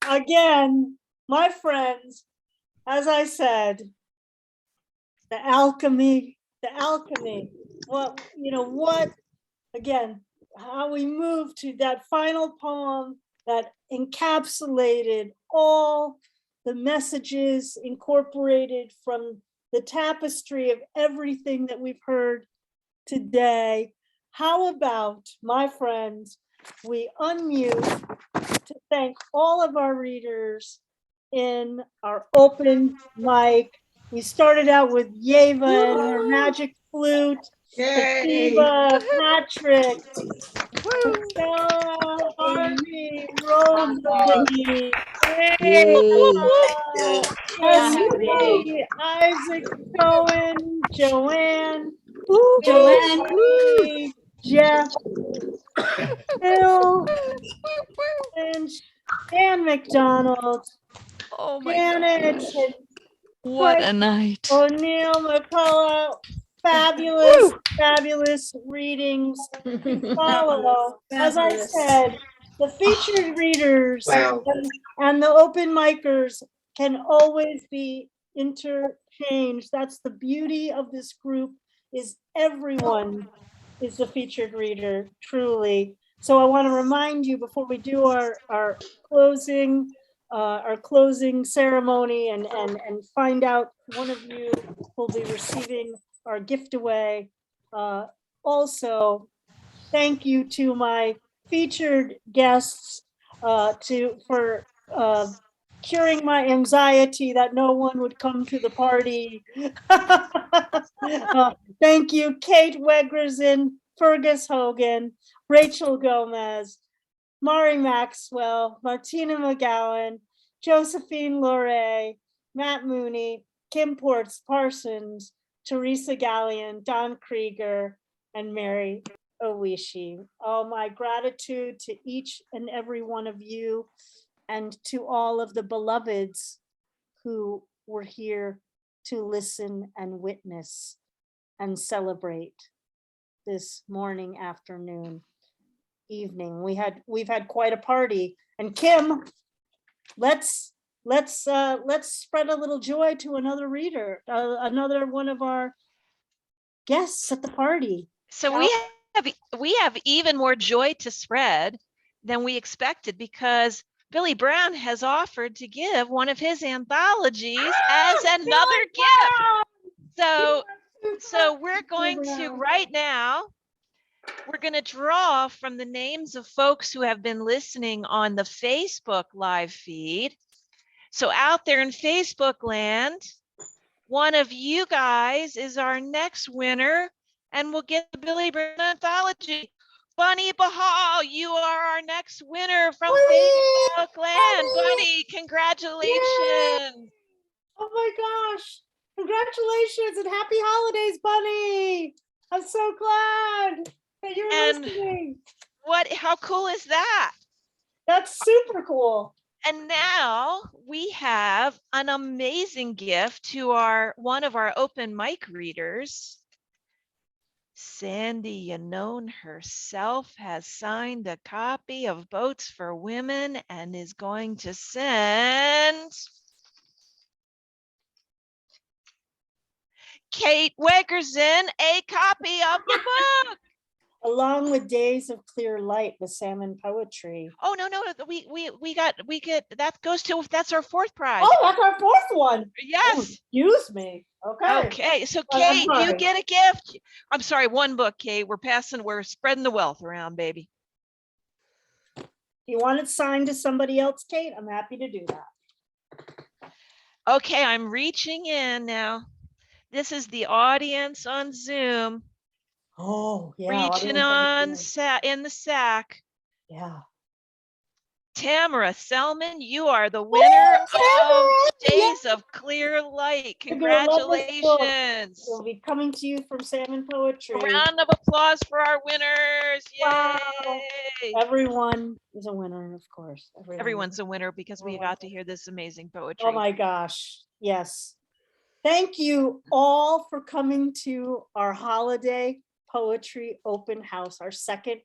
Again, my friends, as I said, the alchemy. Well, you know what, again, how we moved to that final poem that encapsulated all the messages incorporated from the tapestry of everything that we've heard today. How about, my friends, we unmute to thank all of our readers in our open mic. We started out with Yeva and her magic flute, Prathiba, Patrick, Marcella, Harvey, Rosaline, Isaac, Cohen, Joanne, Jeff, Phil, Lynch, and McDonald. Oh my Janet, gosh. What a night. O'Neill, McCullagh, fabulous, fabulous readings to follow. As I said, the featured readers and the open micers can always be interchanged. That's the beauty of this group, is everyone is the featured reader, truly. So I want to remind you before we do our closing ceremony and find out one of you will be receiving our gift away. Also, thank you to my featured guests for curing my anxiety that no one would come to the party. Thank you, Cait Wegrzyn, Fergus Hogan, Rachel Gomez, Mari Maxwell, Martina McGowan, Josephine LoRe, Matt Mooney, Kim Ports Parsons, Teresa Gallion, Don Krieger, and Mary Oishi. All my gratitude to each and every one of you, and to all of the beloveds who were here to listen and witness and celebrate this morning, afternoon, evening. We've had quite a party. And Kim, let's spread a little joy to another reader, another one of our guests at the party. So we have even more joy to spread than we expected, because Billy Brown has offered to give one of his anthologies as another gift. So we're going to right now, we're going to draw from the names of folks who have been listening on the Facebook live feed. So out there in Facebook land, one of you guys is our next winner, and we'll get the Billy Brown anthology. Bunny Bahal, you are our next winner from Facebook land. Bunny, congratulations. Yay! Oh my gosh. Congratulations and happy holidays, Bunny. I'm so glad that you're listening. How cool is that? That's super cool. And now we have an amazing gift to one of our open mic readers. Sandy Yannone herself has signed a copy of Boats for Women and is going to send Cait Wegrzyn a copy of the book. Along with Days of Clear Light, the salmon poetry. Oh, no, we get, that's our fourth prize. Oh, that's our fourth one. Yes. Oh, excuse me. Okay, so Cait, you get a gift. I'm sorry, one book, Cait. We're spreading the wealth around, baby. You want it signed to somebody else, Cait? I'm happy to do that. Okay, I'm reaching in now. This is the audience on Zoom. Oh, yeah. Reaching on in the sack. Yeah. Tamara Selman, you are the winner of Days of Clear Light. Congratulations. We'll be coming to you from Salmon Poetry. A round of applause for our winners. Yay. Wow. Everyone is a winner, of course. Everyone's a winner because we got to hear this amazing poetry. Oh my gosh. Yes. Thank you all for coming to our holiday poetry open house, our second.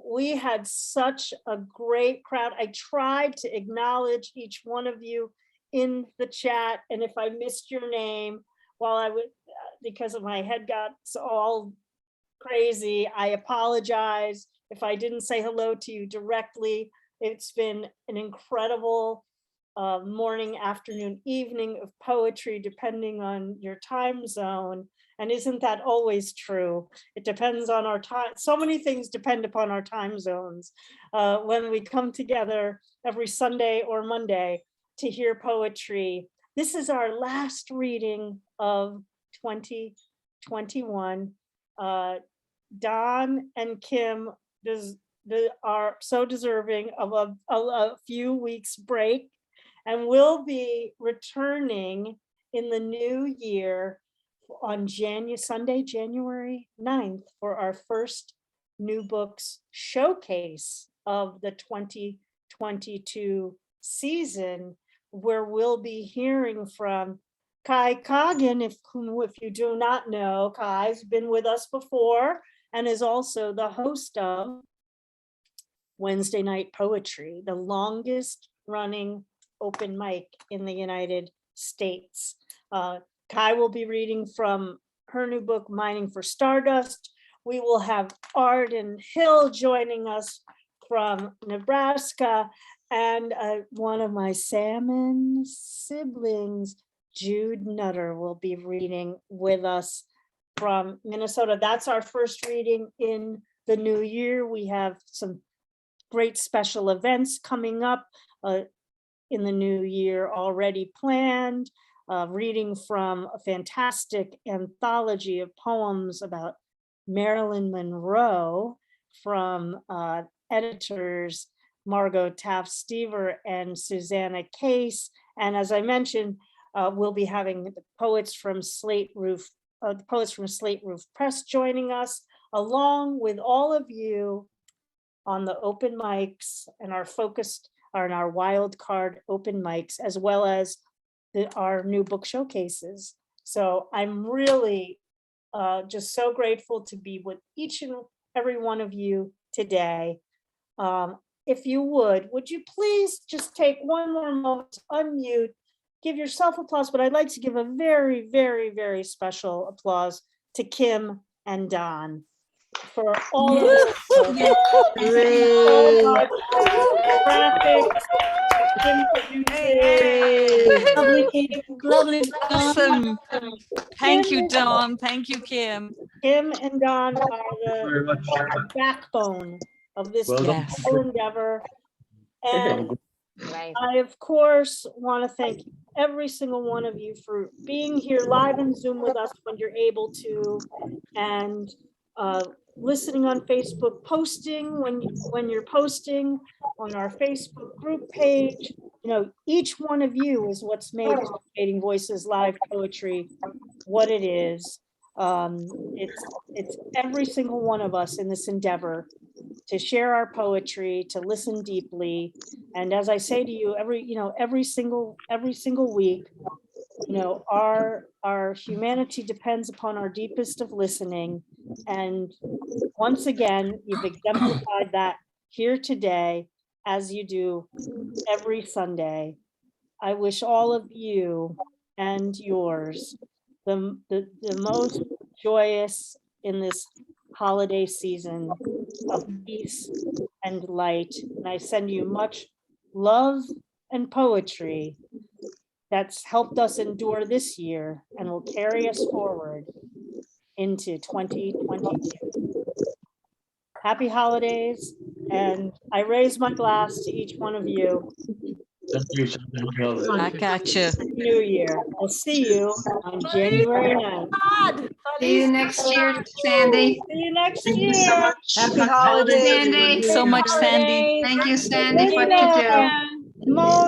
We had such a great crowd. I tried to acknowledge each one of you in the chat, and if I missed your name because of my head got all crazy, I apologize if I didn't say hello to you directly. It's been an incredible morning, afternoon, evening of poetry, depending on your time zone. And isn't that always true? It depends on our time. So many things depend upon our time zones. When we come together every Sunday or Monday to hear poetry. This is our last reading of 2021. Don and Kim are so deserving of a few weeks break, and we'll be returning in the new year on Sunday, January 9th for our first new books showcase of the 2022 season, where we'll be hearing from Cáit Callaghan, if you do not know. Cáit's been with us before and is also the host of Wednesday Night Poetry, the longest running open mic in the United States. Cáit will be reading from her new book, Mining for Stardust. We will have Arden Hill joining us from Nebraska, and one of my salmon siblings, Jude Nutter, will be reading with us from Minnesota. That's our first reading in the new year. We have some great special events coming up in the new year already planned. Reading from a fantastic anthology of poems about Marilyn Monroe from editors Margot Taft-Stever and Susanna Case. And as I mentioned, we'll be having the poets from Slate Roof Press joining us, along with all of you on the open mics and our wild card open mics, as well as our new book showcases. So I'm really just so grateful to be with each and every one of you today. If you would you please just take one more moment to unmute, give yourself applause, but I'd like to give a very, very, very special applause to Kim and Don for all of this. Lovely. Awesome. Thank you, Don. Thank you, Kim. Kim and Don are the backbone of this whole endeavor. And I, of course, want to thank every single one of you for being here live on Zoom with us when you're able to, and listening on Facebook, posting when you're posting on our Facebook group page. You know, each one of you is what's made Cultivating Voices live poetry what it is. It's every single one of us in this endeavor to share our poetry, to listen deeply. And as I say to you, every single week, our humanity depends upon our deepest of listening. And once again, you've exemplified that here today, as you do every Sunday. I wish all of you and yours the most joyous in this holiday season of peace and light. And I send you much love and poetry that's helped us endure this year and will carry us forward into 2022. Happy holidays, and I raise my glass to each one of you. Back at you. New Year. I'll see you on January 9th. See you next year, Sandy. See you next year. Happy holidays, Sandy. So much, Sandy. Thank you, Sandy, for what you do.